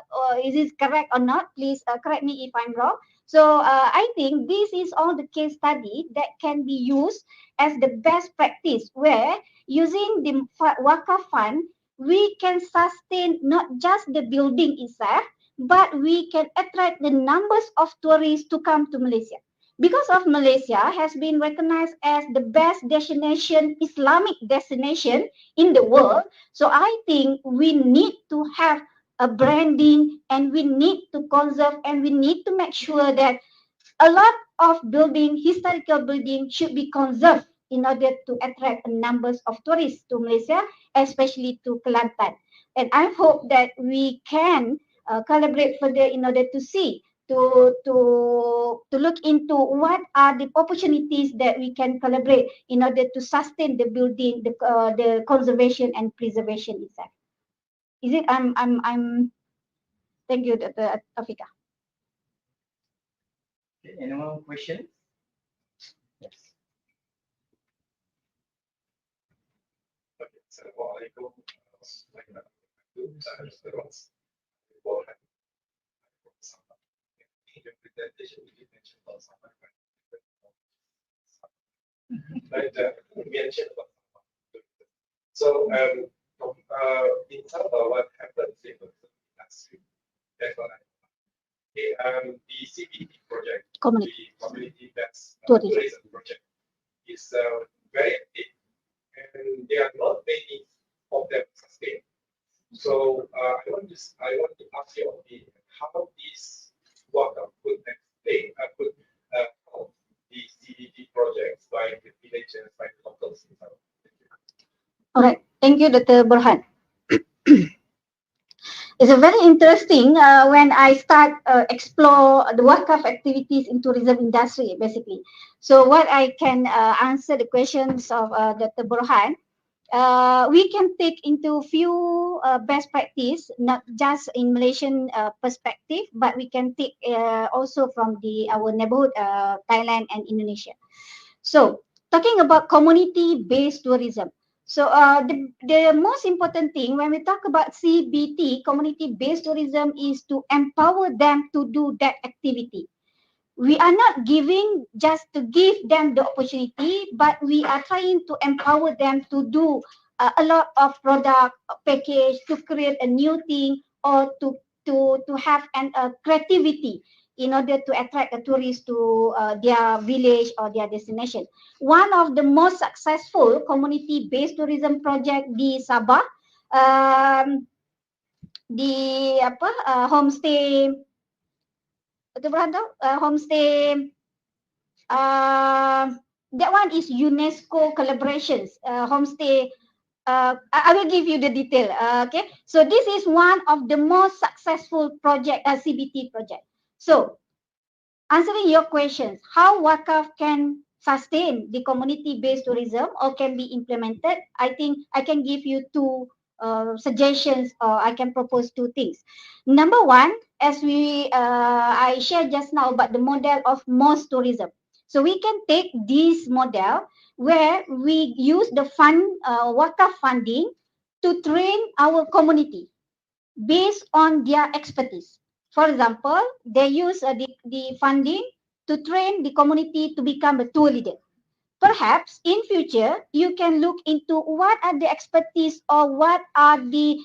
is it correct or not. Please correct me if I'm wrong. So I think this is all the case study that can be used as the best practice, where using the wakaf fund, we can sustain not just the building itself, but we can attract the numbers of tourists to come to Malaysia. Because of Malaysia has been recognized as the best destination, Islamic destination in the world. So I think we need to have a branding, and we need to conserve, and we need to make sure that a lot of building, historical building, should be conserved in order to attract numbers of tourists to Malaysia, especially to Kelantan. And I hope that we can collaborate further in order to see, to look into what are the opportunities that we can collaborate in order to sustain the building, the conservation and preservation itself. Is it? I'm. Thank you, Dr. Afika. Okay, any more questions? Yes. Assalamualaikum. In the presentation, you mentioned about some so in terms of what happens in the industry, that's what the CBT project, the community-based tourism project, is very active, and there are not many of them sustained. So I want to ask your opinion how this wakaf could explain, could help the CBT projects by the villagers, by the locals. All right, thank you, Dr. Burhan. It's a very interesting when I start explore the wakaf activities in tourism industry, basically. So what I can answer the questions of Dr. Burhan, we can take into few best practice, not just in Malaysian perspective, but we can take also from our neighborhood, Thailand and Indonesia. So talking about community-based tourism. So the most important thing when we talk about CBT, community-based tourism, is to empower them to do that activity. We are not giving just to give them the opportunity, but we are trying to empower them to do a lot of product package, to create a new thing, or to have an creativity in order to attract a tourist to their village or their destination. One of the most successful community-based tourism project di Sabah, di homestay, betul Berhan tahu? Homestay, that one is UNESCO collaborations, homestay. I will give you the detail. Okay, so this is one of the most successful project, CBT project. So, answering your questions, how wakaf can sustain the community-based tourism or can be implemented, I think I can give you two suggestions, or I can propose two things. Number one, as I shared just now about the model of MOS tourism. So we can take this model where we use the wakaf funding to train our community based on their expertise. For example, they use the funding to train the community to become a tour leader. Perhaps in future, you can look into what are the expertise or what are the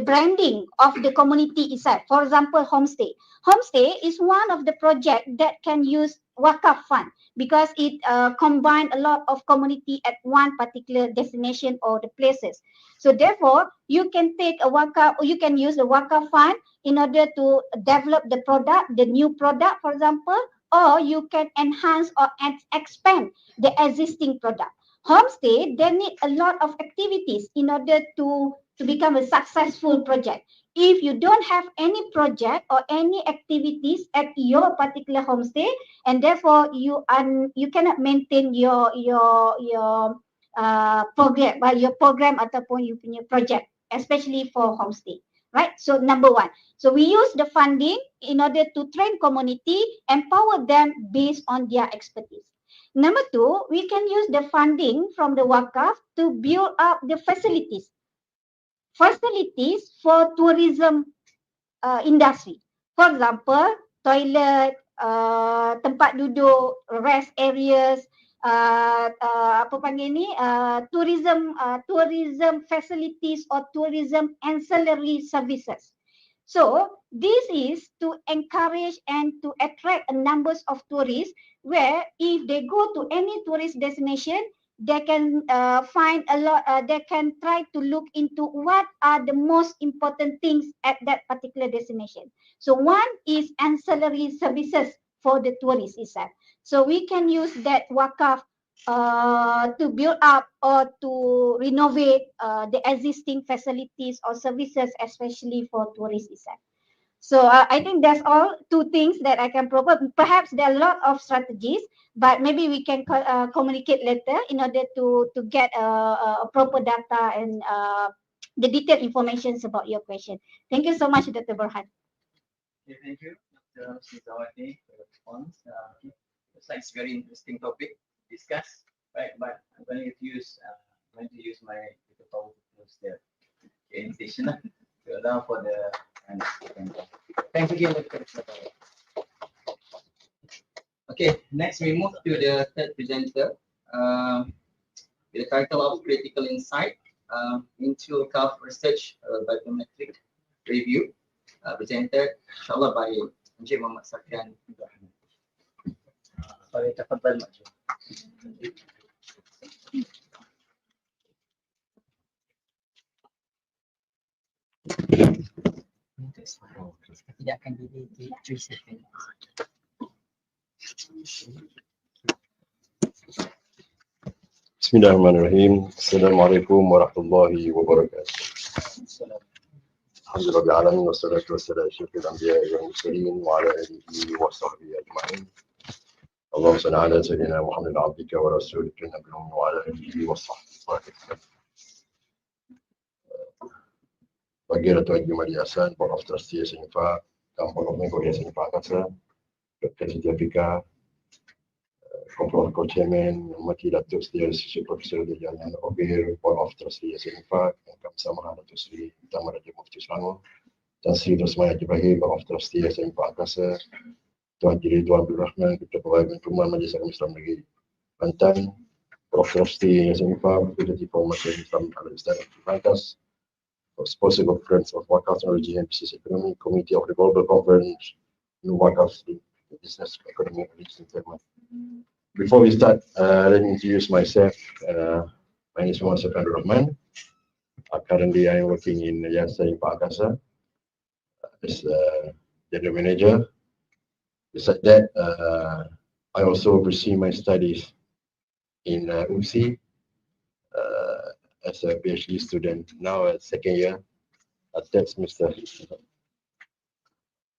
branding of the community itself. For example, homestay. Homestay is one of the projects that can use wakaf fund because it combine a lot of community at one particular destination or the places. So therefore, you can take a wakaf, or you can use the wakaf fund in order to develop the product, the new product, for example, or you can enhance or expand the existing product. Homestay, they need a lot of activities in order to become a successful project. If you don't have any project or any activities at your particular homestay, and therefore you cannot maintain your program ataupun you punya project, especially for homestay, right? So number one, so we use the funding in order to train community, empower them based on their expertise. Number two, we can use the funding from the wakaf to build up the facilities for tourism industry. For example, toilet, tempat duduk, rest areas, tourism facilities or tourism ancillary services. So this is to encourage and to attract a numbers of tourists, where if they go to any tourist destination, they can find a lot, they can try to look into what are the most important things at that particular destination. So one is ancillary services for the tourists itself. So we can use that wakaf to build up or to renovate the existing facilities or services, especially for tourists itself. So I think that's all two things that I can propose. Perhaps there are a lot of strategies, but maybe we can communicate later in order to get a proper data and the detailed information about your question. Thank you so much, Dr. Burhan. Okay, thank you, Dr. G-Cwtbe, for your response. Looks like it's a very interesting topic to discuss, right? But I'm going to use my power to close the invitation to allow for the. Thanks again, Dr. G-Cwtbe. Okay, next we move to the third presenter, with the title of Critical Insight into Wakaf Research Biometric Review, presented inshallah by Memperkasakan. Sorry, tafadhal maju. Tidak akan di 3 second. Bismillahirrahmanirrahim. Assalamualaikum warahmatullahi wabarakatuh. Alhamdulillah wassalatu wassalamu ala asyrafil anbiya'i wal mursalin wa ala alihi wa sahbihi ajma'in. Allahumma shalli ala sayyidina Muhammad abdika wa rasulika nabiyina wa ala alihi wa sahbihi. Bagi Dato' Haji Yayasan Board of Trustees Infaq dan Board of Members Yayasan Infaq ANGKASA, Dr. G-Cwtbe, Corporate Co-Chairman, Mati Datuk Seri Associate Profesor di Jalan Obir, Board of Trustees Yayasan Infaq, ANGKASA Datuk Seri Utama Raja Mufti Selangor, Tan Sri Dosmaya Haji Ibrahim, Board of Trustees Yayasan Infaq ANGKASA, Tuan Haji Ridwan Abdul Rahman, Ketua Pegawai Tuan Majlis Agama Islam Negeri Kelantan, Board of Trustees Yayasan Infaq, Deputy Formation Islam Al-Islam Lantas, Sponsor Conference of Waqf Technology and Business Economy, Committee of the Global Conference, Waqf Business Economy and Development. Before we start, let me introduce myself. My name is Muhammad Abdul Rahman. Currently, I am working in Yayasan Infaq ANGKASA as General Manager. Besides that, I also pursue my studies in UMSI. As a PhD student, now at second year, third semester.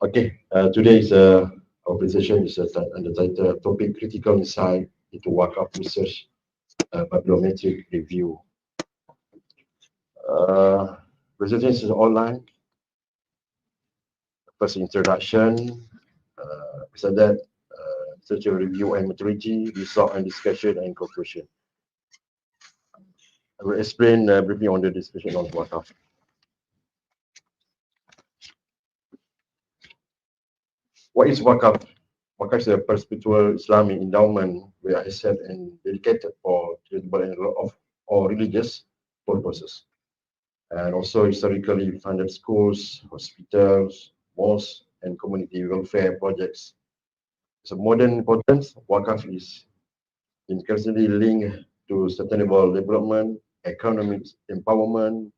Okay, today's our presentation is under the title Topic Critical Insight into Wakaf Research Bibliometric Review. Presentation is online. First introduction, beside that, research review and methodology, result and discussion and conclusion. I will explain briefly on the discussion on Waqf. What is Waqf? Waqf is a perpetual Islamic endowment where asset and dedicated for charitable or religious purposes. And also historically funded schools, hospitals, mosques, and community welfare projects. So modern importance, Waqf is increasingly linked to sustainable development, economic empowerment,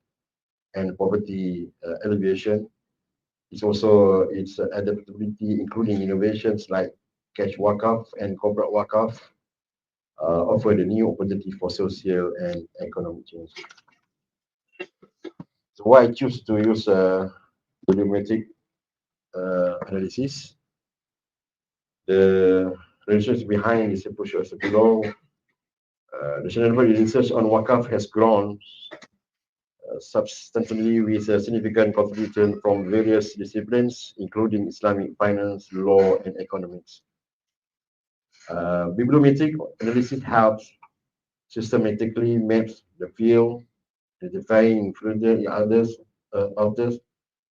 and poverty alleviation. It's also its adaptability, including innovations like cash Waqf and corporate Waqf, offer the new opportunity for social and economic change. So why I choose to use volumetric analysis? The research behind this approach is below. The sustainable research on Waqf has grown substantially with a significant contribution from various disciplines, including Islamic finance, law, and economics. Bibliometric analysis helps systematically map the field, identifying further others,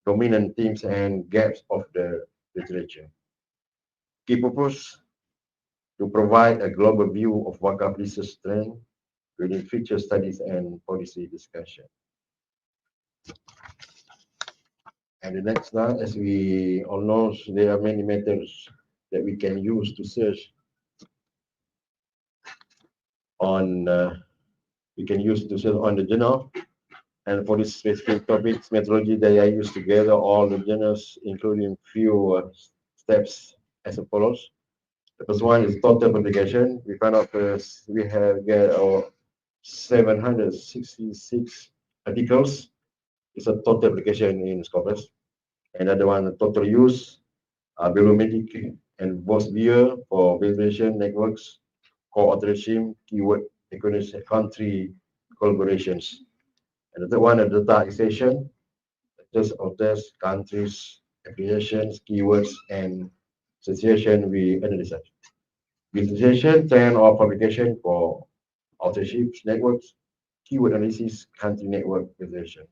dominant themes, and gaps of the literature. Key purpose: to provide a global view of Waqf research trend, including feature studies and policy discussion. And the next slide, as we all know, there are many methods that we can use to search on. We can use to search on the journal, and for this specific topics, methodology that I use together all the journals, including few steps as follows. The first one is total publication. We found out we have get 766 articles. It's a total application in Scopus. Another one, total use, bibliometric and both viewer for validation networks, co-authoring, keyword, economic country collaborations. And the third one, a data accession, just of this countries, affiliations, keywords, and association we analyze. Visualization, trend or publication for authorship networks, keyword analysis, country network visualization.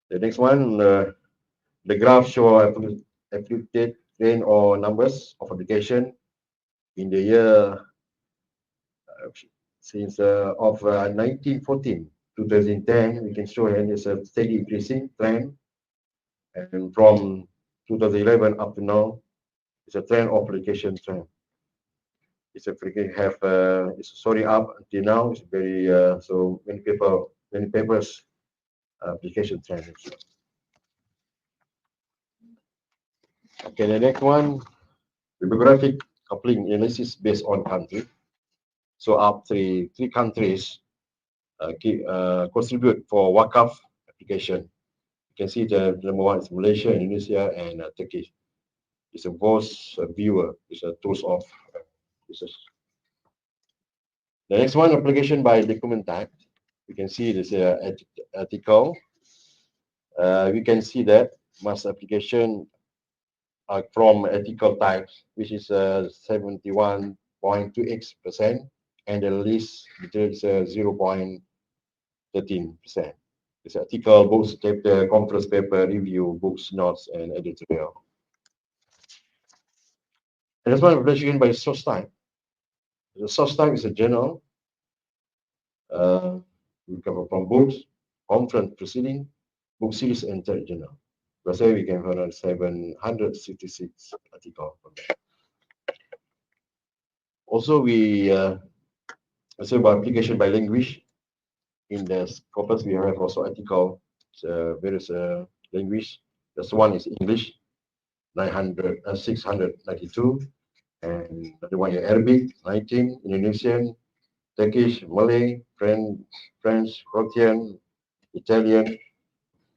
The next one, the graph show applicate trend or numbers of application in the year since of 1914 to 2010. We can show here there's a steady increasing trend, and from 2011 up to now, it's a trend of application trend. It's application have it's soaring up until now. It's very so many papers application trend. Okay, the next one, bibliographic coupling analysis based on country. So up three countries contribute for wakaf application. You can see the number one is Malaysia, Indonesia, and Turkey. It's a voice viewer. It's a tools of research. The next one, application by document type. You can see this article. We can see that mass application from ethical types, which is 71.28%, and the least is 0.13%. It's article, books, chapter, conference paper, review, books, notes, and editorial. And this one application by source type. The source type is a journal. We cover from books, conference proceeding, book series, and third journal. Let's say we can find 766 articles from there. Also, we say about application by language. In the corpus, we have also article, various language. This one is English, 692, and the one is Arabic, 19, Indonesian, Turkish, Malay, French, Croatian, Italian,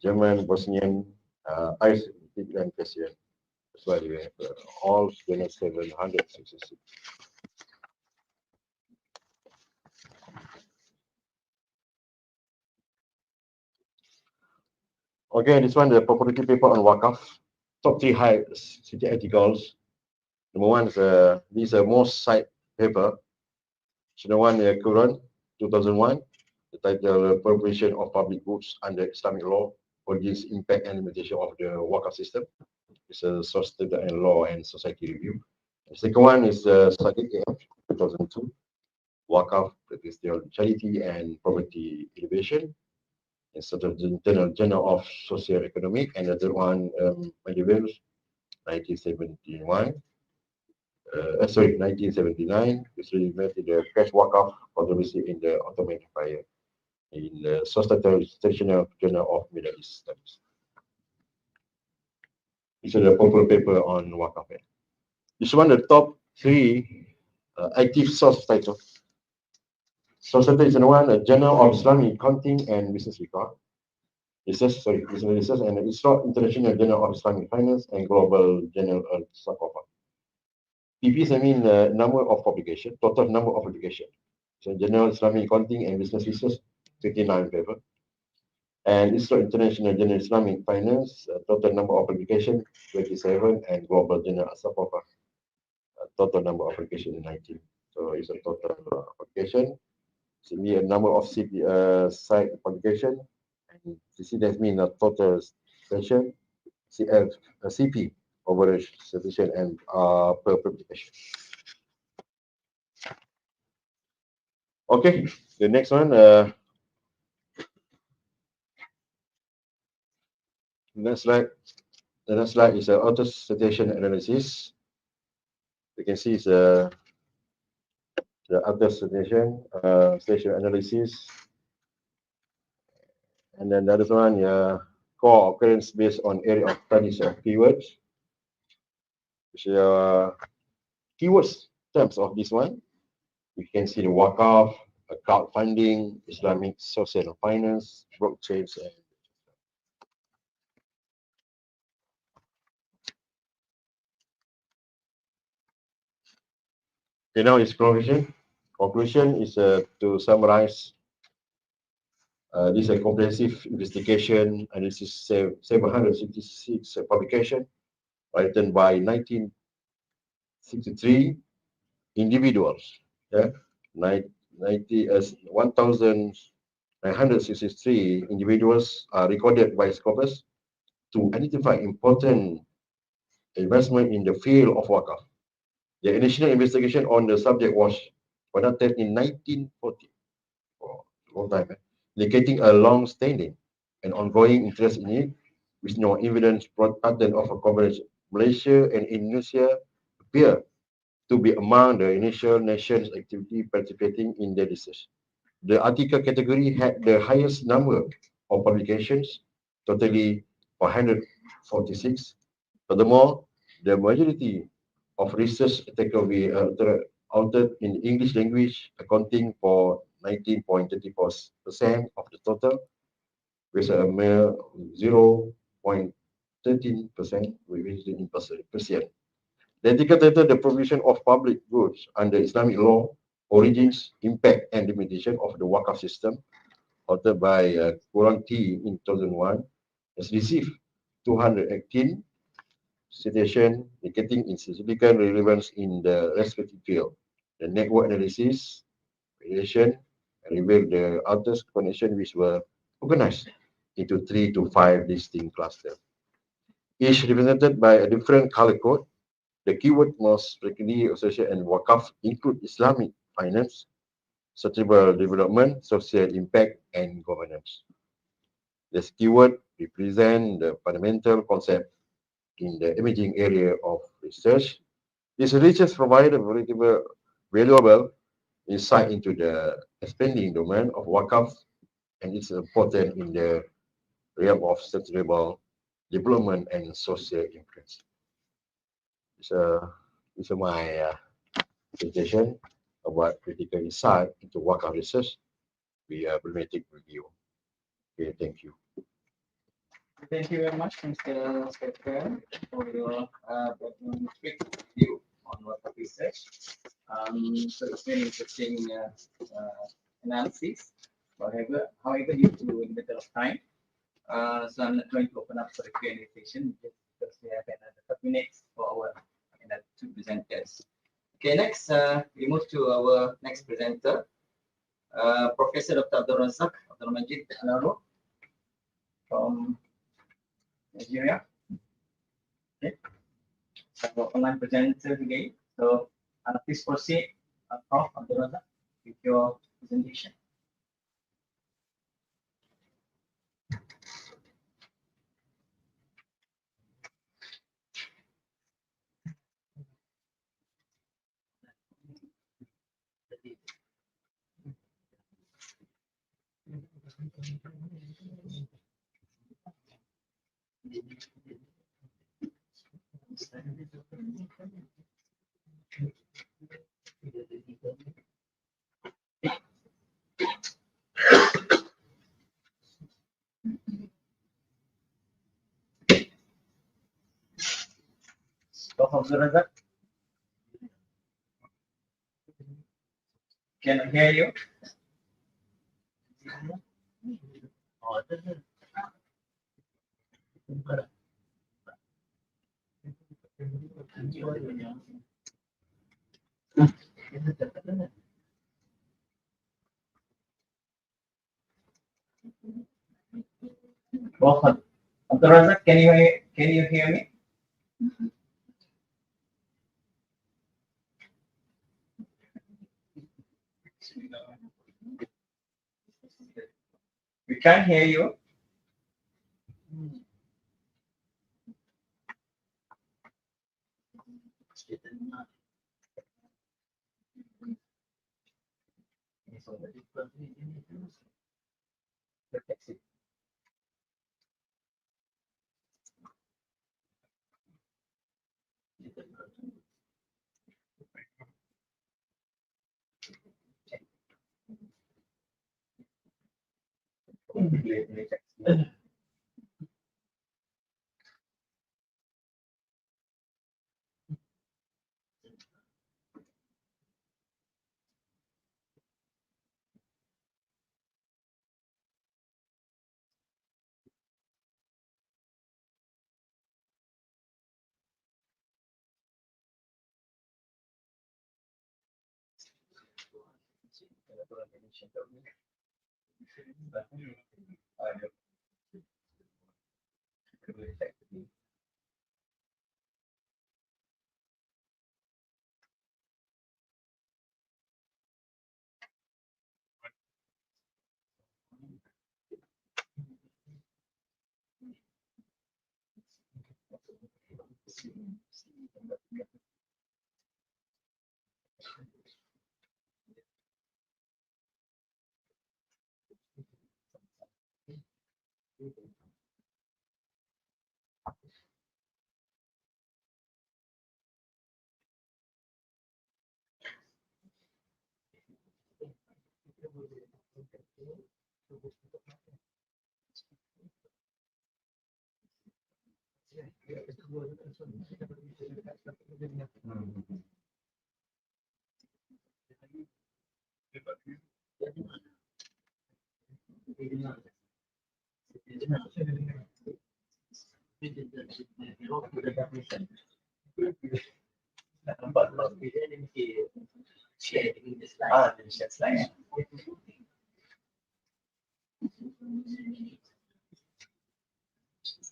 German, Bosnian, Irish, and Persian. That's why we have all 766. Okay, this one, the popularity paper on wakaf. Top 3 high city articles. Number one is this most cited paper. So the one Quran 2001, the title Preparation of Public Goods under Islamic Law, Origins, Impact, and Limitation of the Wakaf System. It's a source data and law and society review. The second one is Sadiq AF 2002, Wakaf, Charity and Poverty Elevation. It's sort of the Internal Journal of Social Economic, and the third one, Medieval, 1971. 1979, which related the cash wakaf controversy in the Ottoman Empire in the Traditional Journal of Middle East Studies. This is a popular paper on wakaf. This one, the top 3 active source title. Source title is the one, a Journal of Islamic Accounting and Business Record. Business Research, and International Journal of Islamic Finance and Global Journal of Sakofah. PPs, I mean number of publication, total number of publication. So General Islamic Accounting and Business Research, 59 paper. And International Journal Islamic Finance, total number of publication, 27, and Global Journal Sakofah, total number of publication, 19. So it's a total publication. So we a number of site publication, and CC that means a total session, CP, average sufficient and per publication. Okay, the next one, the next slide is auto citation analysis. You can see it's the auto citation analysis, and then the other one, core occurrence based on area of studies of keywords. Keywords terms of this one, we can see the wakaf, crowdfunding, Islamic social finance, blockchains, and okay, now is conclusion. Conclusion is to summarize. This is a comprehensive investigation, and this is 766 publication written by 1963 individuals. 1,963 individuals are recorded by Scopus to identify important investment in the field of wakaf. The initial investigation on the subject was conducted in 1940, for a long time, indicating a long-standing and ongoing interest in it, with no evidence pattern of a coverage. Malaysia and Indonesia appear to be among the initial nations actively participating in the research. The article category had the highest number of publications, totally 146. Furthermore, the majority of research category altered in the English language, accounting for 19.34% of the total, with a mere 0.13% within Persian. The article titled "The Provision of Public Goods under Islamic Law: Origins, Impact and Limitation of the Waqf System," authored by Quran T in 2001, has received 218 citations indicating its significant relevance in the respective field. The network analysis, relation, revealed the outer connection, which were organized into 3 to 5 distinct clusters, each represented by a different color code. The keyword most frequently associated and wakaf include Islamic finance, sustainable development, social impact, and governance. This keyword represents the fundamental concept in the emerging area of research. This research provides a valuable insight into the expanding domain of wakaf and its importance in the realm of sustainable development and social influence. It's my presentation about critical insight into wakaf research. We will make it review. Okay, thank you. Thank you very much, Mr. Secretary, for your quick review on wakaf research. So it's very interesting analysis. However, due to limited of time, so I'm not going to open up for the Q&A session just because we have another 30 minutes for our two presenters. Okay, next we move to our next presenter, Professor Dr. Abdul Razak Abdul Majid Alaro from Nigeria. Okay, so online presenter again. So please proceed, Prof. Abdul Razak, with your presentation. Abdul Razak, can I hear you? Abdul Razak, can you hear me? We can't hear you.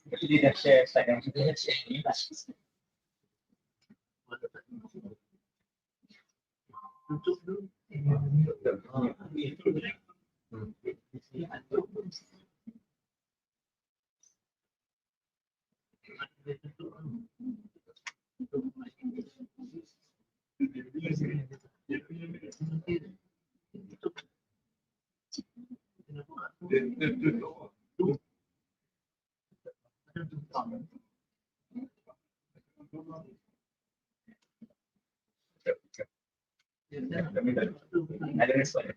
Jadi dah share slide yang kita share ni lah. Ada respon.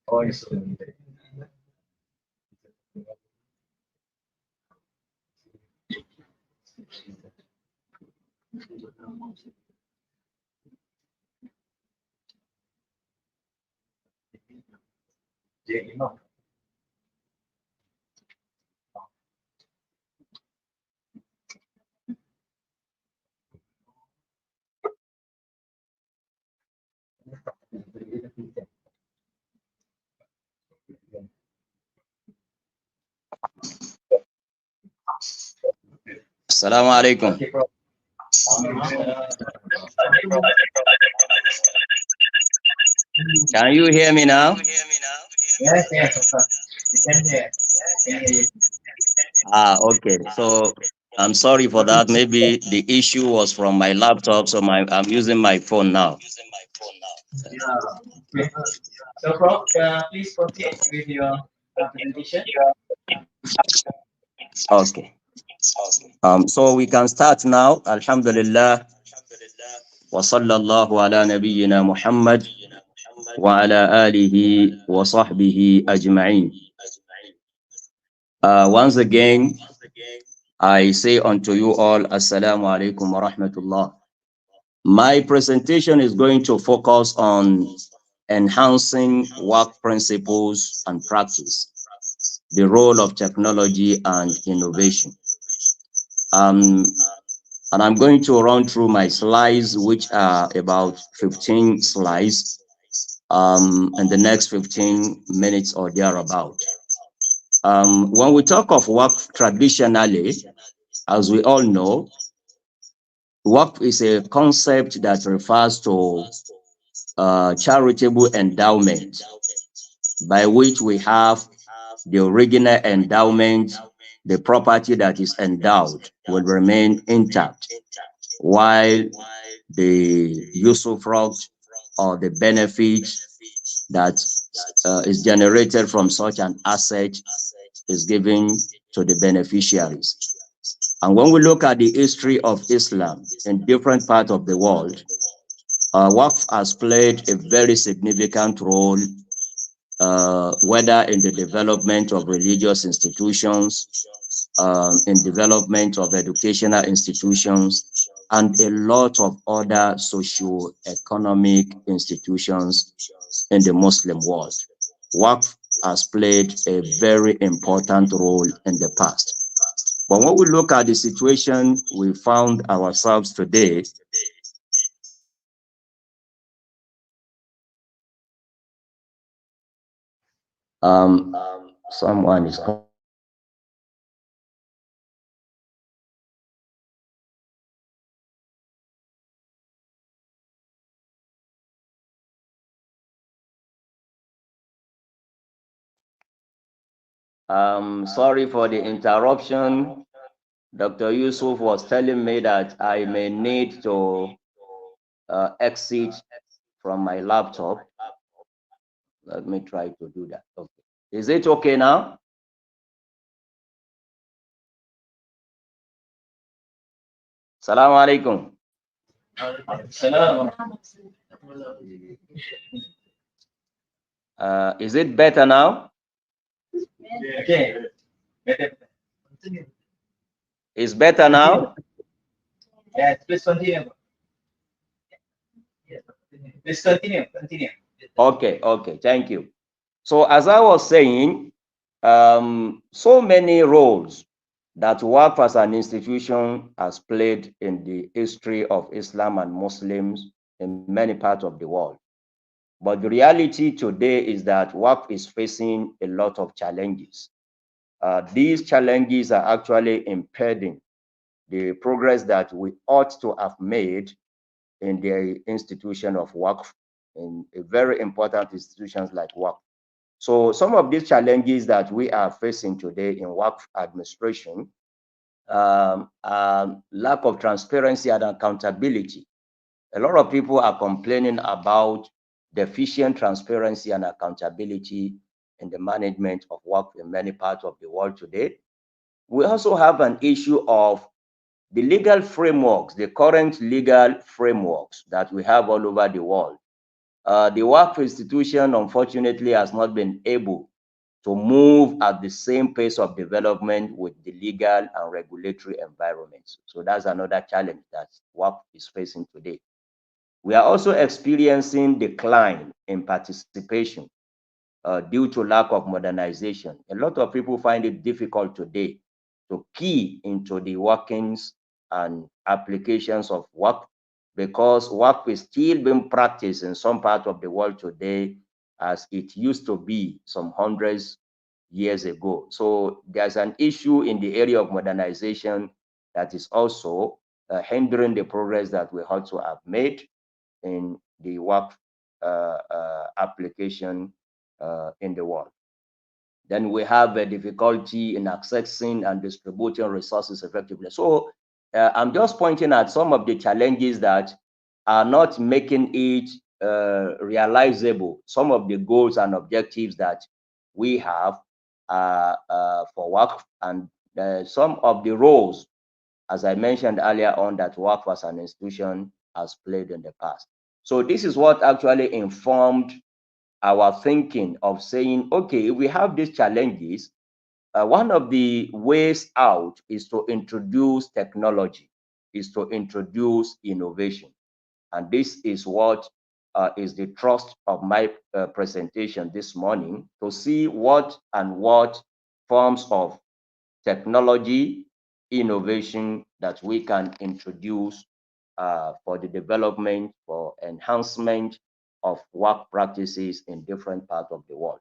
Oh, yes. G-Cwtbe. Assalamualaikum. Can you hear me now? Yes, yes, you can hear. Okay. So I'm sorry for that. Maybe the issue was from my laptop, so I'm using my phone now. Yeah. So, Prof, please proceed with your presentation. Okay. So we can start now. Alhamdulillah. Wa sallallahu ala nabiyyina Muhammad wa ala alihi wa sahbihi ajma'in. Once again, I say unto you all, Assalamu alaikum wa rahmatullah. My presentation is going to focus on enhancing work principles and practice, the role of technology and innovation. And I'm going to run through my slides, which are about 15 slides, in the next 15 minutes or thereabout. When we talk of work traditionally, as we all know, work is a concept that refers to charitable endowment, by which we have the original endowment, the property that is endowed will remain intact, while the usufruct or the benefit that is generated from such an asset is given to the beneficiaries. And when we look at the history of Islam in different parts of the world, Waqf has played a very significant role, whether in the development of religious institutions, in development of educational institutions, and a lot of other socio-economic institutions in the Muslim world. Waqf has played a very important role in the past. But when we look at the situation we found ourselves today, someone is calling. Sorry for the interruption. Dr. Yusuf was telling me that I may need to exit from my laptop. Let me try to do that. Okay. Is it okay now? Assalamu alaikum. Is it better now? Okay. Better. Continue. Is better now? Yes, please continue. Yes, please continue. Continue. Okay, okay, thank you. So as I was saying, so many roles that Waqf as an institution has played in the history of Islam and Muslims in many parts of the world. But the reality today is that Waqf is facing a lot of challenges. These challenges are actually impeding the progress that we ought to have made in the institution of Waqf, in a very important institutions like Waqf. So some of these challenges that we are facing today in Waqf administration, lack of transparency and accountability. A lot of people are complaining about deficient transparency and accountability in the management of Waqf in many parts of the world today. We also have an issue of the legal frameworks, the current legal frameworks that we have all over the world. The Waqf institution, unfortunately, has not been able to move at the same pace of development with the legal and regulatory environments. So that's another challenge that Waqf is facing today. We are also experiencing decline in participation due to lack of modernization. A lot of people find it difficult today to key into the workings and applications of Waqf, because Waqf is still being practiced in some part of the world today as it used to be some hundreds years ago. So there's an issue in the area of modernization that is also hindering the progress that we ought to have made in the Waqf application in the world. Then we have a difficulty in accessing and distributing resources effectively. So I'm just pointing at some of the challenges that are not making it realizable, some of the goals and objectives that we have for Waqf, and some of the roles, as I mentioned earlier on, that Waqf as an institution has played in the past. So this is what actually informed our thinking of saying, okay, if we have these challenges, one of the ways out is to introduce technology, is to introduce innovation. And this is what is the thrust of my presentation this morning, to see what forms of technology, innovation that we can introduce for the development, for enhancement of work practices in different parts of the world.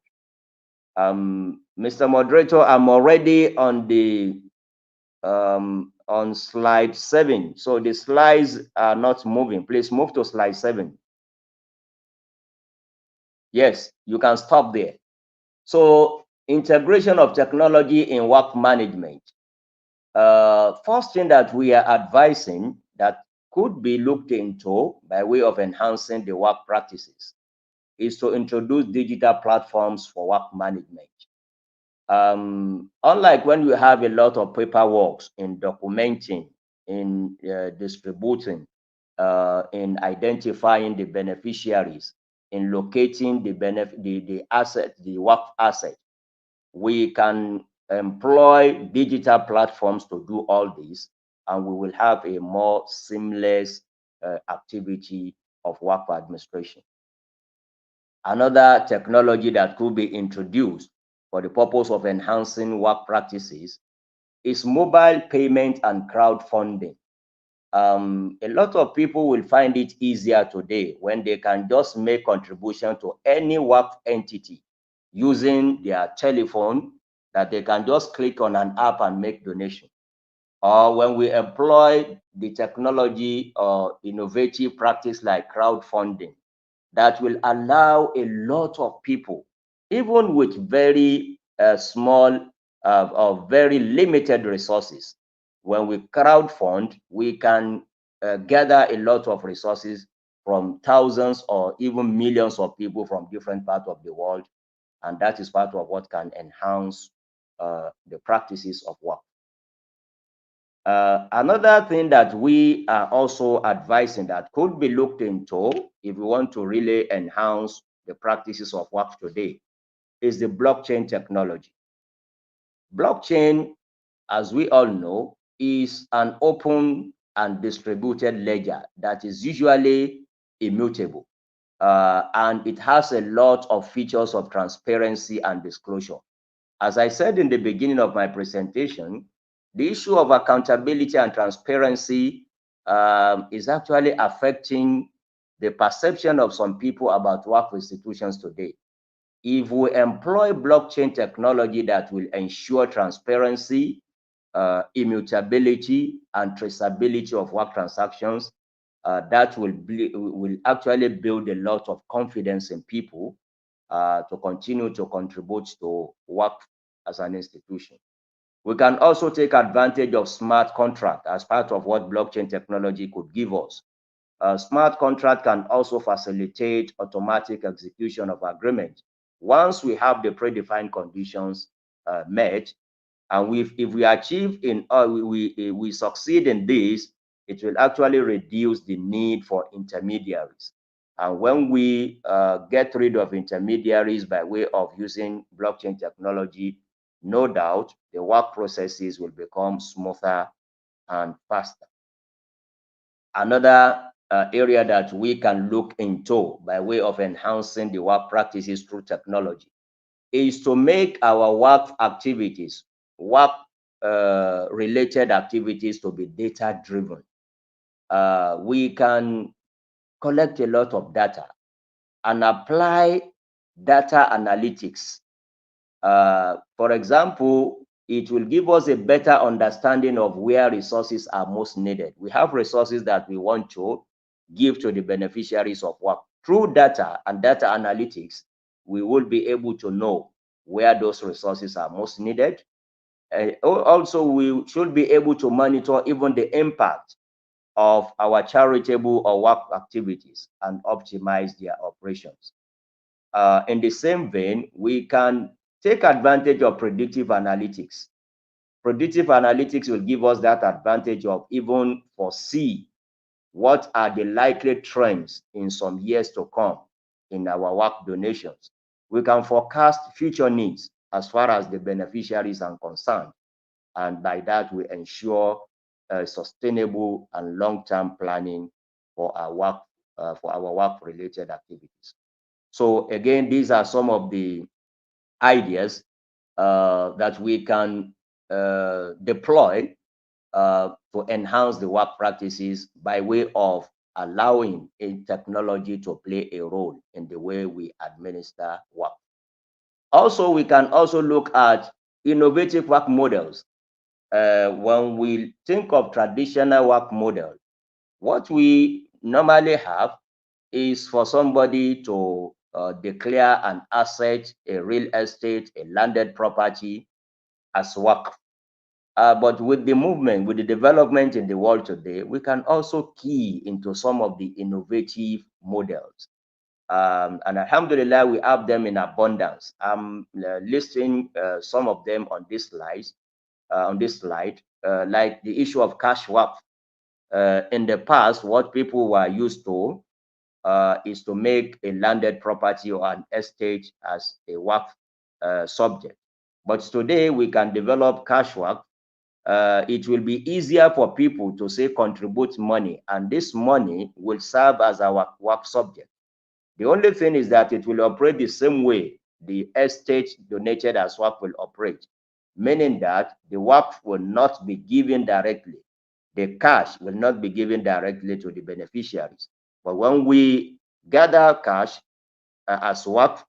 Mr. Moderator, I'm already on the on slide 7. So the slides are not moving. Please move to slide 7. Yes, you can stop there. So integration of technology in work management. First thing that we are advising that could be looked into by way of enhancing the work practices is to introduce digital platforms for work management. Unlike when you have a lot of paperwork in documenting, in distributing, in identifying the beneficiaries, in locating the asset, the work asset, we can employ digital platforms to do all this, and we will have a more seamless activity of work administration. Another technology that could be introduced for the purpose of enhancing work practices is mobile payment and crowdfunding. A lot of people will find it easier today when they can just make contribution to any work entity using their telephone, that they can just click on an app and make donation. Or when we employ the technology or innovative practice like crowdfunding, that will allow a lot of people, even with very small or very limited resources. When we crowdfund, we can gather a lot of resources from thousands or even millions of people from different parts of the world, and that is part of what can enhance the practices of work. Another thing that we are also advising that could be looked into if we want to really enhance the practices of Waqf today is the blockchain technology. Blockchain, as we all know, is an open and distributed ledger that is usually immutable. And it has a lot of features of transparency and disclosure. As I said in the beginning of my presentation, the issue of accountability and transparency is actually affecting the perception of some people about Waqf institutions today. If we employ blockchain technology that will ensure transparency, immutability, and traceability of Waqf transactions, that will actually build a lot of confidence in people to continue to contribute to Waqf as an institution. We can also take advantage of smart contract as part of what blockchain technology could give us. Smart contract can also facilitate automatic execution of agreement once we have the predefined conditions met. And if we achieve we succeed in this, it will actually reduce the need for intermediaries. And when we get rid of intermediaries by way of using blockchain technology, no doubt the work processes will become smoother and faster. Another area that we can look into by way of enhancing the work practices through technology is to make our work activities, related activities, to be data driven. We can collect a lot of data and apply data analytics. For example, it will give us a better understanding of where resources are most needed. We have resources that we want to give to the beneficiaries of work. Through data and data analytics, we will be able to know where those resources are most needed. Also, we should be able to monitor even the impact of our charitable or work activities and optimize their operations. In the same vein, we can take advantage of predictive analytics. Predictive analytics will give us that advantage of even foresee what are the likely trends in some years to come in our work donations. We can forecast future needs as far as the beneficiaries are concerned. And by that, we ensure sustainable and long-term planning for our work-related activities. So again, these are some of the ideas that we can deploy to enhance the work practices by way of allowing technology to play a role in the way we administer work. Also, we can also look at innovative work models. When we think of traditional work model, what we normally have is for somebody to declare an asset, a real estate, a landed property as work. But with the movement, with the development in the world today, we can also key into some of the innovative models. And alhamdulillah, we have them in abundance. I'm listing some of them on this slide. Like the issue of cash work. In the past, what people were used to is to make a landed property or an estate as a work subject. But today we can develop cash work. It will be easier for people to say contribute money, and this money will serve as our work subject. The only thing is that it will operate the same way the estate donated as work will operate, meaning that the work will not be given directly. The cash will not be given directly to the beneficiaries. But when we gather cash as work,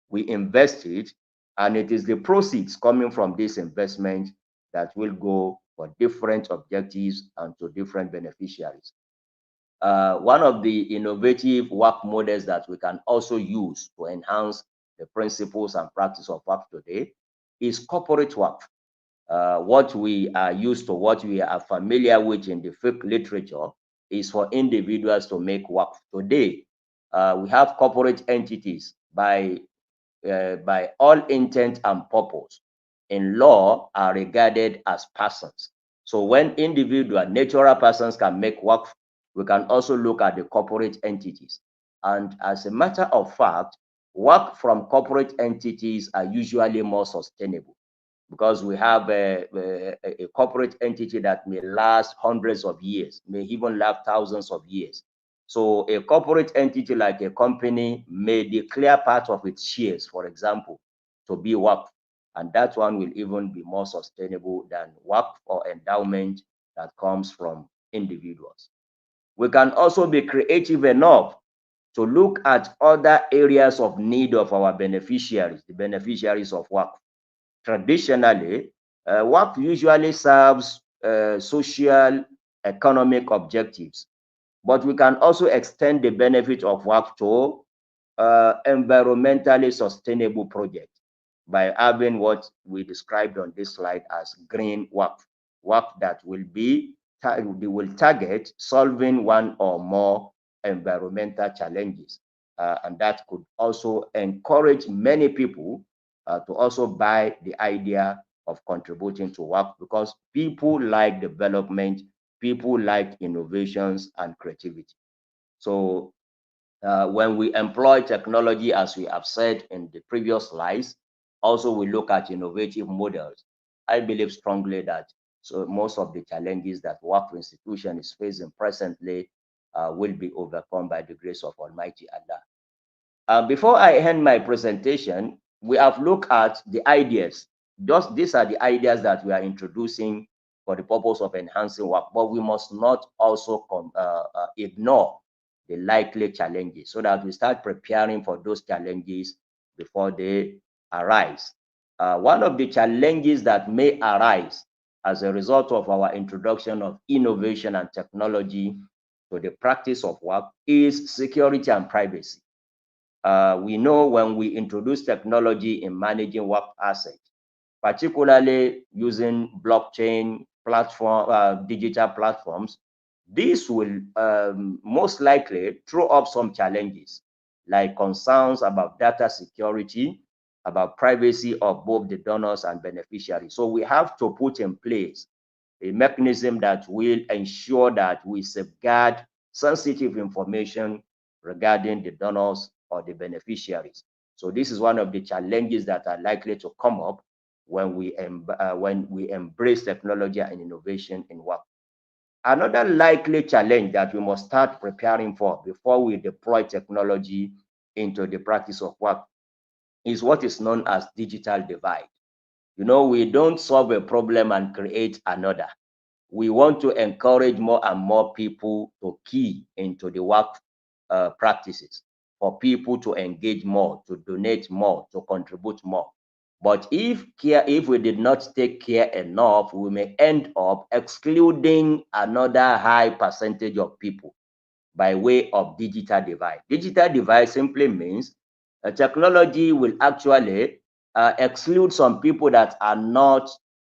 we invest it, and it is the proceeds coming from this investment that will go for different objectives and to different beneficiaries. One of the innovative work models that we can also use to enhance the principles and practice of work today is corporate work. What we are used to, what we are familiar with in the fiqh literature is for individuals to make work. Today, we have corporate entities by all intent and purpose in law are regarded as persons. So when individual natural persons can make work, we can also look at the corporate entities. And as a matter of fact, Work from corporate entities are usually more sustainable because we have a corporate entity that may last hundreds of years, may even last thousands of years. So a corporate entity like a company may declare part of its shares, for example, to be Waqf, and that one will even be more sustainable than Waqf or endowment that comes from individuals. We can also be creative enough to look at other areas of need of our beneficiaries, the beneficiaries of Waqf. Traditionally, Waqf usually serves social, economic objectives, but we can also extend the benefit of Waqf to environmentally sustainable projects by having what we described on this slide as green Waqf, Waqf that will target solving one or more environmental challenges, and that could also encourage many people to also buy the idea of contributing to Waqf, because people like development, people like innovations and creativity. So when we employ technology, as we have said in the previous slides, also we look at innovative models. I believe strongly that most of the challenges that Waqf institution is facing presently will be overcome by the grace of Almighty Allah. Before I end my presentation, we have looked at the ideas. These are the ideas that we are introducing for the purpose of enhancing Waqf, but we must not also ignore the likely challenges, so that we start preparing for those challenges before they arise. One of the challenges that may arise as a result of our introduction of innovation and technology to the practice of Waqf is security and privacy. We know when we introduce technology in managing Waqf assets, particularly using blockchain platform, digital platforms, this will most likely throw up some challenges, like concerns about data security, about privacy of both the donors and beneficiaries. So we have to put in place a mechanism that will ensure that we safeguard sensitive information regarding the donors or the beneficiaries. So this is one of the challenges that are likely to come up when we embrace technology and innovation in Waqf. Another likely challenge that we must start preparing for before we deploy technology into the practice of Waqf is what is known as digital divide. You know, we don't solve a problem and create another. We want to encourage more and more people to key into the Waqf practices, for people to engage more, to donate more, to contribute more. But if we did not take care enough, we may end up excluding another high percentage of people by way of digital divide. Digital divide simply means technology will actually exclude some people that are not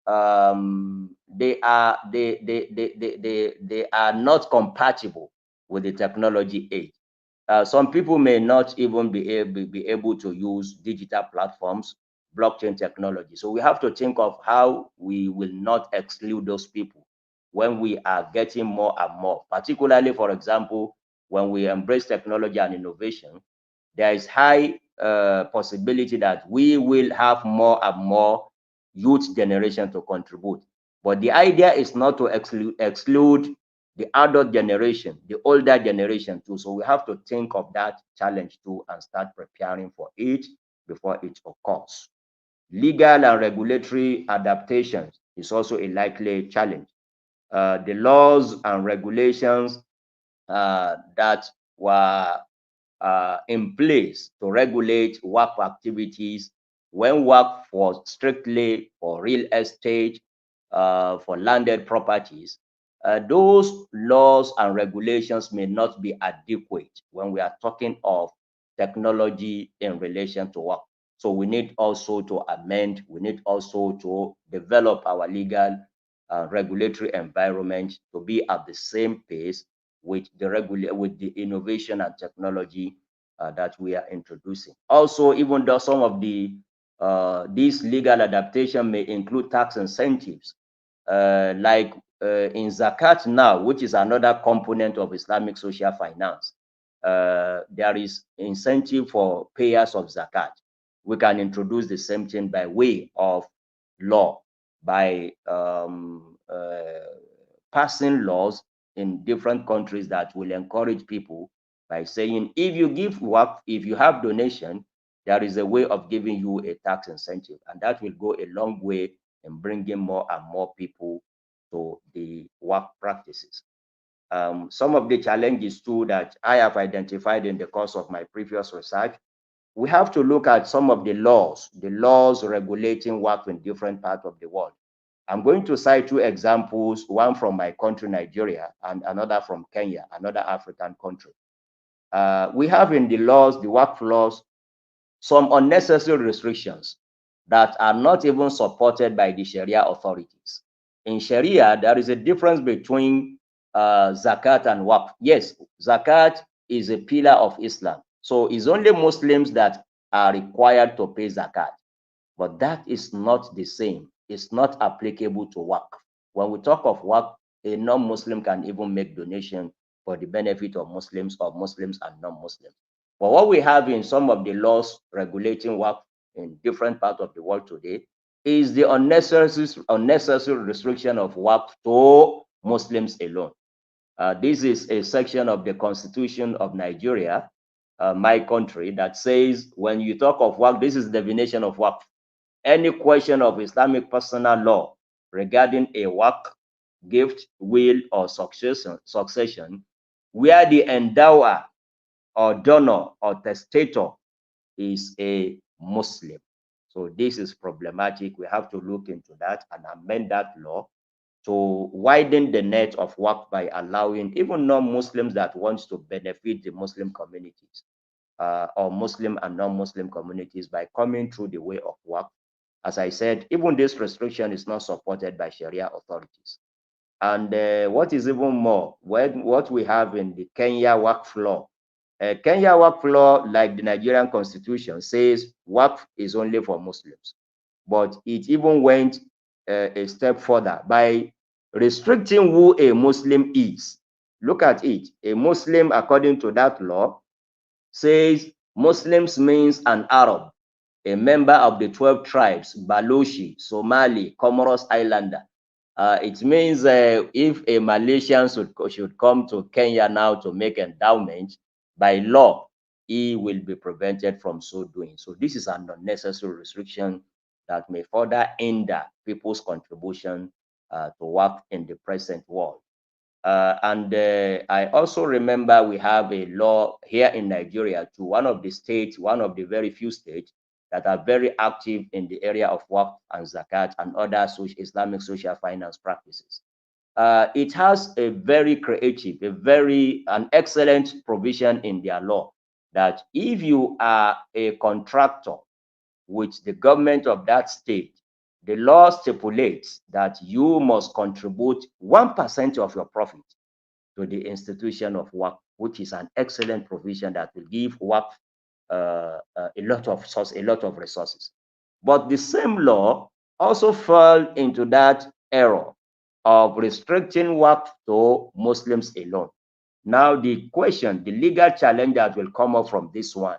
they are not compatible with the technology age. Some people may not even be able to use digital platforms, blockchain technology. So we have to think of how we will not exclude those people when we are getting more and more, particularly, for example, when we embrace technology and innovation, there is high possibility that we will have more and more youth generation to contribute. But the idea is not to exclude the adult generation, the older generation too. So we have to think of that challenge too and start preparing for it before it occurs. Legal and regulatory adaptations is also a likely challenge. The laws and regulations that were in place to regulate Waqf activities when Waqf was strictly for real estate, for landed properties, those laws and regulations may not be adequate when we are talking of technology in relation to Waqf. So we need also to amend, we need also to develop our legal regulatory environment to be at the same pace with the innovation and technology that we are introducing. Also, even though some of the these legal adaptation may include tax incentives, like in zakat now, which is another component of Islamic social finance. there is incentive for payers of zakat. We can introduce the same thing by way of law, by passing laws in different countries that will encourage people by saying, if you give work, if you have donation, there is a way of giving you a tax incentive, and that will go a long way in bringing more and more people to the work practices. Some of the challenges too that I have identified in the course of my previous research, we have to look at some of the laws regulating work in different parts of the world. I'm going to cite two examples, one from my country, Nigeria, and another from Kenya, another African country. We have in the laws, the work laws, some unnecessary restrictions that are not even supported by the Sharia authorities. In Sharia, there is a difference between zakat and waqf. Yes, zakat is a pillar of Islam. So it's only Muslims that are required to pay zakat. But that is not the same. It's not applicable to waqf. When we talk of waqf, a non-Muslim can even make donation for the benefit of Muslims or Muslims and non-Muslims. But what we have in some of the laws regulating waqf in different parts of the world today is the unnecessary restriction of waqf to Muslims alone. This is a section of the Constitution of Nigeria, my country, that says when you talk of waqf, this is the definition of waqf. Any question of Islamic personal law regarding a waqf, gift, will, or succession, where the endower or donor or testator is a Muslim. So this is problematic. We have to look into that and amend that law to widen the net of work by allowing even non-Muslims that want to benefit the Muslim communities or Muslim and non-Muslim communities by coming through the way of work. As I said, even this restriction is not supported by Sharia authorities. And what is even more, what we have in the Kenya Waqf law, Kenya Waqf law, like the Nigerian constitution, says Waqf is only for Muslims. But it even went a step further by restricting who a Muslim is. Look at it. A Muslim, according to that law, says Muslims means an Arab, a member of the 12 tribes, Balochi, Somali, Comoros Islander. It means if a Malaysian should come to Kenya now to make endowment, by law, he will be prevented from so doing. So this is an unnecessary restriction that may further hinder people's contribution to work in the present world. I also remember we have a law here in Nigeria to one of the states, one of the very few states that are very active in the area of work and zakat and other Islamic social finance practices. It has a very creative, an excellent provision in their law that if you are a contractor with the government of that state, the law stipulates that you must contribute 1% of your profit to the institution of work, which is an excellent provision that will give work a lot of resources. But the same law also fell into that error of restricting work to Muslims alone. Now the question, the legal challenge that will come up from this one,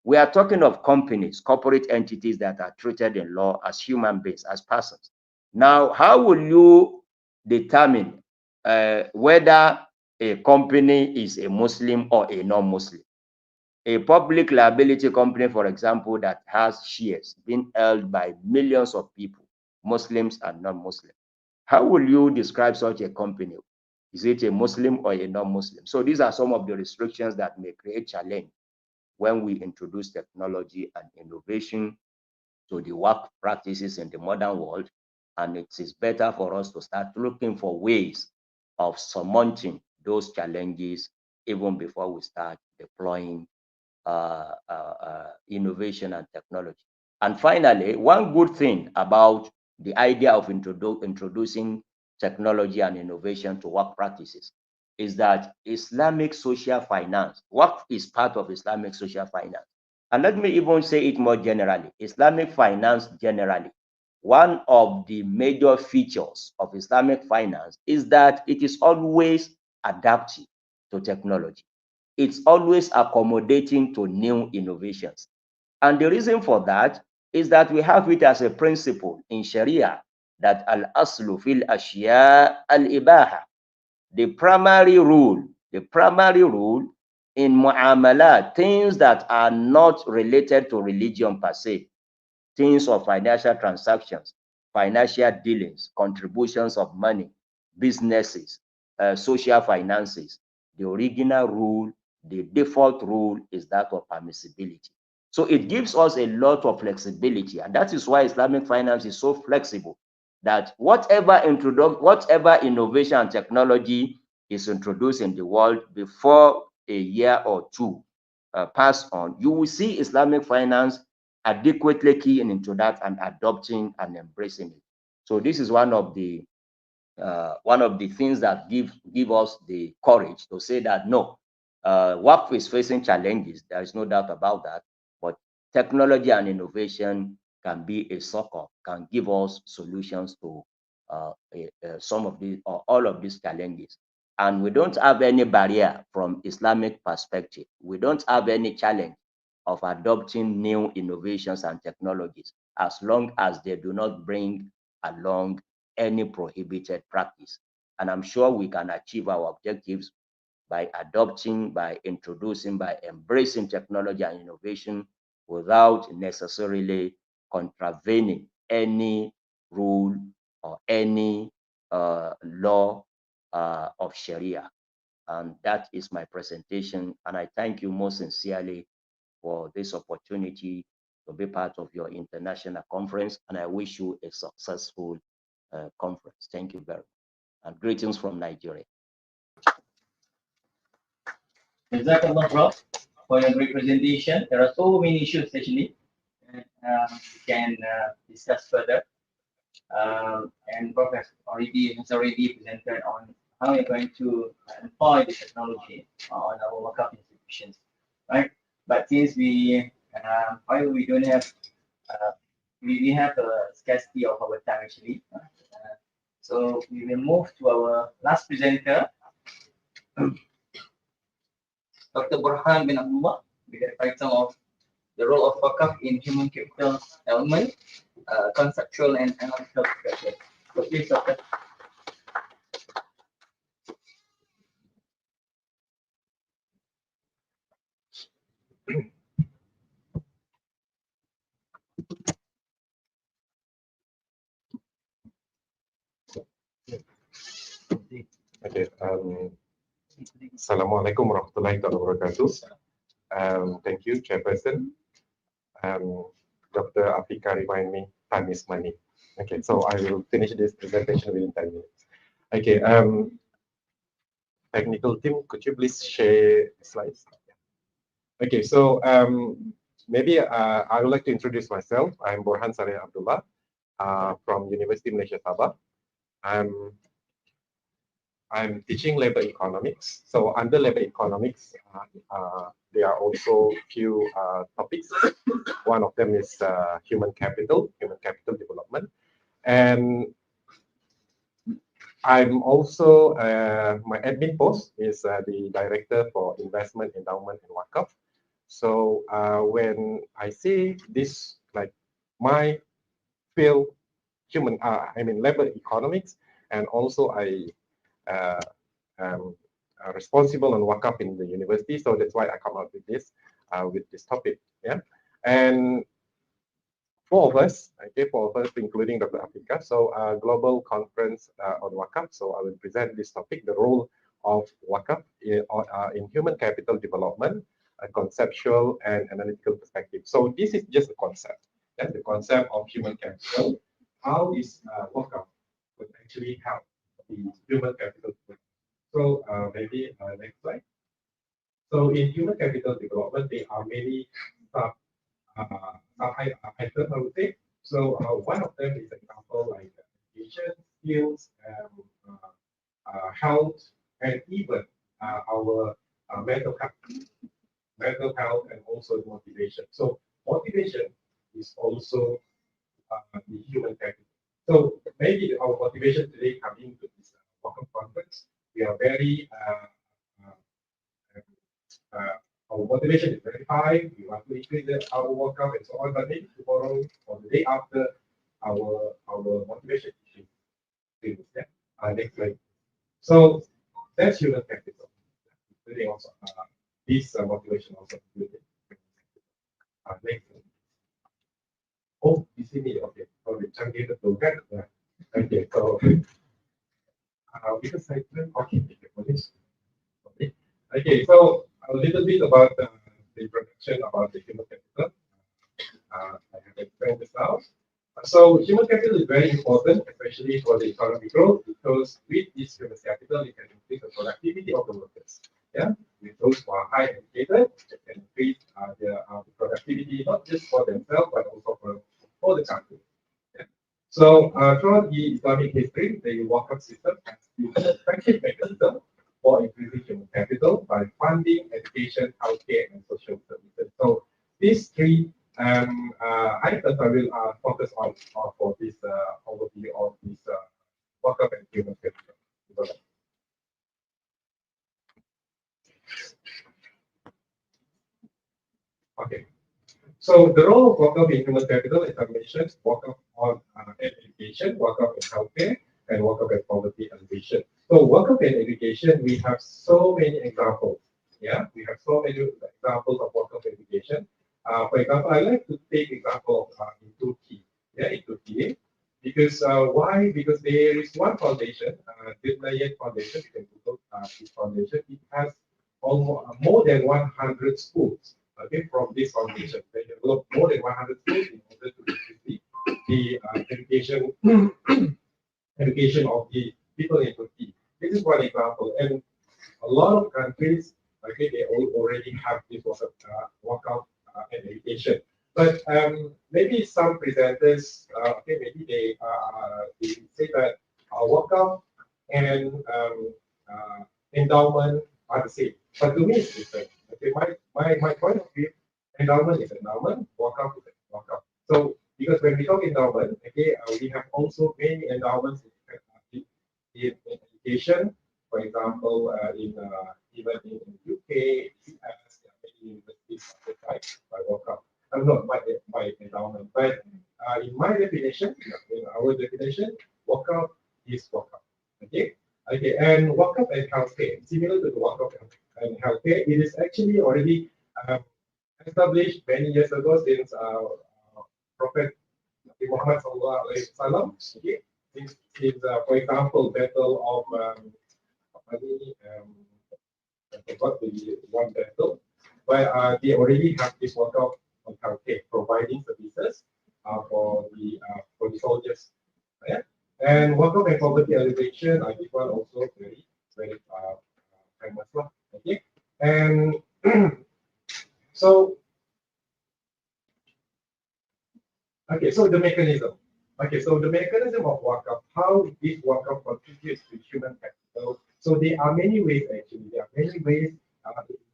we are talking of companies, corporate entities that are treated in law as human beings, as persons. Now, how will you determine whether a company is a Muslim or a non-Muslim? A public liability company, for example, that has shares being held by millions of people, Muslims and non-Muslims. How will you describe such a company? Is it a Muslim or a non-Muslim? So these are some of the restrictions that may create challenge when we introduce technology and innovation to the work practices in the modern world. And it is better for us to start looking for ways of surmounting those challenges even before we start deploying innovation and technology. And finally, one good thing about the idea of introducing technology and innovation to work practices is that Islamic social finance, work is part of Islamic social finance. And let me even say it more generally, Islamic finance generally. One of the major features of Islamic finance is that it is always adaptive to technology. It's always accommodating to new innovations. And the reason for that is that we have it as a principle in Sharia that al-aslu fil ashya al-ibaha. The primary rule in mu'amalat, things that are not related to religion per se, things of financial transactions, financial dealings, contributions of money, businesses, social finances, the original rule, the default rule is that of permissibility. So it gives us a lot of flexibility, and that is why Islamic finance is so flexible, that whatever innovation and technology is introduced in the world before a year or two pass on, you will see Islamic finance adequately keying into that and adopting and embracing it. So this is one of the things that give us the courage to say that no, Waqf is facing challenges. There is no doubt about that. But technology and innovation can be a succor, can give us solutions to some of these or all of these challenges. And we don't have any barrier from Islamic perspective. We don't have any challenge of adopting new innovations and technologies as long as they do not bring along any prohibited practice. And I'm sure we can achieve our objectives by adopting, by introducing, by embracing technology and innovation without necessarily contravening any rule or any law of Sharia. And that is my presentation. And I thank you most sincerely for this opportunity to be part of your international conference. And I wish you a successful conference. Thank you very much. And greetings from Nigeria. Jazakallah, Prof, for your great presentation. There are so many issues actually that we can discuss further. And Prof has already presented on how we're going to employ the technology on our wakaf institutions, right? But since we don't have we have a scarcity of our time actually, so we will move to our last presenter, Dr. Burhan bin Abdullah, with the title of the role of wakaf in human capital development, conceptual and analytical perspective. So please, Doctor. Okay. Assalamualaikum warahmatullahi wabarakatuh. Thank you, Chairperson. Dr. Afika remind me time is money. Okay, so I will finish this presentation within 10 minutes. Okay. Technical team, could you please share slides? Okay, so maybe I would like to introduce myself. I'm Burhan Saleh Abdullah from Universiti Malaysia Sabah. I'm teaching labor economics. So under labor economics, there are also few topics. One of them is human capital development. And I'm also, my admin post is the Director for Investment, Endowment, and Wakaf. So when I see this, like my field, labor economics, and also I responsible on wakaf in the university, so that's why I come up with this topic. Yeah, and four of us, including Dr. Afika. So global conference on wakaf. So I will present this topic: the role of wakaf in human capital development, a conceptual and analytical perspective. So this is just a concept. That's the concept of human capital. How is wakaf would actually help the human capital development? So maybe next slide. So in human capital development, there are many items, I would say. So one of them is example like education, skills, health, and even our mental health, and also motivation. So motivation is also the human capital. So maybe our motivation today coming to this wakaf conference, we are very our motivation is very high. We want to increase our wakaf and so on. But maybe tomorrow or the day after, our motivation is reduced. Next slide. So that's human capital. Including also this motivation also included. Next slide. Oh, di sini, okay. Oh, canggih betul kan? Okay, so because I okay, okay, so a little bit about the introduction about the human capital. I have explained this now. So human capital is very important, especially for the economic growth, because with this human capital, you can increase the productivity of the workers. Yeah, with those who are high educated, they can increase their productivity not just for themselves but also for the country. Yeah. So throughout the Islamic history, the wakaf system has been an effective mechanism for increasing human capital by funding education, healthcare, and social services. So these three items I will focus on for this overview of this wakaf and human capital. Okay. So the role of wakaf in human capital is I mentioned wakaf on education, wakaf in healthcare, and wakaf and poverty alleviation. So wakaf and education, we have so many examples. Yeah, we have so many examples of wakaf education. For example, I like to take example in Turkey. Yeah, in Turkey, because why? Because there is one foundation, the Dengan Foundation. You can Google this foundation. It has almost more than 100 schools. Okay, from this foundation, they develop more than 100 schools in order to increase the education of the people in Turkey. This is one example, and a lot of countries, okay, they already have this wakaf and education. But maybe some presenters, okay, maybe they say that wakaf and endowment are the same. But to me, it's different. Okay, my point of view, endowment is endowment, wakaf is wakaf. So because when we talk endowment, okay, we have also many endowments in education. For example, even in UK, US, many universities by wakaf. I'm not by endowment, but in my definition, in our definition, wakaf is wakaf. Okay. Okay, and wakaf and healthcare, similar to the wakaf and healthcare, it is actually already established many years ago since Prophet Muhammad Sallallahu Alaihi Wasallam. Okay, since for example, battle of I forgot the one battle, but they already have this wakaf on healthcare, providing services for the soldiers. Yeah? And wakaf and poverty alleviation, this one also very famous. Okay, and so the mechanism. Okay, so the mechanism of wakaf, how this wakaf contributes to human capital. So there are many ways actually. There are many ways,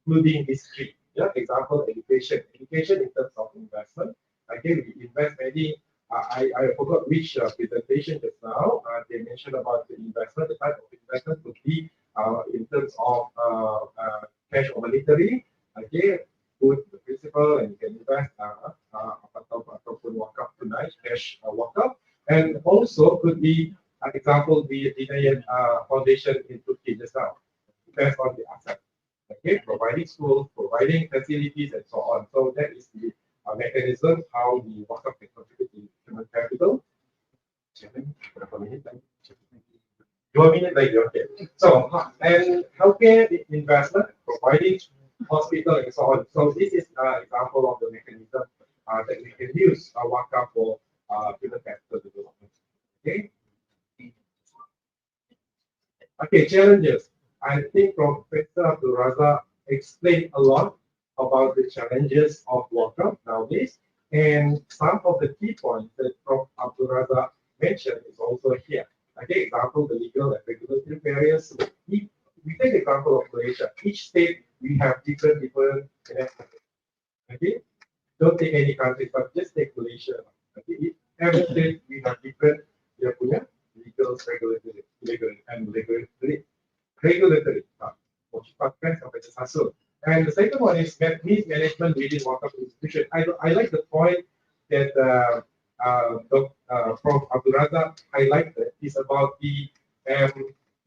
including these three. Yeah, example, education. Education in terms of investment. Okay, we invest many. I forgot which presentation just now. They mentioned about the investment. The type of investment would be in terms of cash or monetary. Okay, put the principal and you can invest ataupun wakaf tunai, cash wakaf, and also could be an example the Dengan Foundation in Turkey just now. Invest on the asset. Okay, providing schools, providing facilities, and so on. So that is the mechanism how the wakaf can contribute to human capital. 2 minutes later, okay. So and healthcare investment, providing hospital and so on. So this is an example of the mechanism that we can use wakaf for human capital development. Okay. Okay, challenges. I think Professor Abdul Razak explained a lot about the challenges of wakaf nowadays, and some of the key points that Prof. Abdul Razak mentioned is also here. Okay, example, the legal and regulatory barriers. We take example of Malaysia. Each state we have different enactments. Okay, don't take any country, but just take Malaysia. Okay, every state we have different legal, regulatory. And the second one is mismanagement within wakaf institution. I like the point that Prof. Abdul Razak highlighted is about the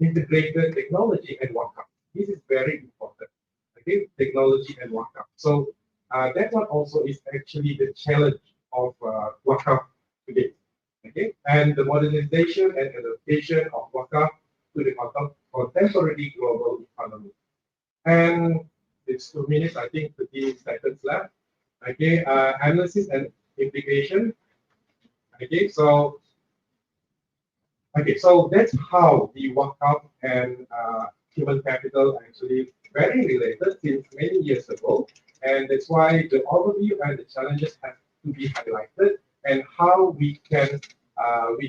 integrated technology and wakaf. This is very important. Okay, technology and wakaf. So that one also is actually the challenge of wakaf today. Okay, and the modernization and adaptation of wakaf to the contemporary global economy. And it's 2 minutes, I think, 30 seconds left. Okay, analysis and implication. Okay, so that's how the wakaf and human capital actually very related since many years ago, and that's why the overview and the challenges have to be highlighted, and how we can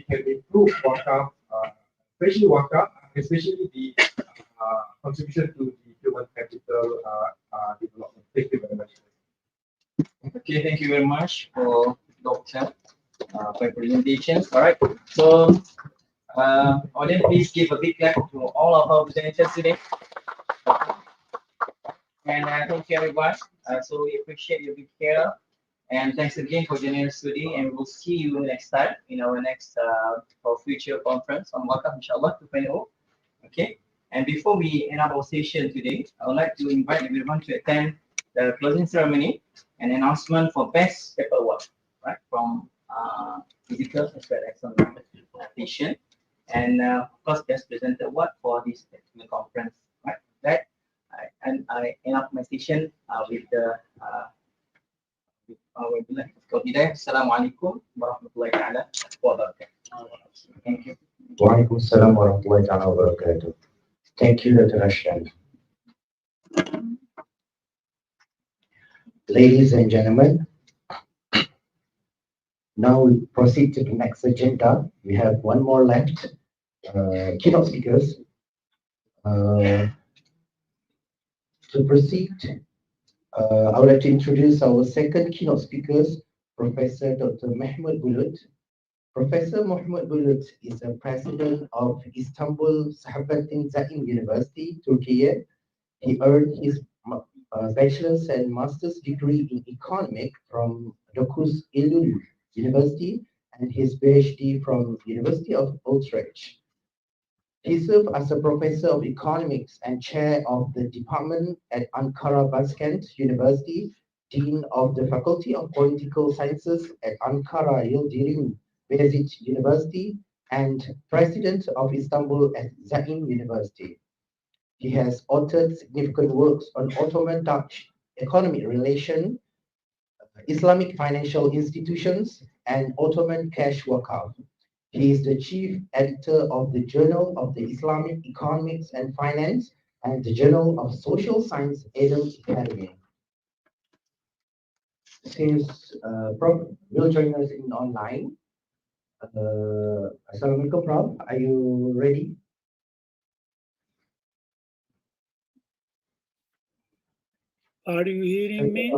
improve wakaf, especially the contribution to the human capital development. Thank you very much. Okay, thank you very much for Dr. For your presentation. All right, so audience, please give a big clap to all of our presenters today. And thank you everyone. So we appreciate your big care. And thanks again for joining us today. And we'll see you next time in our next or future conference on Wakaf, inshallah, 2.0. Okay. And before we end up our session today, I would like to invite everyone to attend the closing ceremony and announcement for best paper award, right? From physical as well as on presentation. And of course, best presenter award for this particular conference, right? That I end up my session with the Assalamualaikum warahmatullahi wabarakatuh. Thank you. Waalaikumsalam warahmatullahi wabarakatuh. Thank you, Dr. Rashad. Ladies and gentlemen, now we proceed to the next agenda. We have one more left. Keynote speakers. To proceed, I would like to introduce our second keynote speakers, Professor Dr. Mahmud Bulut. Professor Mahmud Bulut is the president of Istanbul Sabahattin Zaim University, Turkey. He earned his bachelor's and master's degree in economics from Dokuz Eylül University and his PhD from University of Utrecht. He served as a professor of economics and chair of the department at Antarabangsa University, dean of the Faculty of Political Sciences at Ankara Yildirim Beyazıt University, and president of Istanbul Zaim University. He has authored significant works on Ottoman-Dutch economic relation, Islamic financial institutions, and Ottoman cash wakaf. He is the chief editor of the Journal of the Islamic Economics and Finance and the Journal of Social Science, Adams Academy. Since Prof will join us in online, Assalamualaikum, Prof. Are you ready? Are you hearing me?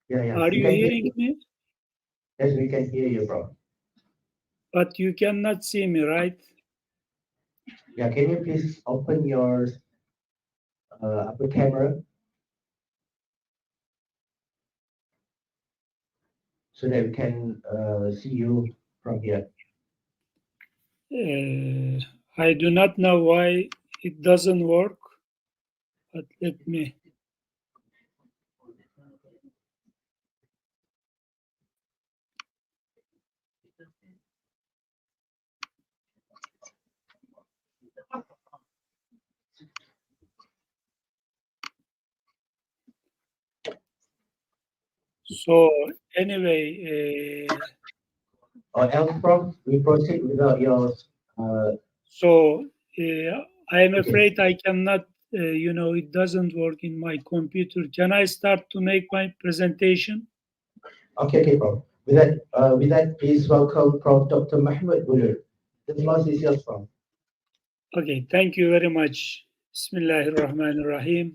Yeah. Are you hearing me? Yes, we can hear you, Prof. But you cannot see me, right? Yeah, can you please open your upper camera so that we can see you from here? I do not know why it doesn't work, but let me. So anyway, or else, Prof, we proceed without your. So I am afraid I cannot. It doesn't work in my computer. Can I start to make my presentation? Okay, Prof. With that, please welcome Prof. Dr. Mahmud Bulut. The floor is yours, Prof. Okay, thank you very much. Bismillahirrahmanirrahim.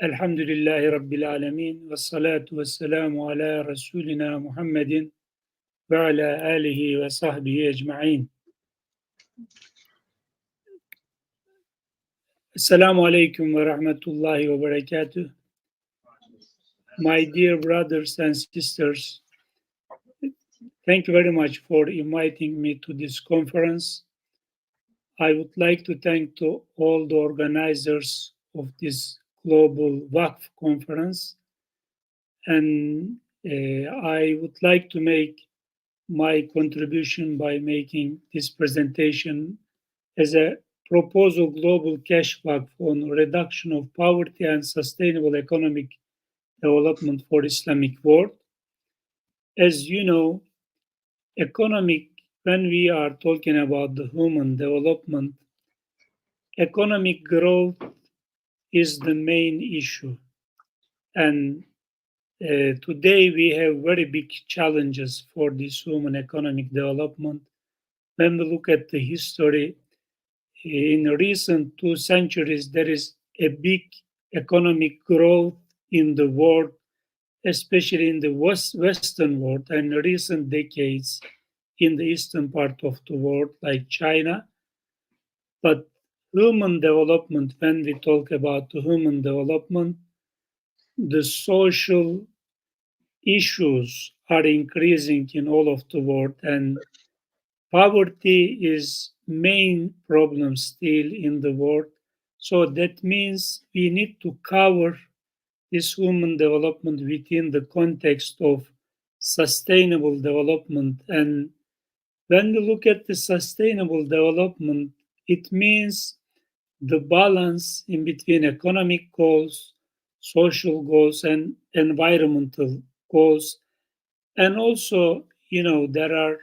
Alhamdulillahi Rabbil Alameen. Wassalatu wassalamu ala Rasulina Muhammadin wa ala alihi wa sahbihi ajma'in. Assalamu alaikum wa rahmatullahi wa barakatuh. My dear brothers and sisters, thank you very much for inviting me to this conference. I would like to thank to all the organizers of this global Waqf conference, and I would like to make my contribution by making this presentation as a proposal global cash Waqf on reduction of poverty and sustainable economic development for Islamic world. As you know, when we are talking about the human development, economic growth is the main issue. And today we have very big challenges for this human economic development. When we look at the history, in recent 2 centuries, there is a big economic growth in the world, especially in the Western world, and recent decades in the eastern part of the world, like China. But human development, when we talk about the human development, the social issues are increasing in all of the world, and poverty is main problem still in the world. So that means we need to cover this human development within the context of sustainable development. And when we look at the sustainable development, it means the balance in between economic goals, social goals, and environmental goals. And also, there are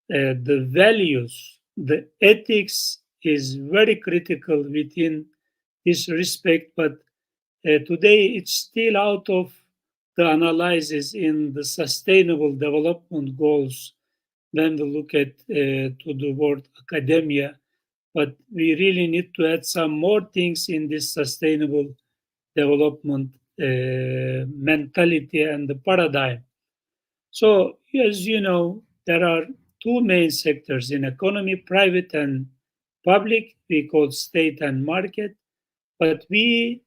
the values, the ethics is very critical within this respect, but today it's still out of the analysis in the sustainable development goals when we look at to the word academia, but we really need to add some more things in this sustainable development mentality and the paradigm. So, as you know, there are 2 main sectors in economy, private and public. We call state and market. But we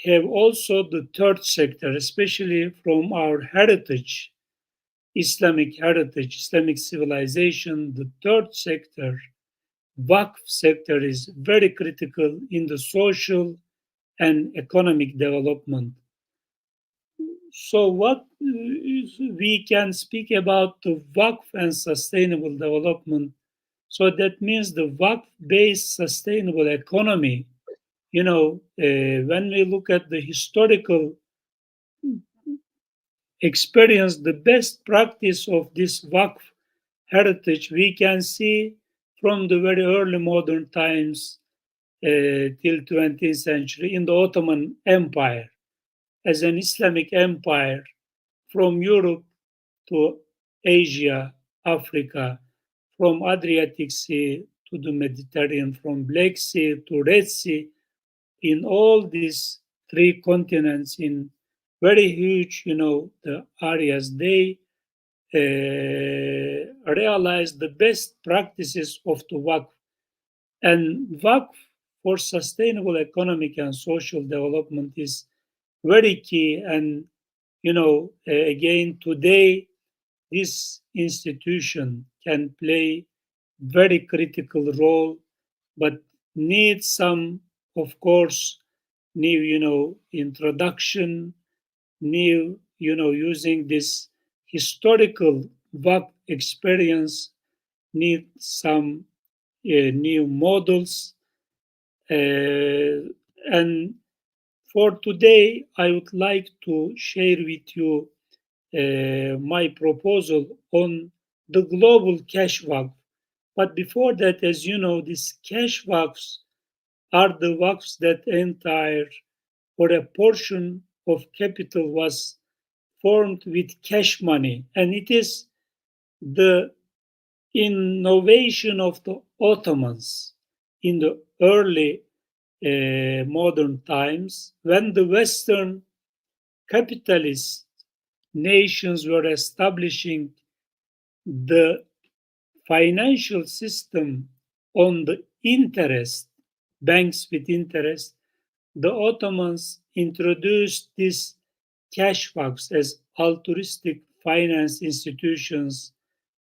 have also the 3rd sector, especially from our heritage, Islamic heritage, Islamic civilization. The 3rd sector, Waqf sector, is very critical in the social and economic development. So what we can speak about the Waqf and sustainable development. So that means the Waqf-based sustainable economy, when we look at the historical experience, the best practice of this Waqf heritage, we can see from the very early modern times till 20th century in the Ottoman Empire, as an Islamic empire from Europe to Asia, Africa, from Adriatic Sea to the Mediterranean, from Black Sea to Red Sea, in all these 3 continents, in very huge, the areas, they realized the best practices of the Waqf. And Waqf for sustainable economic and social development is very key. And, again, today, this institution can play very critical role, but needs some, of course, new, introduction, new, using this historical Waqf experience, need some new models. And for today, I would like to share with you my proposal on the global cash Waqf. But before that, as you know, these cash Waqfs are the Waqfs that entire or a portion of capital was formed with cash money. And it is the innovation of the Ottomans in the early modern times, when the Western capitalist nations were establishing the financial system on the interest banks with interest, the Ottomans introduced these cash waqfs as altruistic finance institutions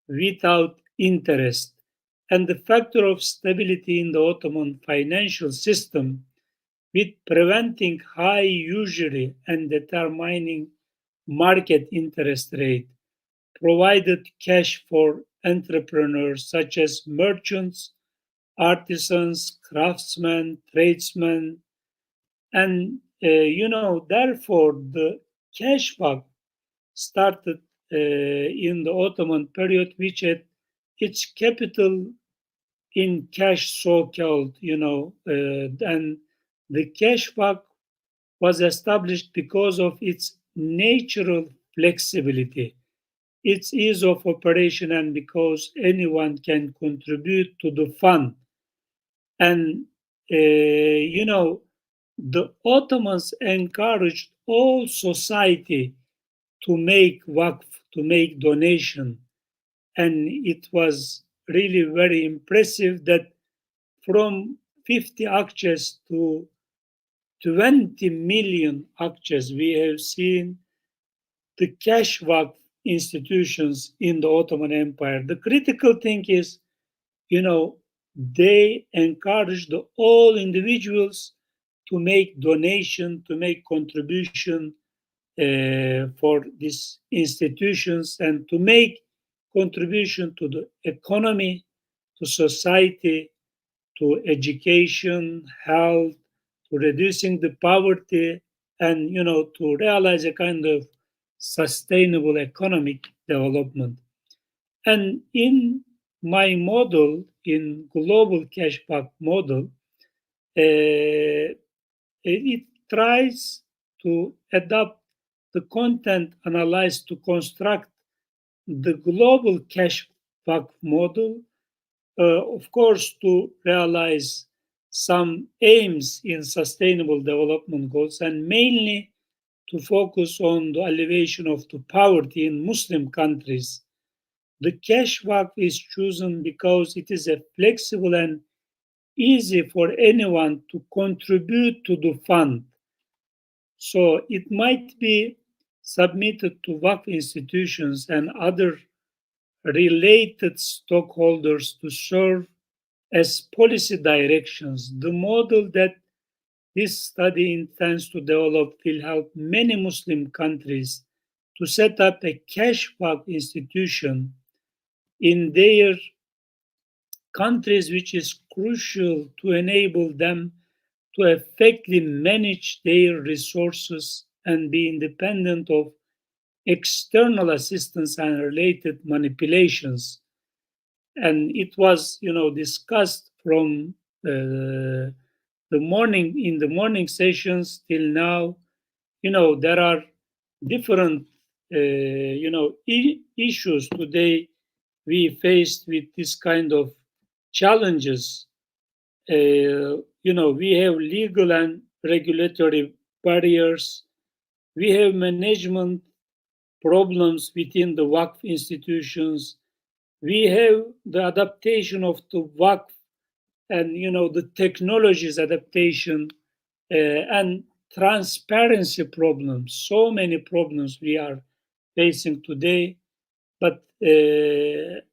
without interest. And the factor of stability in the Ottoman financial system, with preventing high usury and determining market interest rate, provided cash for entrepreneurs such as merchants, artisans, craftsmen, tradesmen, and therefore the cash waqf started in the Ottoman period, which had its capital in cash, so-called, and the cash waqf was established because of its natural flexibility, its ease of operation, and because anyone can contribute to the fund. And, the Ottomans encouraged all society to make waqf, to make donation. And it was really very impressive that from 50 akçes to 20 million akçes, we have seen the cash waqf institutions in the Ottoman Empire. The critical thing is, they encouraged all individuals to make donation, to make contribution for these institutions, and to make contribution to the economy, to society, to education, health, to reducing the poverty, and to realize a kind of sustainable economic development. And in my model, in global cash waqf model, it tries to adapt the content analyzed to construct the global cash waqf model, of course, to realize some aims in sustainable development goals, and mainly to focus on the alleviation of the poverty in Muslim countries. The cash waqf is chosen because it is a flexible and easy for anyone to contribute to the fund. So it might be submitted to waqf institutions and other related stockholders to serve as policy directions. The model that this study intends to develop will help many Muslim countries to set up a cash waqf institution in their countries, which is crucial to enable them to effectively manage their resources and be independent of external assistance and related manipulations. And it was, discussed from the morning sessions till now. There are different, issues today we faced with this kind of challenges. We have legal and regulatory barriers. We have management problems within the waqf institutions. We have the adaptation of the waqf and, the technologies adaptation and transparency problems. So many problems we are facing today. But with,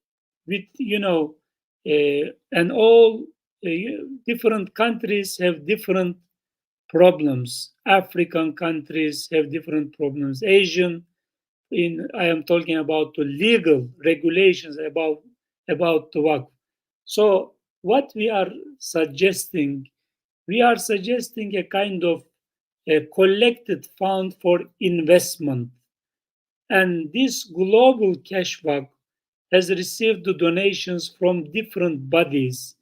and all different countries have different problems. African countries have different problems. Asian, I am talking about the legal regulations about the waqf. So what we are suggesting a kind of a collected fund for investment. And this global cash waqf has received the donations from different bodies.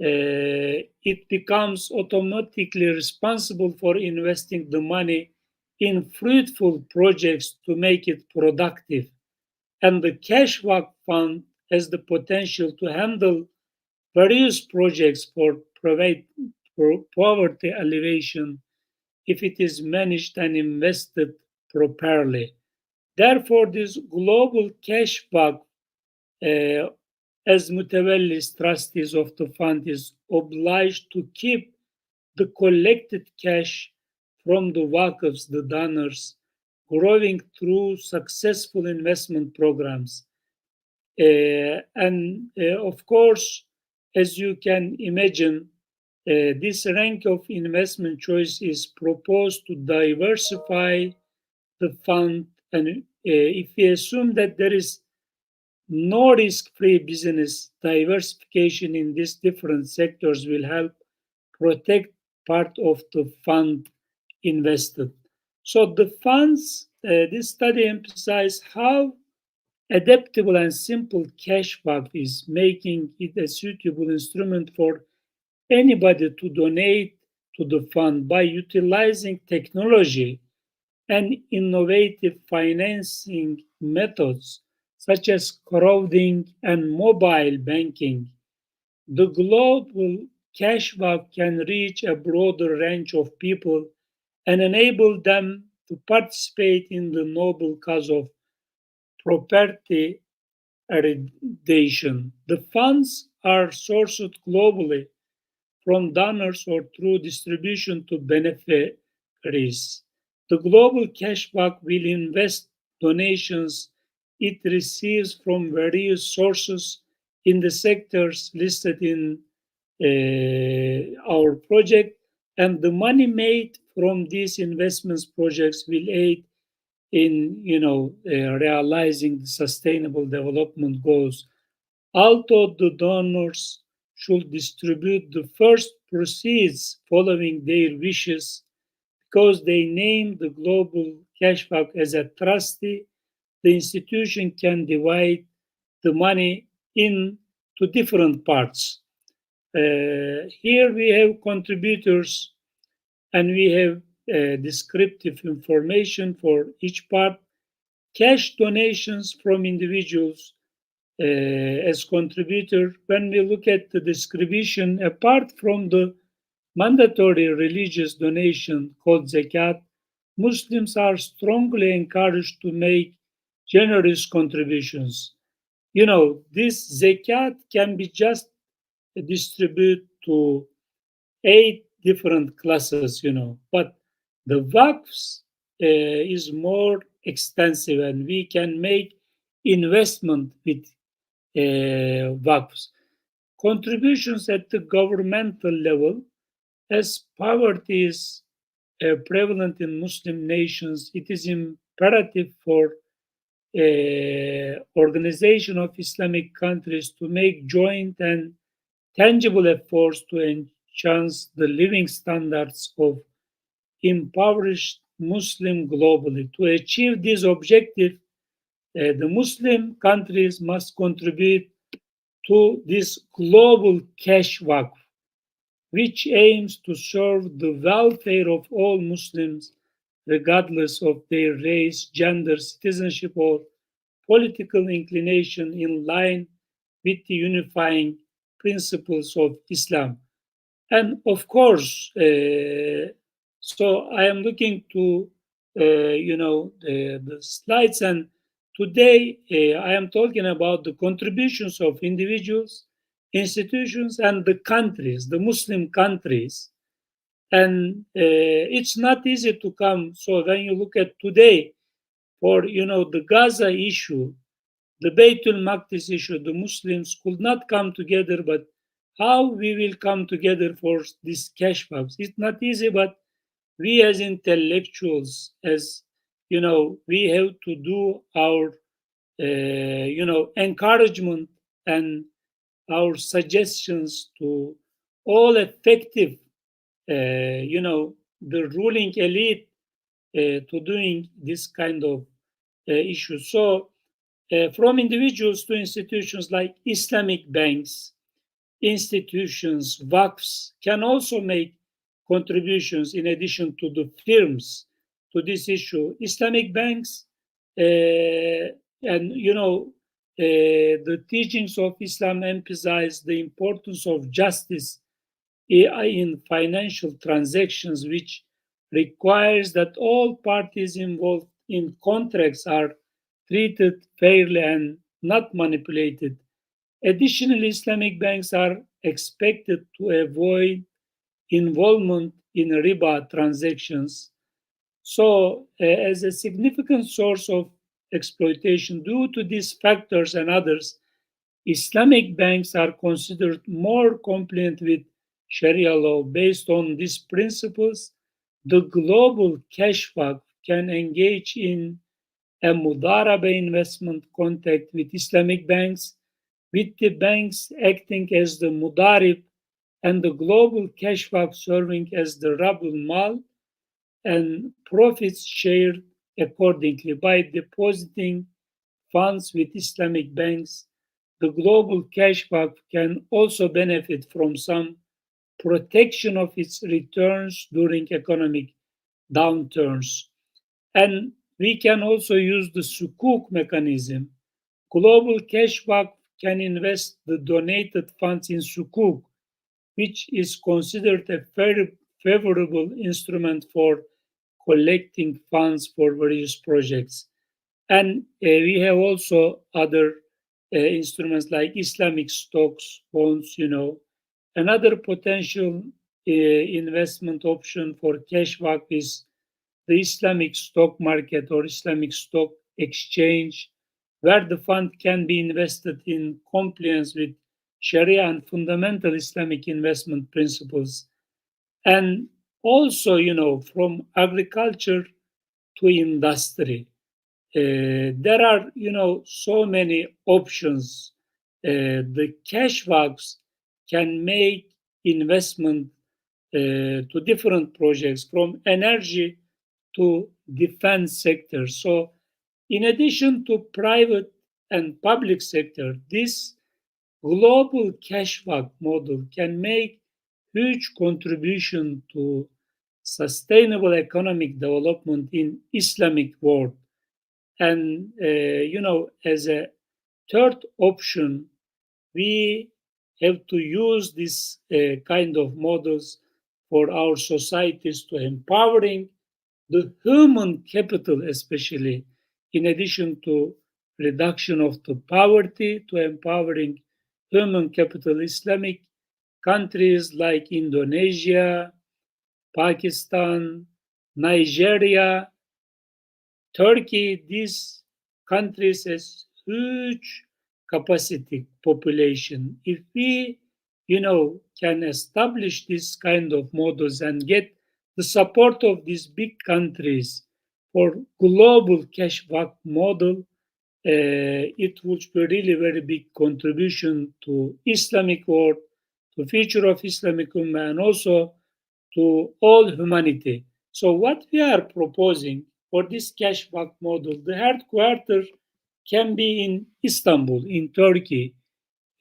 It becomes automatically responsible for investing the money in fruitful projects to make it productive. And the cash waqf fund has the potential to handle various projects for poverty alleviation if it is managed and invested properly. Therefore, this global cash waqf as mutawallis, trustees of the fund, is obliged to keep the collected cash from the waqfs, the donors, growing through successful investment programs. Of course, as you can imagine, this rank of investment choice is proposed to diversify the fund. And if we assume that there is no risk-free business, diversification in these different sectors will help protect part of the fund invested. So the funds, this study emphasizes how adaptable and simple cash waqf is, making it a suitable instrument for anybody to donate to the fund by utilizing technology and innovative financing methods such as crowding and mobile banking. The global cash waqf can reach a broader range of people and enable them to participate in the noble cause of property eradication. The funds are sourced globally from donors or through distribution to beneficiaries. The global cash waqf will invest donations it receives from various sources in the sectors listed in our project, and the money made from these investments projects will aid in realizing the sustainable development goals. Although the donors should distribute the first proceeds following their wishes, because they name the global cash waqf as a trustee, the institution can divide the money into different parts. Here we have contributors and we have descriptive information for each part. Cash donations from individuals as contributor. When we look at the distribution, apart from the mandatory religious donation called zakat, Muslims are strongly encouraged to make generous contributions. This zakat can be just distributed to 8 different classes, but the waqfs is more extensive, and we can make investment with waqfs. Contributions at the governmental level, as poverty is prevalent in Muslim nations, it is imperative for Organization of Islamic Countries to make joint and tangible efforts to enhance the living standards of impoverished Muslims globally. To achieve this objective, the Muslim countries must contribute to this global cash waqf, which aims to serve the welfare of all Muslims, regardless of their race, gender, citizenship, or political inclination, in line with the unifying principles of Islam. And of course, so I am looking to the slides, and today I am talking about the contributions of individuals, institutions, and the countries, the Muslim countries. And it's not easy to come. So when you look at today, for the Gaza issue, the Baitul Maqdis issue, the Muslims could not come together, but how we will come together for this cash waqf? It's not easy, but we as intellectuals, as we have to do our encouragement and our suggestions to all effective the ruling elite to doing this kind of issues. So from individuals to institutions like Islamic banks, institutions, waqfs can also make contributions in addition to the firms to this issue. Islamic banks and the teachings of Islam emphasize the importance of justice in financial transactions, which requires that all parties involved in contracts are treated fairly and not manipulated. Additionally, Islamic banks are expected to avoid involvement in riba transactions. So, as a significant source of exploitation due to these factors and others, Islamic banks are considered more compliant with Sharia law. Based on these principles, the global cash Waqf can engage in a mudaraba investment contact with Islamic banks, with the banks acting as the mudarib and the global cash Waqf serving as the rabul mal, and profits shared accordingly. By depositing funds with Islamic banks, the global cash Waqf can also benefit from some protection of its returns during economic downturns. And we can also use the sukuk mechanism. Global cash Waqf can invest the donated funds in sukuk, which is considered a very favorable instrument for collecting funds for various projects. And we have also other instruments like Islamic stocks, bonds, Another potential investment option for cash Waqf is the Islamic stock market or Islamic stock exchange, where the fund can be invested in compliance with Sharia and fundamental Islamic investment principles. And also, from agriculture to industry, there are, so many options. The cash Waqfs can make investment to different projects, from energy to defense sector. So in addition to private and public sector, this global cash Waqf model can make huge contribution to sustainable economic development in Islamic world. And, as a third option, we have to use this kind of models for our societies to empowering the human capital, especially in addition to reduction of the poverty, to empowering human capital. Islamic countries like Indonesia, Pakistan, Nigeria, Turkey, these countries has huge capacity population. If we, can establish this kind of models and get the support of these big countries for global cash Waqf model, it would be really very big contribution to Islamic world, to future of Islamic Ummah, and also to all humanity. So what we are proposing for this cash Waqf model, the headquarters can be in Istanbul, in Turkey.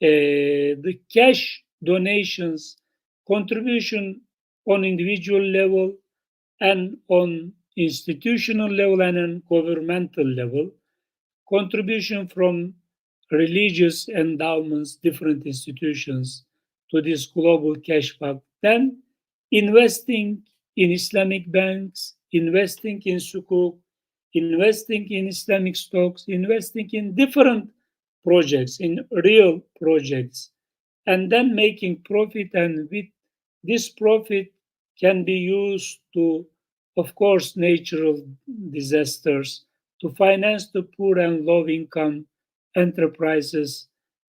The cash donations, contribution on individual level and on institutional level and on governmental level, contribution from religious endowments, different institutions to this global cash Waqf. Then investing in Islamic banks, investing in sukuk, investing in Islamic stocks, investing in different projects, in real projects, and then making profit. And with this profit can be used to, of course, natural disasters, to finance the poor and low-income enterprises.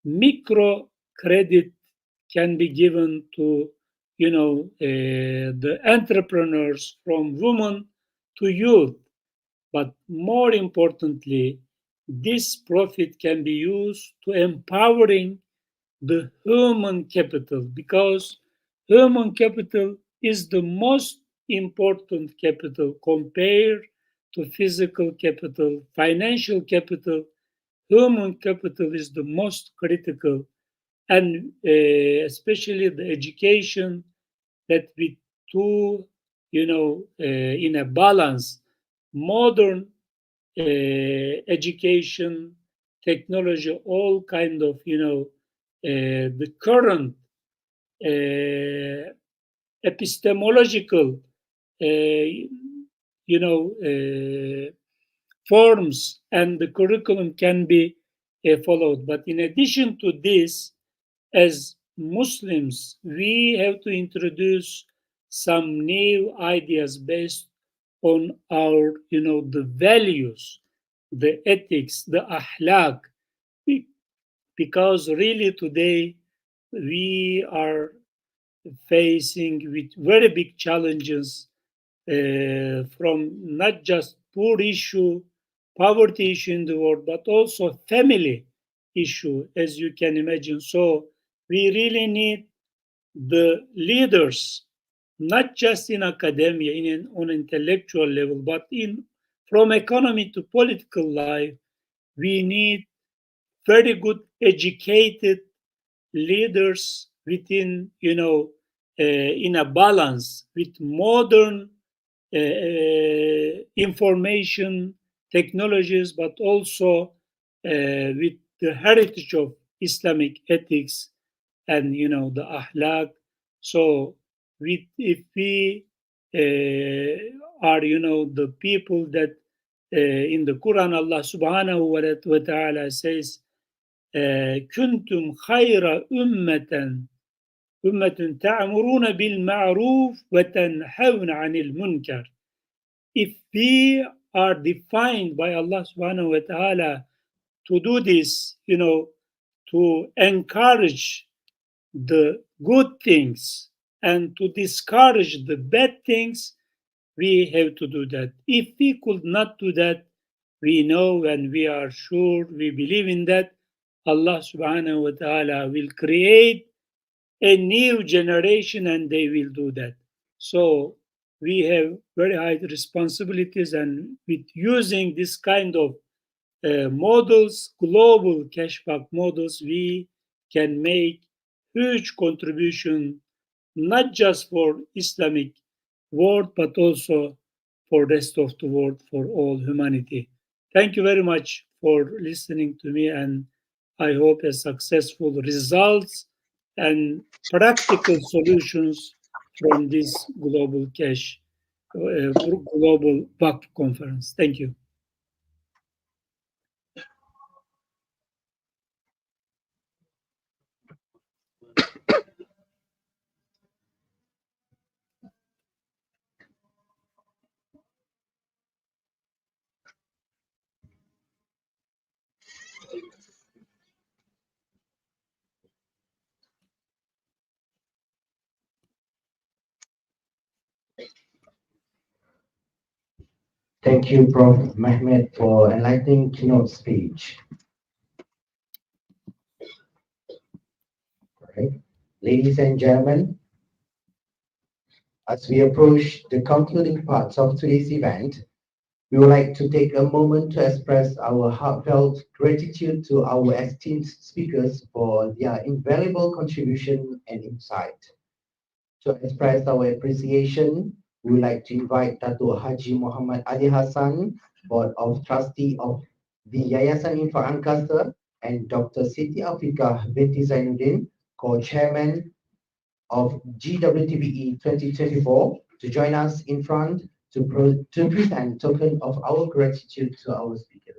Micro credit can be given to, the entrepreneurs, from women to youth. But more importantly, this profit can be used to empowering the human capital, because human capital is the most important capital compared to physical capital, financial capital. Human capital is the most critical, and especially the education, that with two, in a balance, modern education, technology, all kind of, the current epistemological, forms and the curriculum can be followed. But in addition to this, as Muslims, we have to introduce some new ideas based on our, the values, the ethics, the ahlak, because really today we are facing with very big challenges from not just poverty issue in the world, but also family issue, as you can imagine. So we really need the leaders, not just in academia, on intellectual level, but from economy to political life. We need very good educated leaders within, in a balance with modern information technologies, but also with the heritage of Islamic ethics and, the ahlak. So if we are, the people that in the Quran, Allah subhanahu wa ta'ala says, كنتم خير أمة تأمرون بالمعروف وتنهون عن المنكر. If we are defined by Allah subhanahu wa ta'ala to do this, to encourage the good things and to discourage the bad things, we have to do that. If we could not do that, we know and we are sure, we believe in that, Allah subhanahu wa ta'ala will create a new generation and they will do that. So we have very high responsibilities, and with using this kind of models, global cashback models, we can make huge contribution, not just for Islamic world, but also for rest of the world, for all humanity. Thank you very much for listening to me, and I hope a successful results and practical solutions from this global global Waqf conference. Thank you. Thank you, Prof. Mehmet, for enlightening keynote speech. Right. Ladies and gentlemen, as we approach the concluding parts of today's event, we would like to take a moment to express our heartfelt gratitude to our esteemed speakers for their invaluable contribution and insight. To express our appreciation, we would like to invite Dato' Haji Muhammad Ali Hassan, Board of Trustee of the Yayasan Infaq ANGKASA, and Dr. Siti Afiqah binti Zainuddin, Co-Chairman of G-Cwtbe 2024, to join us in front to present token of our gratitude to our speakers.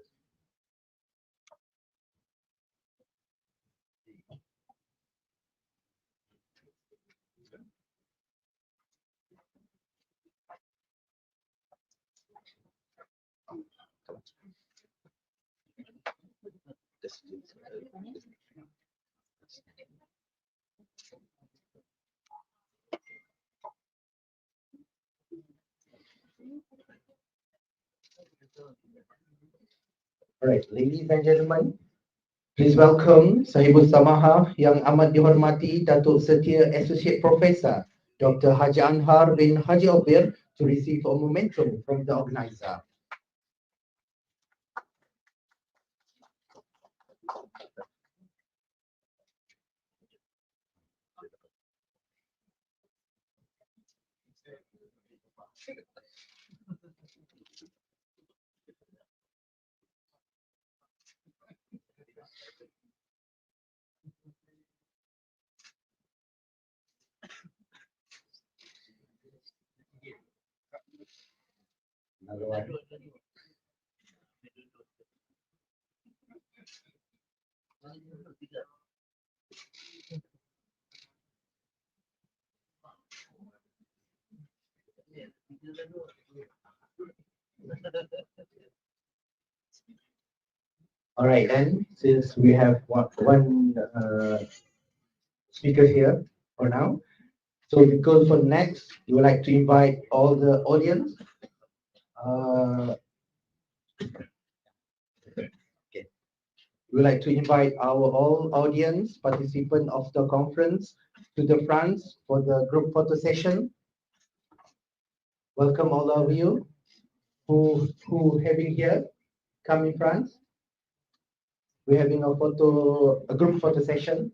All right, ladies and gentlemen, please welcome Sahibul Samaha yang amat dihormati Datuk Setia Associate Professor Dr. Haji Anhar bin Haji Obir to receive a memento from the organizer. Another one. All right, then, since we have one speaker here for now, so we go for next. We would like to invite all the audience. Okay. We would like to invite our all audience participant of the conference to the front for the group photo session. Welcome all of you who having here. Come in front. We're having a group photo session.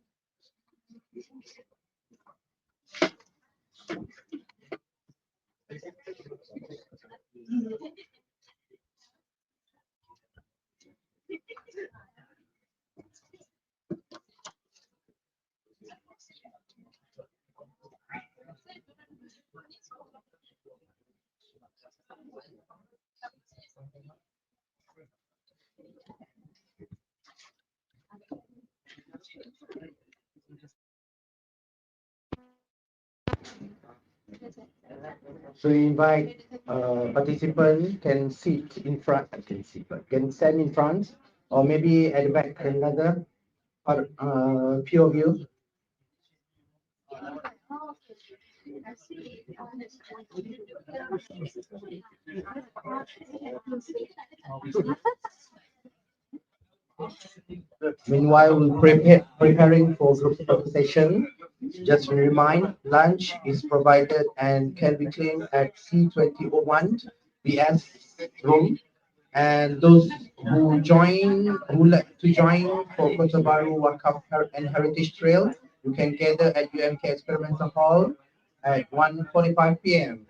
So we invite participant can sit in front, can stand in front, or maybe at the back another few of you. Meanwhile, we're preparing for group session. Just to remind, lunch is provided and can be claimed at C2001 BS room. And those who like to join for Kota Baru Wakaf and Heritage Trail, you can gather at UMK Experimental Hall at 1:45 p.m.